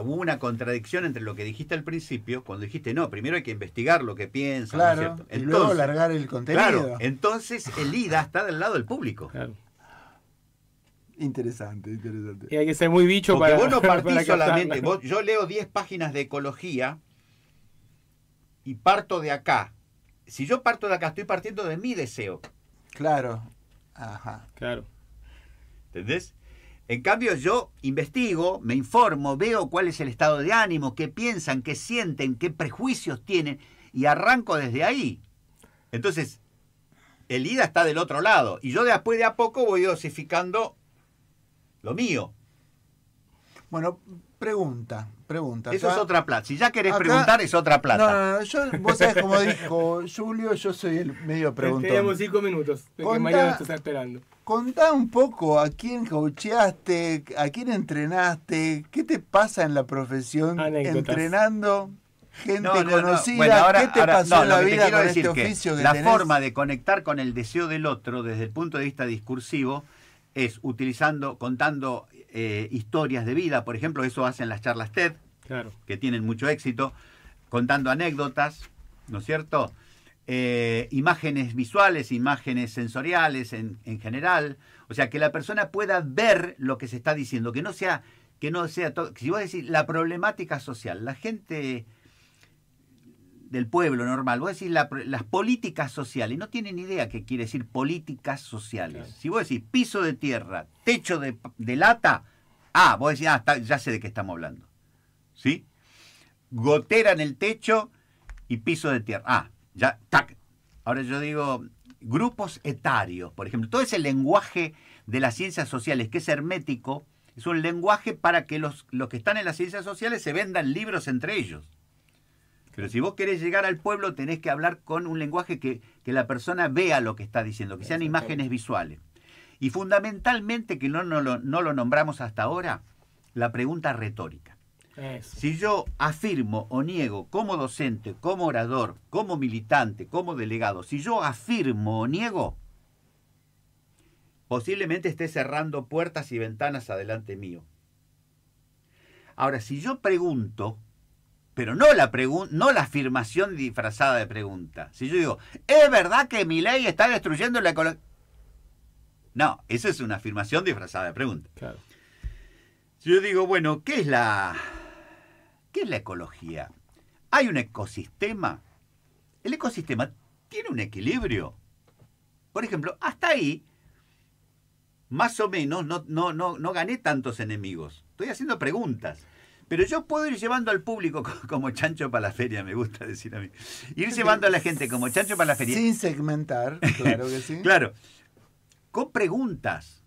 Speaker 7: hubo una contradicción entre lo que dijiste al principio, cuando dijiste, no, primero hay que investigar lo que piensan, ¿no es
Speaker 3: Claro,
Speaker 7: cierto?
Speaker 3: y luego largar el contenido.
Speaker 7: Claro, entonces el IDA está del lado del público.
Speaker 4: Claro.
Speaker 3: Interesante.
Speaker 4: Y hay que ser muy bicho
Speaker 7: Porque
Speaker 4: para
Speaker 7: vos no
Speaker 4: para
Speaker 7: partís
Speaker 4: captarla.
Speaker 7: solamente, yo leo 10 páginas de ecología y parto de acá. Si yo parto de acá, estoy partiendo de mi deseo.
Speaker 3: Claro. Ajá.
Speaker 4: Claro.
Speaker 7: ¿Entendés? En cambio, yo investigo, me informo, veo cuál es el estado de ánimo, qué piensan, qué sienten, qué prejuicios tienen, y arranco desde ahí. Entonces, el IDA está del otro lado, y yo después de a poco voy dosificando lo mío.
Speaker 3: Bueno, pregunta.
Speaker 7: Eso
Speaker 3: Acá-
Speaker 7: es otra plata. Si ya querés
Speaker 3: acá-
Speaker 7: preguntar, es otra plata.
Speaker 3: No, vos sabés como dijo Julio, yo soy el medio
Speaker 4: Tenemos
Speaker 3: preguntón.
Speaker 4: 5 minutos, porque
Speaker 3: Contá-
Speaker 4: Mariano te está esperando.
Speaker 3: Contá un poco a quién coacheaste, a quién entrenaste, qué te pasa en la profesión
Speaker 4: Anécdotas.
Speaker 3: entrenando gente
Speaker 7: No.
Speaker 3: conocida,
Speaker 7: Bueno,
Speaker 3: ¿qué te pasó
Speaker 7: no,
Speaker 3: en
Speaker 7: lo
Speaker 3: la
Speaker 7: que te
Speaker 3: vida
Speaker 7: quiero
Speaker 3: con
Speaker 7: decir
Speaker 3: este
Speaker 7: que
Speaker 3: oficio que
Speaker 7: la
Speaker 3: tenés?
Speaker 7: forma de conectar con el deseo del otro desde el punto de vista discursivo es contando historias de vida. Por ejemplo, eso hacen las charlas TED,
Speaker 4: Claro.
Speaker 7: que tienen mucho éxito, contando anécdotas, ¿no es cierto? Imágenes visuales, imágenes sensoriales en general. O sea, que la persona pueda ver lo que se está diciendo, que no sea todo. Si vos decís la problemática social, la gente del pueblo normal, vos decís las políticas sociales, no tienen idea qué quiere decir políticas sociales.
Speaker 4: Claro.
Speaker 7: Si vos decís piso de tierra, techo de lata, vos decís, ya sé de qué estamos hablando. ¿Sí? Gotera en el techo y piso de tierra. Ya, tac. Ahora yo digo, grupos etarios, por ejemplo. Todo ese lenguaje de las ciencias sociales, que es hermético, es un lenguaje para que los que están en las ciencias sociales se vendan libros entre ellos. Pero si vos querés llegar al pueblo, tenés que hablar con un lenguaje que la persona vea lo que está diciendo, que sean imágenes visuales. Y fundamentalmente, que no lo nombramos hasta ahora, la pregunta retórica.
Speaker 4: Eso.
Speaker 7: Si yo afirmo o niego como docente, como orador, como militante, como delegado, si yo afirmo o niego, posiblemente esté cerrando puertas y ventanas adelante mío. Ahora, si yo pregunto, pero no la afirmación disfrazada de pregunta. Si yo digo, ¿es verdad que Milei está destruyendo la ecología? No, esa es una afirmación disfrazada de pregunta.
Speaker 4: Claro.
Speaker 7: Si yo digo, bueno, ¿qué es la ecología? ¿Hay un ecosistema? El ecosistema tiene un equilibrio. Por ejemplo, hasta ahí, más o menos, no gané tantos enemigos. Estoy haciendo preguntas. Pero yo puedo ir llevando al público como chancho para la feria, me gusta decir a mí. Ir llevando a la gente como chancho para la feria.
Speaker 3: Sin segmentar, claro que sí.
Speaker 7: Claro, con preguntas.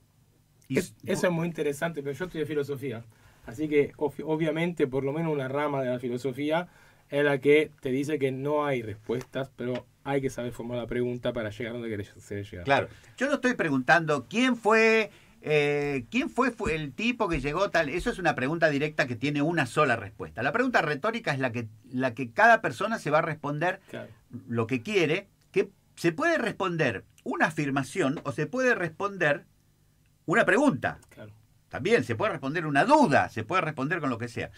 Speaker 4: Eso es muy interesante, pero yo estoy de filosofía. Así que, obviamente, por lo menos una rama de la filosofía es la que te dice que no hay respuestas, pero hay que saber formar la pregunta para llegar donde querés llegar.
Speaker 7: Claro, yo no estoy preguntando quién fue el tipo que llegó tal. Eso es una pregunta directa que tiene una sola respuesta. La pregunta retórica es la que cada persona se va a responder lo que quiere, que se puede responder una afirmación o se puede responder una pregunta.
Speaker 4: Claro.
Speaker 7: También se puede responder una duda, se puede responder con lo que sea.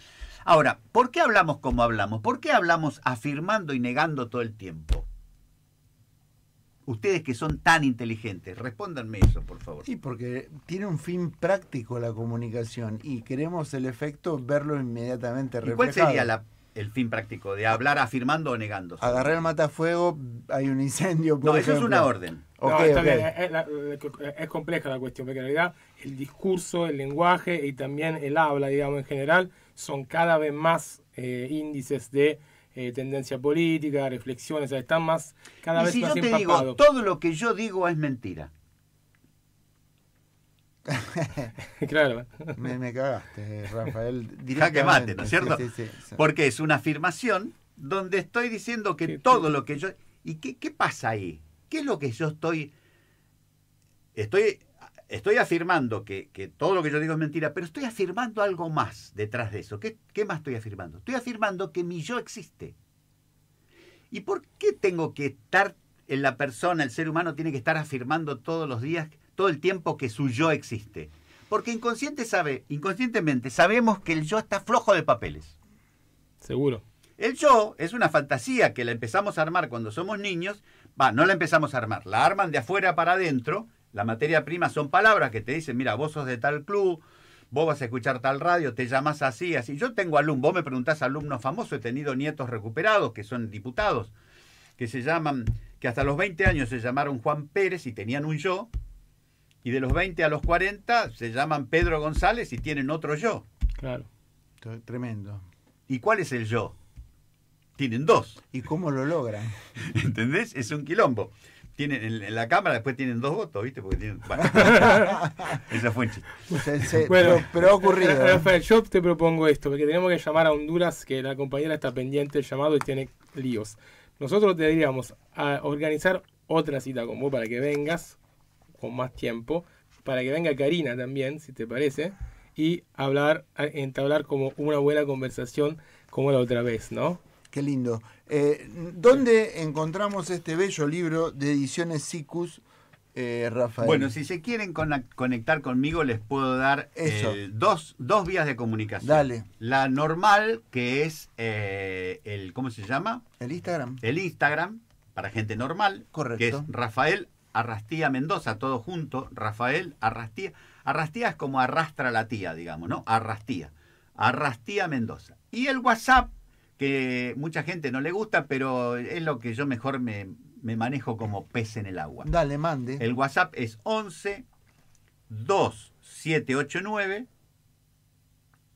Speaker 7: Ahora, ¿por qué hablamos como hablamos? ¿Por qué hablamos afirmando y negando todo el tiempo? Ustedes que son tan inteligentes, respóndanme eso, por favor.
Speaker 3: Sí, porque tiene un fin práctico la comunicación y queremos el efecto verlo inmediatamente reflejado.
Speaker 7: ¿Y cuál sería el fin práctico de hablar afirmando o negando?
Speaker 3: Agarrar el matafuego, hay un incendio.
Speaker 7: No, eso es una orden.
Speaker 4: Es compleja la cuestión, porque en realidad el discurso, el lenguaje y también el habla, digamos, en general, son cada vez más índices de tendencia política, reflexiones, o sea, están cada vez más empapados. Y si yo te digo,
Speaker 7: todo lo que yo digo es mentira.
Speaker 4: Claro.
Speaker 3: Me cagaste, Rafael.
Speaker 7: Jaque mate, ¿no es cierto?
Speaker 3: Sí.
Speaker 7: Porque es una afirmación donde estoy diciendo que todo lo que yo... ¿Y qué pasa ahí? ¿Qué es lo que yo estoy afirmando que todo lo que yo digo es mentira, pero estoy afirmando algo más detrás de eso? ¿Qué más estoy afirmando? Estoy afirmando que mi yo existe. ¿Y por qué tengo que estar en la persona, el ser humano tiene que estar afirmando todos los días, todo el tiempo que su yo existe? Porque inconscientemente sabemos que el yo está flojo de papeles.
Speaker 4: Seguro.
Speaker 7: El yo es una fantasía que la empezamos a armar cuando somos niños. No la empezamos a armar, la arman de afuera para adentro. La materia prima son palabras que te dicen, mira, vos sos de tal club, vos vas a escuchar tal radio, te llamás así, así. Yo tengo alumnos, vos me preguntás alumnos famosos, he tenido nietos recuperados que son diputados, que se llaman, que hasta los 20 años se llamaron Juan Pérez y tenían un yo, y de los 20 a los 40 se llaman Pedro González y tienen otro yo.
Speaker 4: Claro.
Speaker 3: Tremendo.
Speaker 7: ¿Y cuál es el yo? Tienen dos.
Speaker 3: ¿Y cómo lo logran?
Speaker 7: ¿Entendés? Es un quilombo. Tienen en la cámara, después tienen dos votos, ¿viste? Porque tienen... Bueno. Eso fue un chiste.
Speaker 3: Bueno, pero ha ocurrido.
Speaker 4: Rafael, yo te propongo esto, porque tenemos que llamar a Honduras, que la compañera está pendiente del llamado y tiene líos. Nosotros deberíamos organizar otra cita con vos para que vengas con más tiempo, para que venga Karina también, si te parece, y entablar como una buena conversación como la otra vez, ¿no?
Speaker 3: Qué lindo. ¿Dónde encontramos este bello libro de Ediciones Sikus, Rafael?
Speaker 7: Bueno, si se quieren conectar conmigo, les puedo dar dos vías de comunicación.
Speaker 3: Dale.
Speaker 7: La normal, que es ¿cómo se llama?
Speaker 3: El Instagram.
Speaker 7: El Instagram, para gente normal.
Speaker 3: Correcto.
Speaker 7: Que es Rafael Arrastía Mendoza, todo junto. Rafael Arrastía. Arrastía es como arrastra la tía, digamos, ¿no? Arrastía Mendoza. Y el WhatsApp, que mucha gente no le gusta, pero es lo que yo mejor me manejo como pez en el agua.
Speaker 3: Dale, mande.
Speaker 7: El WhatsApp es 11 2789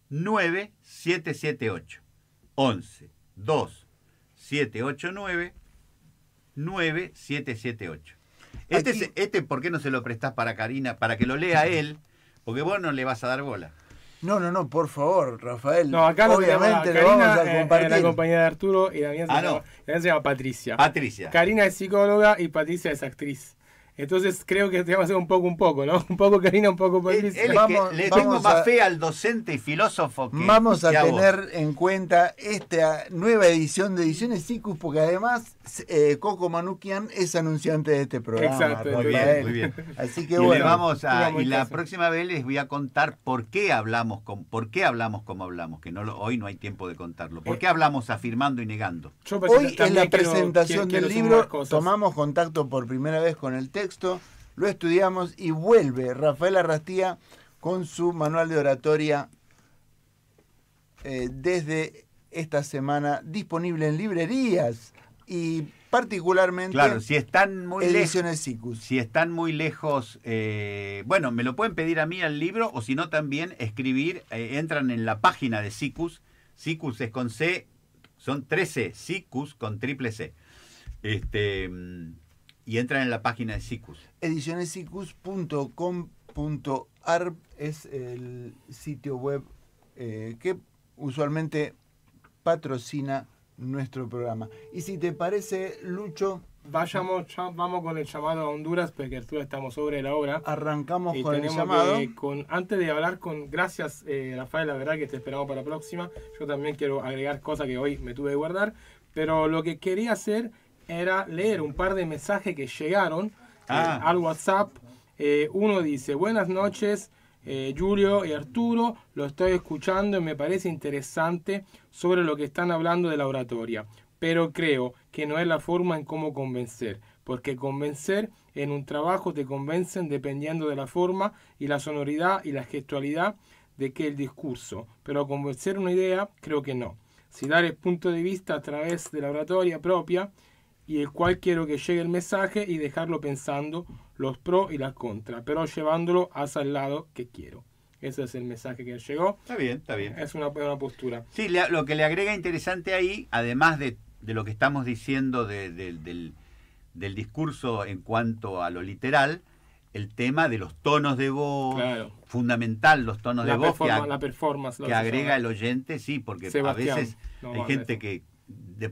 Speaker 7: 9778. 11 2789 9778. Este, ¿por qué no se lo prestás para Karina? Para que lo lea él, porque vos no le vas a dar bola.
Speaker 3: No, por favor, Rafael.
Speaker 4: No, acá
Speaker 3: obviamente lo vamos a compartir.
Speaker 4: La compañía de Arturo y la mía se llama Patricia.
Speaker 7: Patricia.
Speaker 4: Karina es psicóloga y Patricia es actriz. Entonces creo que te va a hacer un poco, ¿no? Un poco Karina, un poco Patricia.
Speaker 7: Le tengo más fe al docente y filósofo que
Speaker 3: vamos a
Speaker 7: que
Speaker 3: tener en cuenta esta nueva edición de Ediciones SICUS, porque además Coco Manukian es anunciante de este programa.
Speaker 4: Exacto,
Speaker 7: muy bien.
Speaker 3: Así que
Speaker 7: Y
Speaker 3: bueno.
Speaker 7: y la próxima vez les voy a contar por qué hablamos como hablamos, que hoy no hay tiempo de contarlo. ¿Por qué hablamos afirmando y negando?
Speaker 3: Hoy en la presentación del libro tomamos contacto por primera vez con el texto, lo estudiamos y vuelve Rafael Arrastía con su manual de oratoria desde esta semana disponible en librerías y particularmente
Speaker 7: si están muy
Speaker 3: Ediciones SICUS.
Speaker 7: Si están muy lejos, bueno, me lo pueden pedir a mí al libro o si no también escribir, entran en la página de SICUS. SICUS es con C, son 13, SICUS con triple C. Y entran en la página de SICUS.
Speaker 3: Edicionessicus.com.ar es el sitio web que usualmente patrocina nuestro programa. Y si te parece, Lucho,
Speaker 4: vamos con el llamado a Honduras, porque Arturo estamos sobre la obra.
Speaker 3: Arrancamos
Speaker 4: y
Speaker 3: con el llamado.
Speaker 4: Antes de hablar gracias Rafael, la verdad que te esperamos para la próxima. Yo también quiero agregar cosas que hoy me tuve que guardar, pero lo que quería hacer era leer un par de mensajes que llegaron al WhatsApp. Uno dice: buenas noches Julio y Arturo, lo estoy escuchando y me parece interesante sobre lo que están hablando de la oratoria, pero creo que no es la forma en cómo convencer, porque convencer en un trabajo te convencen dependiendo de la forma y la sonoridad y la gestualidad de que el discurso, pero convencer una idea creo que no. Si dar el punto de vista a través de la oratoria propia y el cual quiero que llegue el mensaje y dejarlo pensando los pros y las contras, pero llevándolo hacia el lado que quiero. Ese es el mensaje que llegó.
Speaker 7: Está bien.
Speaker 4: Es una buena postura.
Speaker 7: Sí, lo que le agrega interesante ahí, además de lo que estamos diciendo del discurso en cuanto a lo literal, el tema de los tonos de voz, fundamental, los tonos de voz
Speaker 4: la performance,
Speaker 7: que agrega el oyente, sí, porque Sebastián, a veces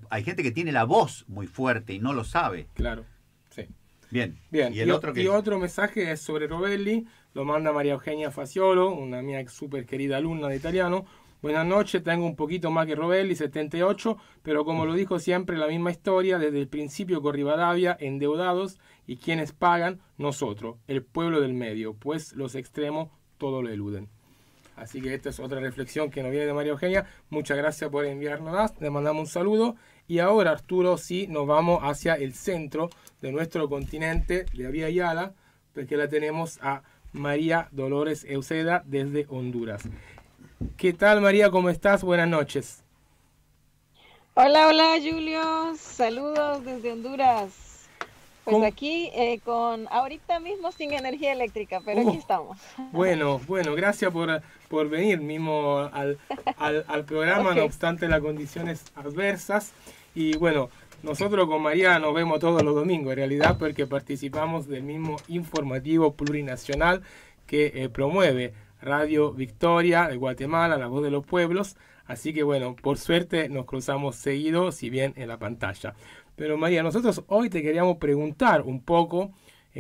Speaker 7: hay gente que tiene la voz muy fuerte y no lo sabe.
Speaker 4: Claro, sí.
Speaker 7: Bien.
Speaker 4: Y otro mensaje es sobre Rovelli, lo manda María Eugenia Faciolo, una mía súper querida alumna de italiano. Buenas noches, tengo un poquito más que Rovelli, 78, pero como lo dijo siempre, la misma historia, desde el principio con Rivadavia, endeudados, y quienes pagan, nosotros, el pueblo del medio, pues los extremos todo lo eluden. Así que esta es otra reflexión que nos viene de María Eugenia. Muchas gracias por enviarnos, le mandamos un saludo. Y ahora, Arturo, sí, nos vamos hacia el centro de nuestro continente, de Vía Yala, porque la tenemos a María Dolores Euseda desde Honduras. ¿Qué tal, María? ¿Cómo estás? Buenas noches.
Speaker 11: Hola, Julio. Saludos desde Honduras. Pues aquí ahorita mismo sin energía eléctrica, pero aquí estamos.
Speaker 4: Bueno, gracias por venir mismo al programa, no obstante las condiciones adversas. Y bueno, nosotros con María nos vemos todos los domingos en realidad, porque participamos del mismo informativo plurinacional que promueve Radio Victoria de Guatemala, La Voz de los Pueblos. Así que bueno, por suerte nos cruzamos seguido, si bien en la pantalla. Pero María, nosotros hoy te queríamos preguntar un poco,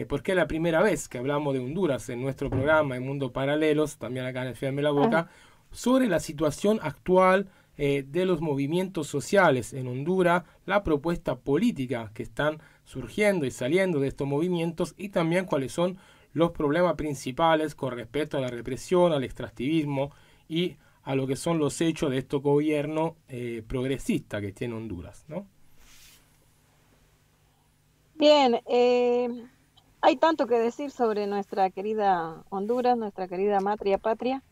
Speaker 4: porque es la primera vez que hablamos de Honduras en nuestro programa en Mundos Paralelos, también acá en el FM La Boca, sobre la situación actual de los movimientos sociales en Honduras, la propuesta política que están surgiendo y saliendo de estos movimientos y también cuáles son los problemas principales con respecto a la represión, al extractivismo y a lo que son los hechos de este gobierno progresista que tiene Honduras, ¿no?
Speaker 11: Bien, hay tanto que decir sobre nuestra querida Honduras, nuestra querida patria.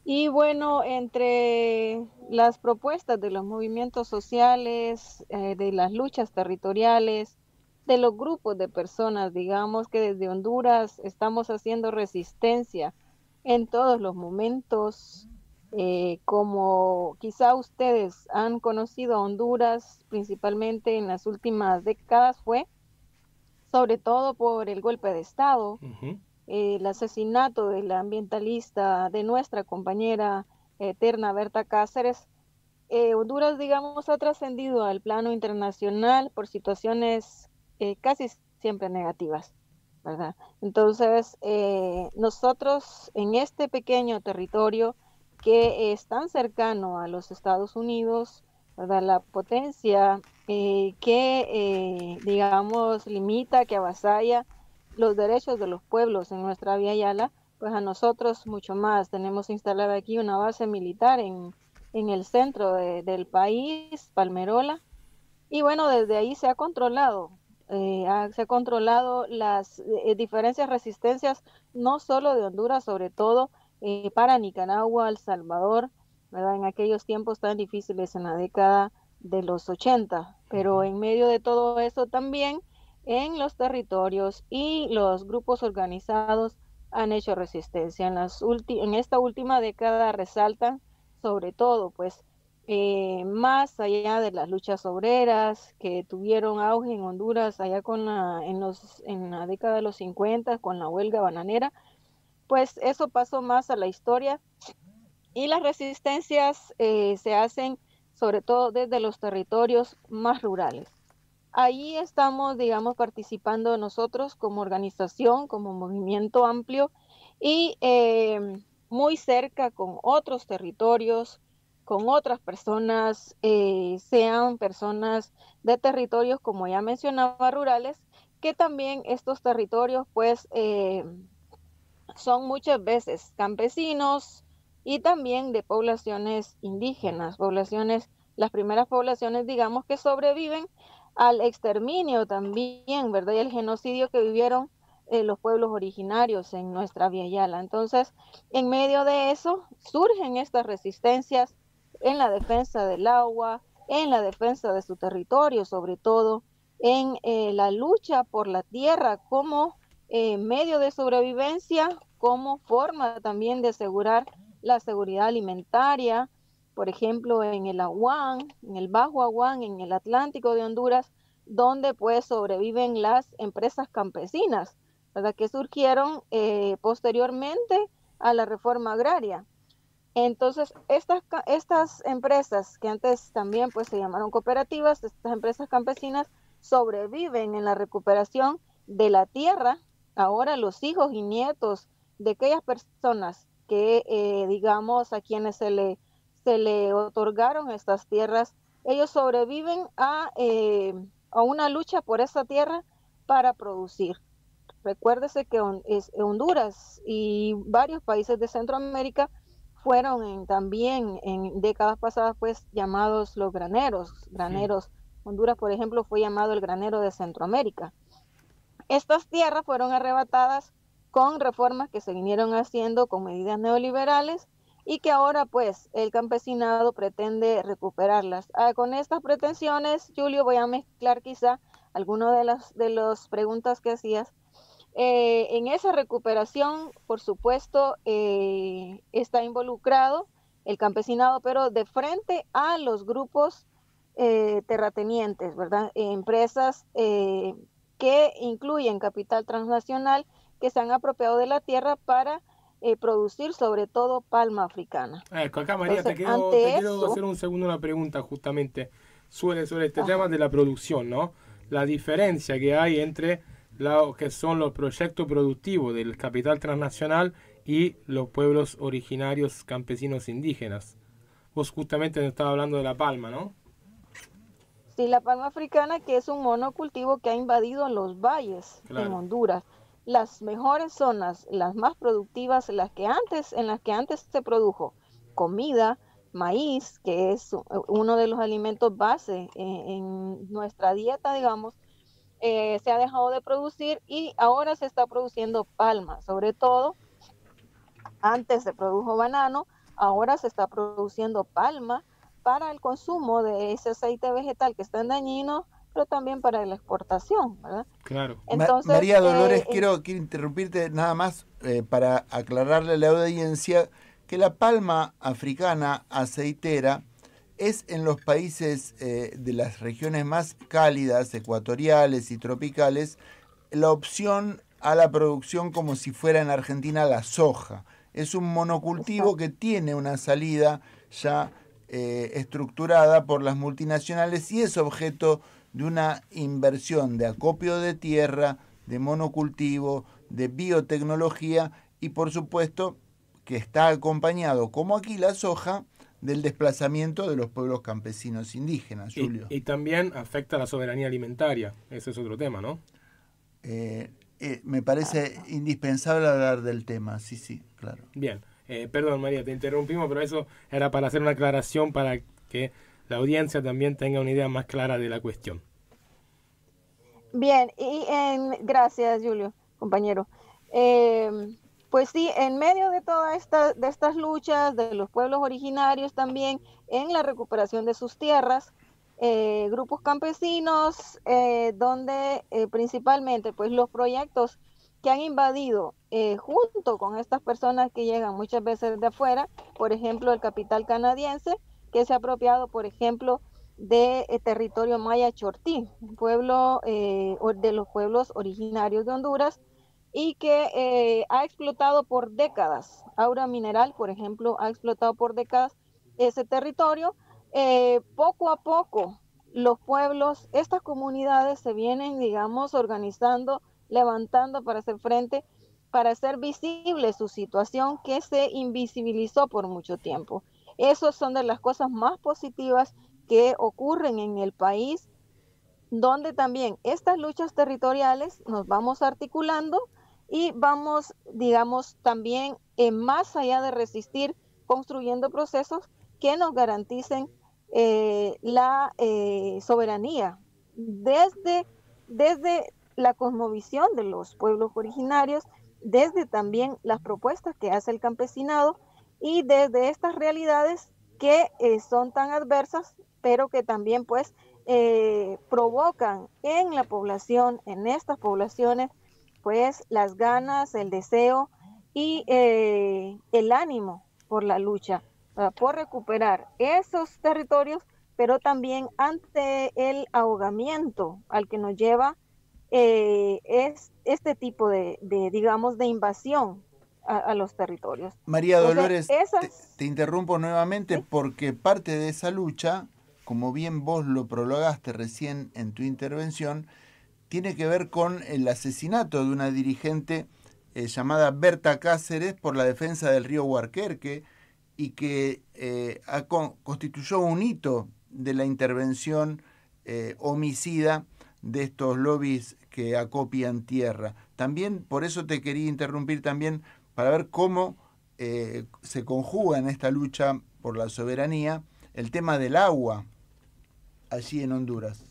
Speaker 11: Y bueno, entre las propuestas de los movimientos sociales, de las luchas territoriales, de los grupos de personas, digamos que desde Honduras estamos haciendo resistencia en todos los momentos, como quizá ustedes han conocido a Honduras principalmente en las últimas décadas, fue sobre todo por el golpe de Estado, el asesinato de la ambientalista, de nuestra compañera eterna Berta Cáceres. Honduras, digamos, ha trascendido al plano internacional por situaciones casi siempre negativas. ¿verdad? Entonces, nosotros en este pequeño territorio que es tan cercano a los Estados Unidos, ¿verdad? La potencia digamos, limita, que avasalla los derechos de los pueblos en nuestra Vía Yala, pues a nosotros mucho más. Tenemos instalada aquí una base militar en el centro del país, Palmerola, y bueno, desde ahí se ha controlado las diferencias, resistencias, no solo de Honduras, sobre todo para Nicaragua, El Salvador, ¿verdad? En aquellos tiempos tan difíciles en la década de los 80, pero en medio de todo eso también en los territorios y los grupos organizados han hecho resistencia. En esta última década resaltan sobre todo, pues, más allá de las luchas obreras que tuvieron auge en Honduras allá en la década de los 50 con la huelga bananera, pues eso pasó más a la historia y las resistencias se hacen sobre todo desde los territorios más rurales. Ahí estamos, digamos, participando nosotros como organización, como movimiento amplio y muy cerca con otros territorios, con otras personas, sean personas de territorios, como ya mencionaba, rurales, que también estos territorios, pues, son muchas veces campesinos y también de poblaciones indígenas, las primeras poblaciones, digamos, que sobreviven al exterminio también, ¿verdad? Y el genocidio que vivieron los pueblos originarios en nuestra Vía Yala. Entonces, en medio de eso, surgen estas resistencias en la defensa del agua, en la defensa de su territorio, sobre todo en la lucha por la tierra como medio de sobrevivencia, como forma también de asegurar la seguridad alimentaria, por ejemplo, en el Aguán, en el Bajo Aguán, en el Atlántico de Honduras, donde pues sobreviven las empresas campesinas, ¿verdad? Que surgieron posteriormente a la reforma agraria. Entonces, estas empresas que antes también pues se llamaron cooperativas, estas empresas campesinas sobreviven en la recuperación de la tierra. Ahora los hijos y nietos de aquellas personas que, digamos, a quienes se le otorgaron estas tierras, ellos sobreviven a una lucha por esa tierra para producir. Recuérdese que Honduras y varios países de Centroamérica fueron también en décadas pasadas pues llamados los graneros. Honduras, por ejemplo, fue llamado el granero de Centroamérica. Estas tierras fueron arrebatadas con reformas que se vinieron haciendo con medidas neoliberales y que ahora pues el campesinado pretende recuperarlas. Con estas pretensiones, Julio, voy a mezclar quizá algunas de las preguntas que hacías. En esa recuperación, por supuesto, está involucrado el campesinado, pero de frente a los grupos terratenientes, ¿verdad? Empresas que incluyen capital transnacional que se han apropiado de la tierra para producir sobre todo palma africana.
Speaker 4: Acá, María, entonces, te quiero hacer un segundo una pregunta justamente sobre este tema de la producción, ¿no? La diferencia que hay entre lo que son los proyectos productivos del capital transnacional y los pueblos originarios campesinos indígenas. Vos justamente nos estabas hablando de la palma, ¿no?
Speaker 11: Sí, la palma africana, que es un monocultivo que ha invadido los valles en Honduras. Las mejores zonas, las más productivas, en las que antes se produjo comida, maíz, que es uno de los alimentos base en nuestra dieta, digamos, se ha dejado de producir y ahora se está produciendo palma, sobre todo. Antes se produjo banano, ahora se está produciendo palma para el consumo de ese aceite vegetal que es tan dañino, pero también para la exportación, ¿verdad?
Speaker 4: Claro.
Speaker 3: Entonces, María Dolores, quiero interrumpirte nada más para aclararle a la audiencia que la palma africana aceitera es en los países de las regiones más cálidas, ecuatoriales y tropicales, la opción a la producción como si fuera en Argentina la soja. Es un monocultivo que tiene una salida ya estructurada por las multinacionales y es objeto de una inversión de acopio de tierra de monocultivo, de biotecnología y por supuesto que está acompañado, como aquí la soja, del desplazamiento de los pueblos campesinos indígenas, Julio.
Speaker 4: Y también afecta a la soberanía alimentaria, ese es otro tema, ¿no?
Speaker 3: Me parece indispensable hablar del tema, sí, claro.
Speaker 4: Bien, perdón María, te interrumpimos, pero eso era para hacer una aclaración para que la audiencia también tenga una idea más clara de la cuestión.
Speaker 11: Bien, gracias Julio, compañero. Pues sí, en medio de todas estas luchas de los pueblos originarios también en la recuperación de sus tierras, grupos campesinos donde principalmente pues los proyectos que han invadido junto con estas personas que llegan muchas veces de afuera, por ejemplo el capital canadiense que se ha apropiado por ejemplo de territorio maya chortí, un pueblo de los pueblos originarios de Honduras, y que ha explotado por décadas, Aura Mineral, por ejemplo, ha explotado por décadas ese territorio. Poco a poco, los pueblos, estas comunidades se vienen, digamos, organizando, levantando para hacer frente, para hacer visible su situación que se invisibilizó por mucho tiempo. Esas son de las cosas más positivas que ocurren en el país, donde también estas luchas territoriales nos vamos articulando y vamos, digamos, también más allá de resistir, construyendo procesos que nos garanticen la soberanía desde la cosmovisión de los pueblos originarios, desde también las propuestas que hace el campesinado y desde estas realidades que son tan adversas, pero que también pues provocan en la población, en estas poblaciones, pues las ganas, el deseo y el ánimo por la lucha, por recuperar esos territorios, pero también ante el ahogamiento al que nos lleva es este tipo de digamos, de invasión a los territorios.
Speaker 3: María Dolores, te interrumpo nuevamente, ¿sí? Porque parte de esa lucha, como bien vos lo prologaste recién en tu intervención, tiene que ver con el asesinato de una dirigente llamada Berta Cáceres por la defensa del río Huarquerque y que constituyó un hito de la intervención homicida de estos lobbies que acopian tierra. También, por eso te quería interrumpir también, para ver cómo se conjuga en esta lucha por la soberanía el tema del agua allí en Honduras.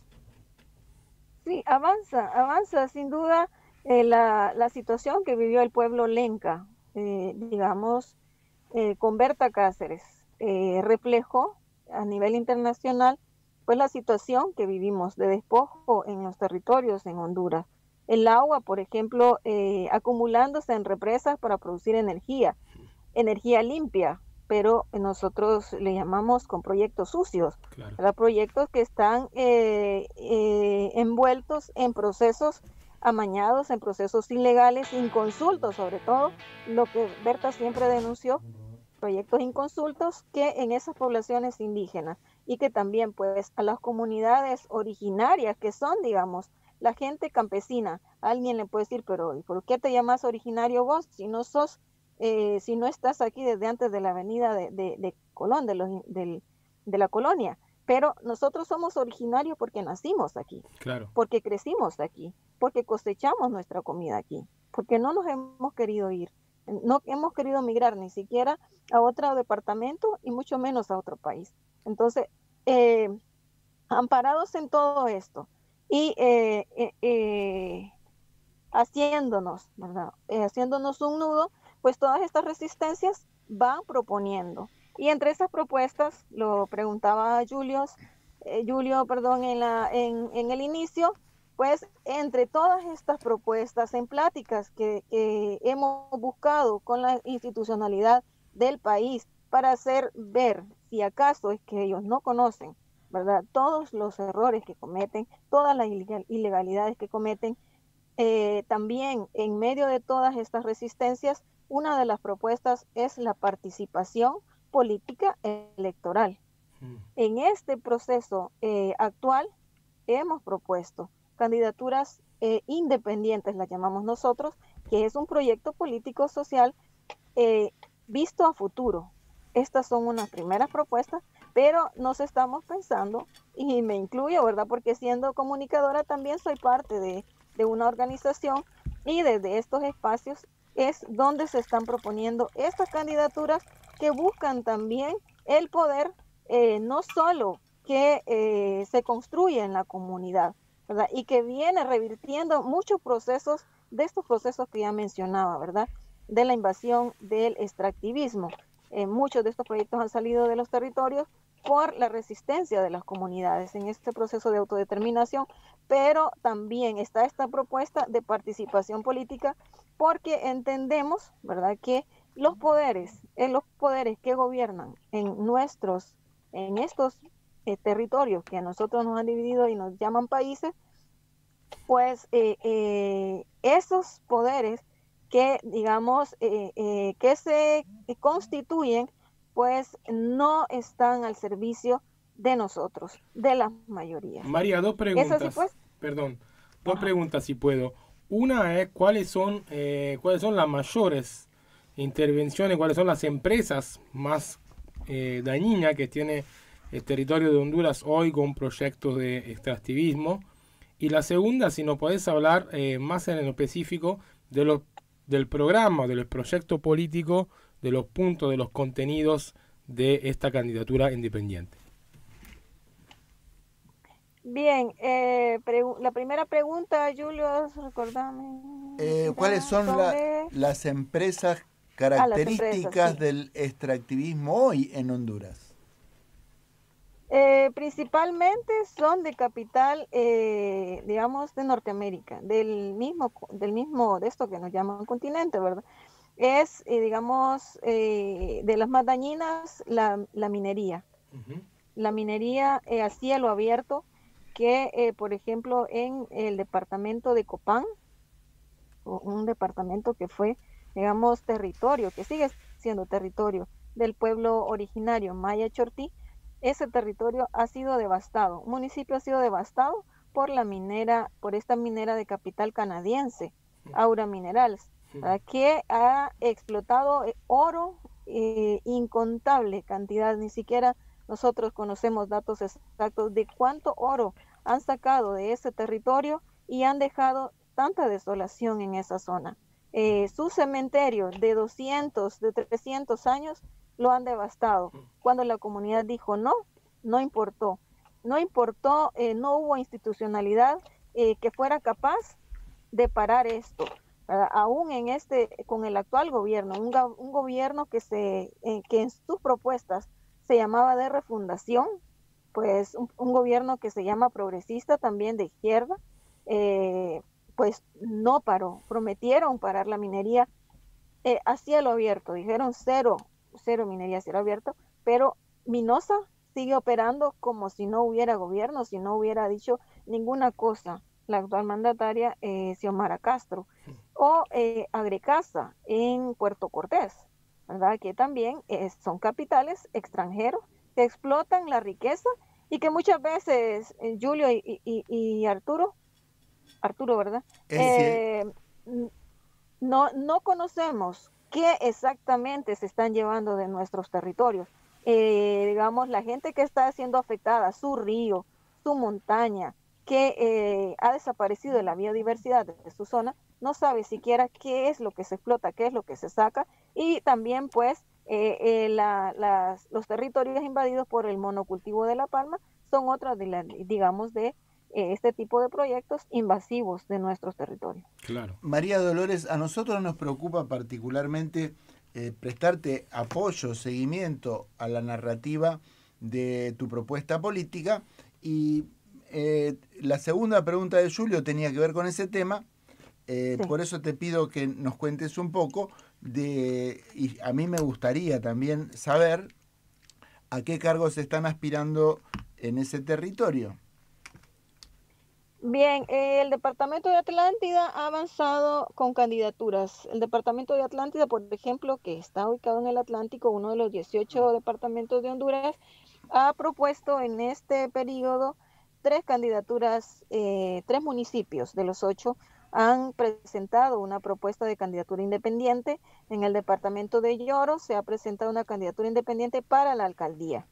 Speaker 11: Sí, avanza sin duda la situación que vivió el pueblo lenca, digamos, con Berta Cáceres. Reflejó a nivel internacional pues la situación que vivimos de despojo en los territorios en Honduras. El agua, por ejemplo, acumulándose en represas para producir energía limpia, pero nosotros le llamamos con proyectos sucios, claro. Proyectos que están envueltos en procesos amañados, en procesos ilegales, inconsultos sobre todo, lo que Berta siempre denunció, proyectos inconsultos que en esas poblaciones indígenas y que también pues a las comunidades originarias que son, digamos, la gente campesina. Alguien le puede decir, pero ¿por qué te llamas originario vos si no sos si no estás aquí desde antes de la avenida de Colón, de la colonia? Pero nosotros somos originarios porque nacimos aquí, claro. Porque crecimos aquí, porque cosechamos nuestra comida aquí, porque no nos hemos querido ir, no hemos querido migrar ni siquiera a otro departamento y mucho menos a otro país. Entonces, amparados en todo esto y haciéndonos, ¿verdad? Haciéndonos un nudo, pues todas estas resistencias van proponiendo. Y entre esas propuestas, lo preguntaba Julio, en el inicio, pues entre todas estas propuestas en pláticas que hemos buscado con la institucionalidad del país para hacer ver si acaso es que ellos no conocen, ¿verdad?, todos los errores que cometen, todas las ilegalidades que cometen, también en medio de todas estas resistencias, una de las propuestas es la participación política electoral. En este proceso actual hemos propuesto candidaturas independientes, la llamamos nosotros, que es un proyecto político social visto a futuro. Estas son unas primeras propuestas, pero nos estamos pensando, y me incluyo, ¿verdad? Porque siendo comunicadora también soy parte de una organización, y desde estos espacios es donde se están proponiendo estas candidaturas que buscan también el poder, no solo que se construye en la comunidad, ¿verdad? Y que viene revirtiendo muchos procesos, de estos procesos que ya mencionaba, ¿verdad? De la invasión del extractivismo. Muchos de estos proyectos han salido de los territorios por la resistencia de las comunidades en este proceso de autodeterminación, pero también está esta propuesta de participación política, porque entendemos, ¿verdad?, que los poderes que gobiernan en estos territorios que a nosotros nos han dividido y nos llaman países, pues esos poderes que, digamos, que se constituyen, pues no están al servicio de nosotros, de las mayorías.
Speaker 4: María, dos preguntas.
Speaker 11: ¿Es así, pues?
Speaker 4: Perdón, dos preguntas si puedo. Una es cuáles son las mayores intervenciones, cuáles son las empresas más dañinas que tiene el territorio de Honduras hoy con proyectos de extractivismo. Y la segunda, si nos podés hablar más en específico del programa, del proyecto político, de los puntos, de los contenidos de esta candidatura independiente.
Speaker 11: Bien, la primera pregunta, Julio, recordame.
Speaker 3: ¿Cuáles son las empresas características del extractivismo hoy en Honduras?
Speaker 11: Principalmente son de capital, digamos, de Norteamérica, del mismo de esto que nos llaman continente, ¿verdad? Es, digamos, de las más dañinas, la minería. Uh-huh. La minería a cielo abierto, que, por ejemplo, en el departamento de Copán, un departamento que fue, digamos, territorio, que sigue siendo territorio del pueblo originario Maya Chortí, ese territorio ha sido devastado. Un municipio ha sido devastado por esta minera de capital canadiense, Aura Minerals, que ha explotado oro, incontable cantidad. Ni siquiera nosotros conocemos datos exactos de cuánto oro han sacado de ese territorio y han dejado tanta desolación en esa zona. Su cementerio de 200, de 300 años lo han devastado. Cuando la comunidad dijo no importó, no hubo institucionalidad que fuera capaz de parar esto. Aún con el actual gobierno, un gobierno que en sus propuestas se llamaba de refundación, pues un gobierno que se llama progresista, también de izquierda, pues no paró. Prometieron parar la minería a cielo abierto, dijeron cero minería a cielo abierto, pero Minosa sigue operando como si no hubiera gobierno, si no hubiera dicho ninguna cosa la actual mandataria Xiomara Castro, o Agrecasa en Puerto Cortés, ¿verdad? Que también son capitales extranjeros que explotan la riqueza y que muchas veces Julio y Arturo, ¿verdad? No conocemos qué exactamente se están llevando de nuestros territorios. Digamos, la gente que está siendo afectada, su río, su montaña, que ha desaparecido de la biodiversidad de su zona, no sabe siquiera qué es lo que se explota, qué es lo que se saca, y también pues los territorios invadidos por el monocultivo de la palma son otras de este tipo de proyectos invasivos de nuestros territorios.
Speaker 4: Claro.
Speaker 3: María Dolores, a nosotros nos preocupa particularmente prestarte apoyo, seguimiento a la narrativa de tu propuesta política, y la segunda pregunta de Julio tenía que ver con ese tema. Sí. Por eso te pido que nos cuentes un poco y a mí me gustaría también saber a qué cargos se están aspirando en ese territorio.
Speaker 11: Bien, el Departamento de Atlántida ha avanzado con candidaturas. El Departamento de Atlántida, por ejemplo, que está ubicado en el Atlántico, uno de los 18 departamentos de Honduras, ha propuesto en este periodo tres candidaturas, tres municipios de los 8 han presentado una propuesta de candidatura independiente. En el departamento de Lloro se ha presentado una candidatura independiente para la alcaldía.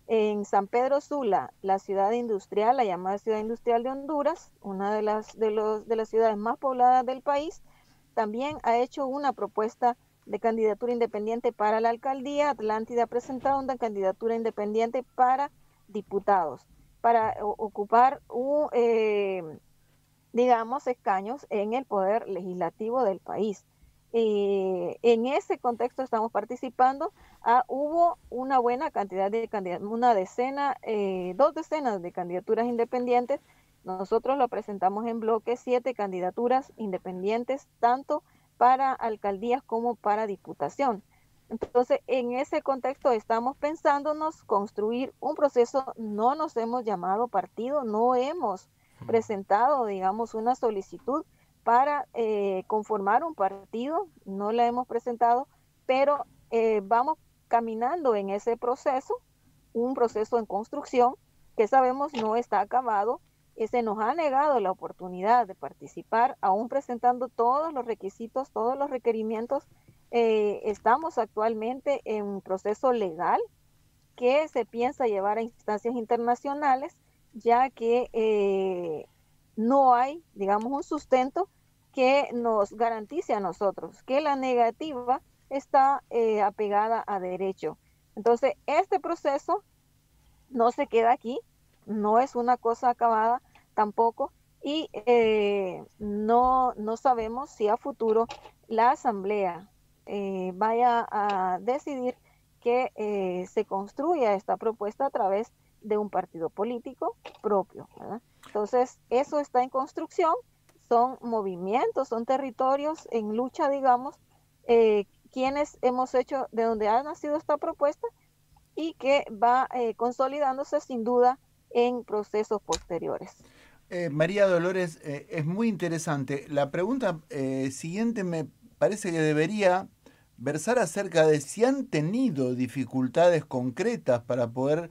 Speaker 11: En San Pedro Sula, la ciudad industrial, la llamada ciudad industrial de Honduras, una de las ciudades más pobladas del país, también ha hecho una propuesta de candidatura independiente para la alcaldía. Atlántida ha presentado una candidatura independiente para diputados, para ocupar digamos, escaños en el poder legislativo del país. En ese contexto estamos participando. Hubo una buena cantidad de candidaturas, dos decenas de candidaturas independientes. Nosotros lo presentamos en bloque, 7 candidaturas independientes, tanto para alcaldías como para diputación. Entonces, en ese contexto estamos pensándonos construir un proceso. No nos hemos llamado partido, no hemos presentado, digamos, una solicitud para conformar un partido, no la hemos presentado, pero vamos caminando en ese proceso, un proceso en construcción que sabemos no está acabado. Se nos ha negado la oportunidad de participar, aún presentando todos los requisitos, todos los requerimientos. Estamos actualmente en un proceso legal que se piensa llevar a instancias internacionales, ya que no hay, digamos, un sustento que nos garantice a nosotros que la negativa está apegada a derecho. Entonces, este proceso no se queda aquí, no es una cosa acabada tampoco, y no sabemos si a futuro la Asamblea vaya a decidir que se construya esta propuesta a través de un partido político propio, ¿verdad? Entonces, eso está en construcción, son movimientos, son territorios en lucha, digamos, quienes hemos hecho de donde ha nacido esta propuesta y que va consolidándose sin duda en procesos posteriores.
Speaker 3: María Dolores, es muy interesante. La pregunta siguiente me parece que debería versar acerca de si han tenido dificultades concretas para poder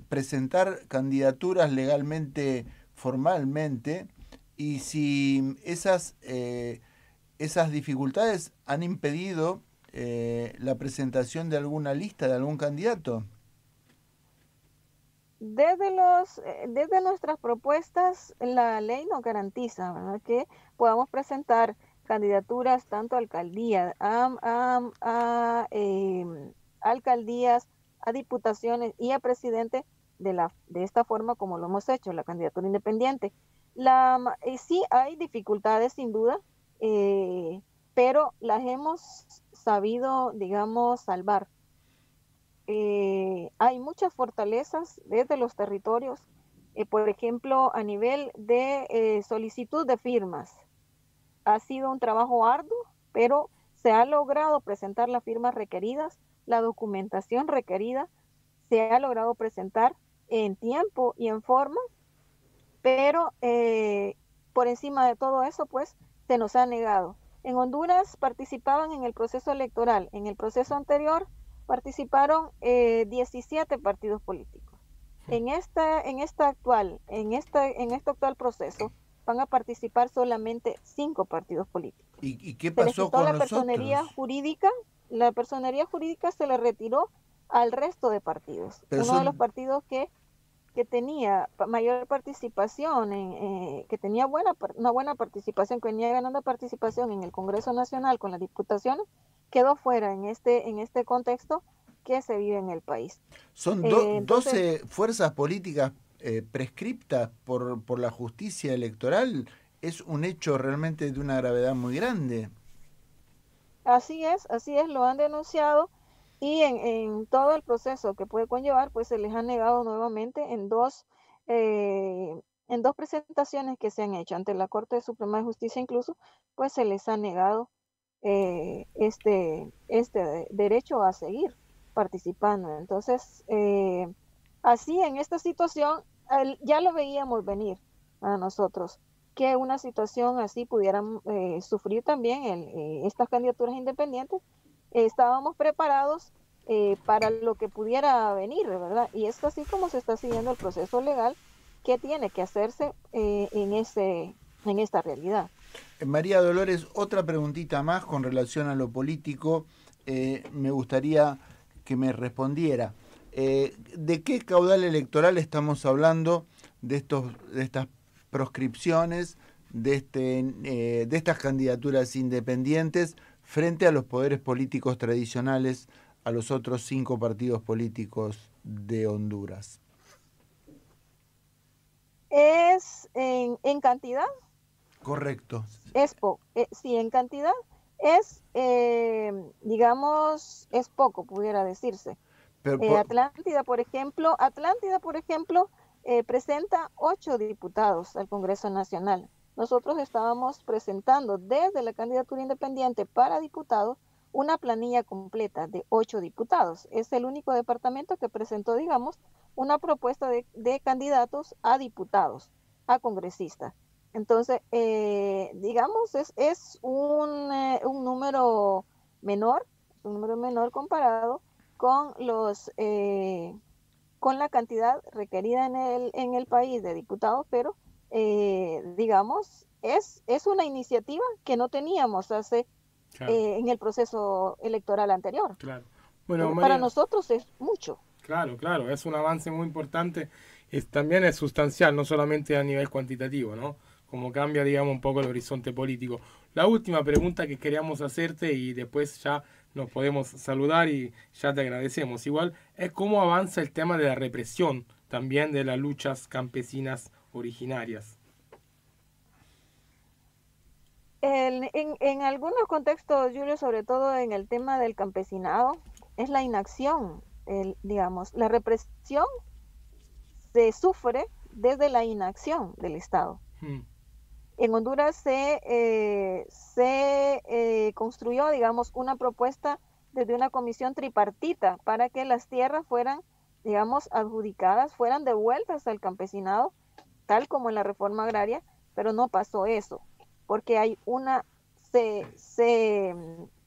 Speaker 3: presentar candidaturas legalmente, formalmente, y si esas dificultades han impedido la presentación de alguna lista, de algún candidato.
Speaker 11: Desde nuestras propuestas, la ley nos garantiza, ¿verdad?, que podamos presentar candidaturas tanto a alcaldías, alcaldías, a diputaciones y a presidente de esta forma como lo hemos hecho, la candidatura independiente. Sí hay dificultades sin duda, pero las hemos sabido, digamos, salvar. Hay muchas fortalezas desde los territorios, por ejemplo, a nivel de solicitud de firmas. Ha sido un trabajo arduo, pero se ha logrado presentar las firmas requeridas, la documentación requerida, se ha logrado presentar en tiempo y en forma, pero por encima de todo eso, pues, se nos ha negado. En Honduras participaban en el proceso electoral. En el proceso anterior participaron 17 partidos políticos. En este actual proceso van a participar solamente 5 partidos políticos.
Speaker 3: ¿Y qué pasó con
Speaker 11: la
Speaker 3: los
Speaker 11: personería
Speaker 3: otros?
Speaker 11: jurídica? La personería jurídica se le retiró al resto de partidos. Uno de los partidos que tenía mayor participación, que tenía una buena participación, que venía ganando participación en el Congreso Nacional con las diputaciones, quedó fuera en este contexto que se vive en el país.
Speaker 3: Son 12 fuerzas políticas prescriptas por la justicia electoral. Es un hecho realmente de una gravedad muy grande.
Speaker 11: Así es, lo han denunciado, y en todo el proceso que puede conllevar, pues se les ha negado nuevamente en dos presentaciones que se han hecho ante la Corte Suprema de Justicia, incluso, pues se les ha negado este derecho a seguir participando. Entonces, así en esta situación, ya lo veíamos venir a nosotros, que una situación así pudieran sufrir también estas candidaturas independientes. Estábamos preparados para lo que pudiera venir, ¿verdad? Y es así como se está siguiendo el proceso legal qué tiene que hacerse en esta realidad.
Speaker 3: María Dolores, otra preguntita más con relación a lo político. Me gustaría que me respondiera. ¿De qué caudal electoral estamos hablando de estas proscripciones, de estas candidaturas independientes frente a los poderes políticos tradicionales, a los otros 5 partidos políticos de Honduras?
Speaker 11: ¿Es en cantidad?
Speaker 3: Correcto.
Speaker 11: Sí, en cantidad es, digamos, es poco, pudiera decirse. Atlántida, por ejemplo, presenta 8 diputados al Congreso Nacional. Nosotros estábamos presentando desde la candidatura independiente para diputados una planilla completa de 8 diputados. Es el único departamento que presentó, digamos, una propuesta de candidatos a diputados, a congresistas. Entonces, digamos, es un número menor, comparado con con la cantidad requerida en el país de diputados, pero digamos, es una iniciativa que no teníamos en el proceso electoral anterior.
Speaker 4: Claro. Bueno,
Speaker 11: María, para nosotros es mucho.
Speaker 4: Claro, es un avance muy importante. También es sustancial, no solamente a nivel cuantitativo, ¿no? Como cambia, digamos, un poco el horizonte político. La última pregunta que queríamos hacerte, y después ya nos podemos saludar y ya te agradecemos, igual, es cómo avanza el tema de la represión también de las luchas campesinas originarias.
Speaker 11: En algunos contextos, Julio, sobre todo en el tema del campesinado, es la inacción, digamos, la represión se sufre desde la inacción del Estado. En Honduras se construyó, digamos, una propuesta desde una comisión tripartita para que las tierras fueran, digamos, adjudicadas, fueran devueltas al campesinado, tal como en la reforma agraria, pero no pasó eso, porque hay se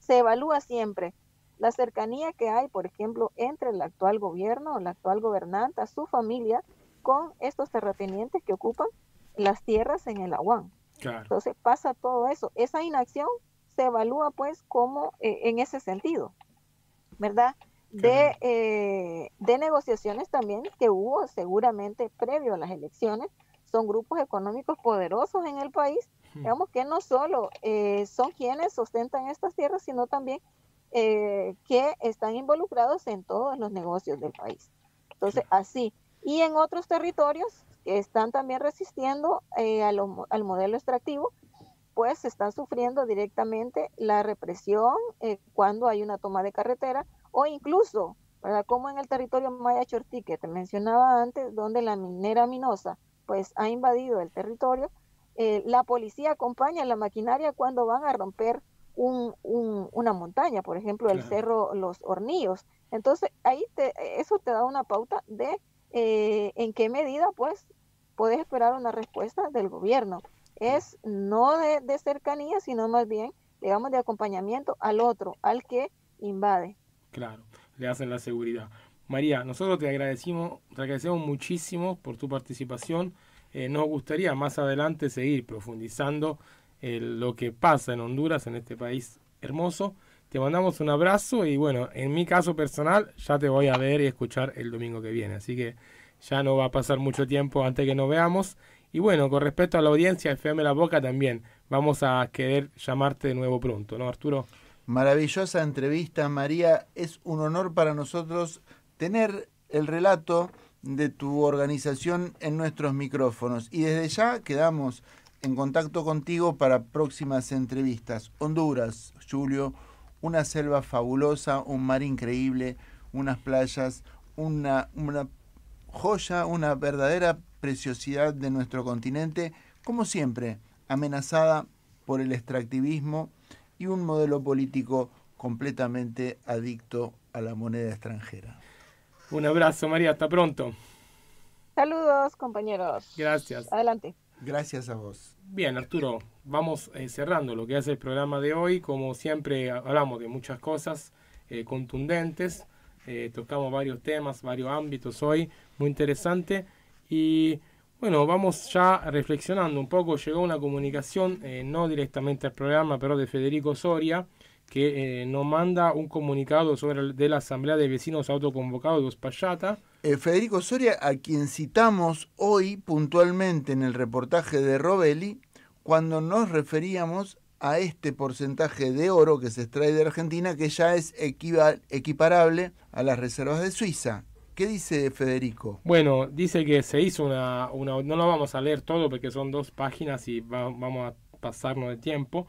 Speaker 11: evalúa siempre la cercanía que hay, por ejemplo, entre el actual gobierno, la actual gobernanta, su familia, con estos terratenientes que ocupan las tierras en el Aguán. Claro. Entonces pasa todo eso. Esa inacción se evalúa pues como en ese sentido, ¿verdad? De negociaciones también que hubo seguramente previo a las elecciones. Son grupos económicos poderosos en el país, digamos, que no solo son quienes sustentan estas tierras, sino también que están involucrados en todos los negocios del país. Entonces, así. Y en otros territorios que están también resistiendo al modelo extractivo, pues están sufriendo directamente la represión cuando hay una toma de carretera, o incluso, ¿verdad?, como en el territorio Maya Chortí, que te mencionaba antes, donde la minera Minosa pues ha invadido el territorio. La policía acompaña la maquinaria cuando van a romper una montaña, por ejemplo, el cerro Los Hornillos. Entonces ahí eso te da una pauta de en qué medida pues puedes esperar una respuesta del gobierno. Es no de cercanía, sino más bien, digamos, de acompañamiento al otro, al que invade.
Speaker 4: Claro, le hacen la seguridad. María, nosotros te agradecemos muchísimo por tu participación. Nos gustaría más adelante seguir profundizando lo que pasa en Honduras, en este país hermoso. Te mandamos un abrazo y bueno, en mi caso personal ya te voy a ver y escuchar el domingo que viene, así que ya no va a pasar mucho tiempo antes que nos veamos. Y bueno, con respecto a la audiencia FM La Boca también vamos a querer llamarte de nuevo pronto, ¿no, Arturo?
Speaker 3: Maravillosa entrevista, María. Es un honor para nosotros tener el relato de tu organización en nuestros micrófonos. Y desde ya quedamos en contacto contigo para próximas entrevistas. Honduras, Julio, una selva fabulosa, un mar increíble, unas playas, una joya, una verdadera preciosidad de nuestro continente, como siempre, amenazada por el extractivismo y un modelo político completamente adicto a la moneda extranjera.
Speaker 4: Un abrazo, María, hasta pronto.
Speaker 11: Saludos, compañeros.
Speaker 4: Gracias.
Speaker 11: Adelante.
Speaker 3: Gracias a vos.
Speaker 4: Bien, Arturo, vamos cerrando lo que es el programa de hoy. Como siempre, hablamos de muchas cosas contundentes. Tocamos varios temas, varios ámbitos hoy, muy interesante. Y Bueno, vamos ya reflexionando un poco. Llegó una comunicación, no directamente al programa, pero de Federico Soria, que nos manda un comunicado de la Asamblea de Vecinos Autoconvocados de Uspallata.
Speaker 3: Federico Soria, a quien citamos hoy puntualmente en el reportaje de Robelli, cuando nos referíamos a este porcentaje de oro que se extrae de Argentina, que ya es equiparable a las reservas de Suiza. ¿Qué dice Federico?
Speaker 4: Bueno, dice que se hizo una no lo vamos a leer todo porque son 2 páginas y vamos a pasarnos de tiempo,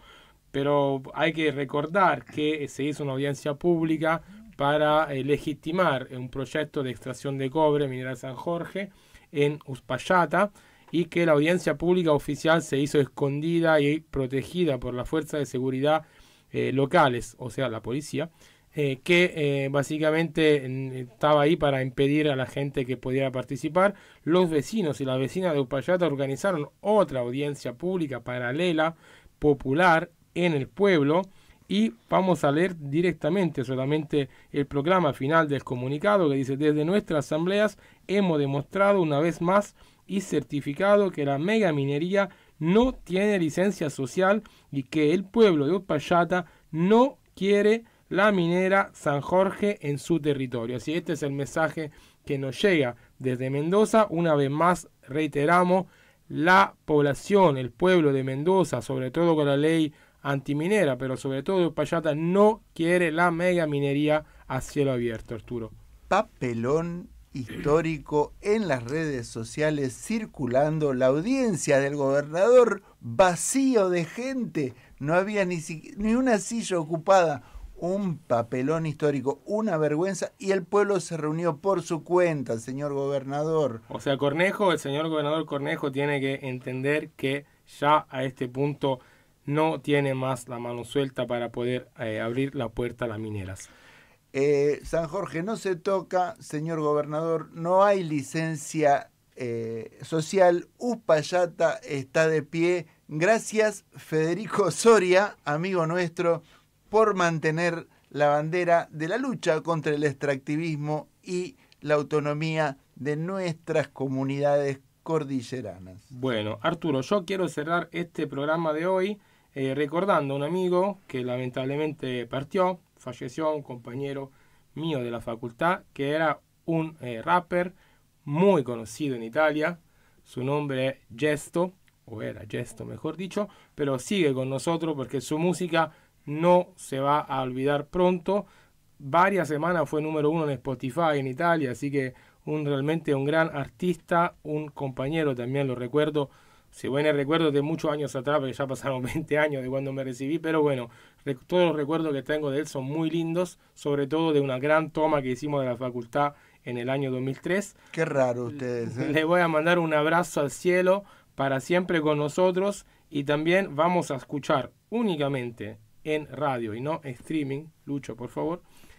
Speaker 4: pero hay que recordar que se hizo una audiencia pública para legitimar un proyecto de extracción de cobre Mineral San Jorge en Uspallata, y que la audiencia pública oficial se hizo escondida y protegida por las fuerzas de seguridad locales, o sea, la policía, que básicamente estaba ahí para impedir a la gente que pudiera participar. Los vecinos y las vecinas de Uspallata organizaron otra audiencia pública paralela, popular, en el pueblo, y vamos a leer directamente solamente el proclama final del comunicado, que dice: desde nuestras asambleas hemos demostrado una vez más y certificado que la megaminería no tiene licencia social y que el pueblo de Uspallata no quiere la minera San Jorge en su territorio. Así, este es el mensaje que nos llega desde Mendoza. Una vez más reiteramos, la población, el pueblo de Mendoza, sobre todo con la ley antiminera, pero sobre todo Uspallata, no quiere la megaminería a cielo abierto, Arturo.
Speaker 3: Papelón histórico en las redes sociales circulando, la audiencia del gobernador vacío de gente, no había ni una silla ocupada, un papelón histórico, una vergüenza, y el pueblo se reunió por su cuenta, señor gobernador.
Speaker 4: O sea, el señor gobernador Cornejo tiene que entender que ya a este punto no tiene más la mano suelta para poder abrir la puerta a las mineras.
Speaker 3: San Jorge no se toca, señor gobernador, no hay licencia social, Uspallata está de pie. Gracias, Federico Soria, amigo nuestro, por mantener la bandera de la lucha contra el extractivismo y la autonomía de nuestras comunidades cordilleranas.
Speaker 4: Bueno, Arturo, yo quiero cerrar este programa de hoy recordando a un amigo que lamentablemente falleció, un compañero mío de la facultad, que era un rapper muy conocido en Italia. Su nombre es Gesto, o era Gesto mejor dicho, pero sigue con nosotros porque su música no se va a olvidar pronto. Varias semanas fue número 1 en Spotify en Italia, así que realmente un gran artista, un compañero también, lo recuerdo. Si bueno, recuerdo de muchos años atrás, porque ya pasaron 20 años de cuando me recibí, pero bueno, todos los recuerdos que tengo de él son muy lindos, sobre todo de una gran toma que hicimos de la facultad en el año 2003.
Speaker 3: Qué raro ustedes, ¿eh?
Speaker 4: Le voy a mandar un abrazo al cielo, para siempre con nosotros, y también vamos a escuchar únicamente en radio y no en streaming, Lucho, por favor,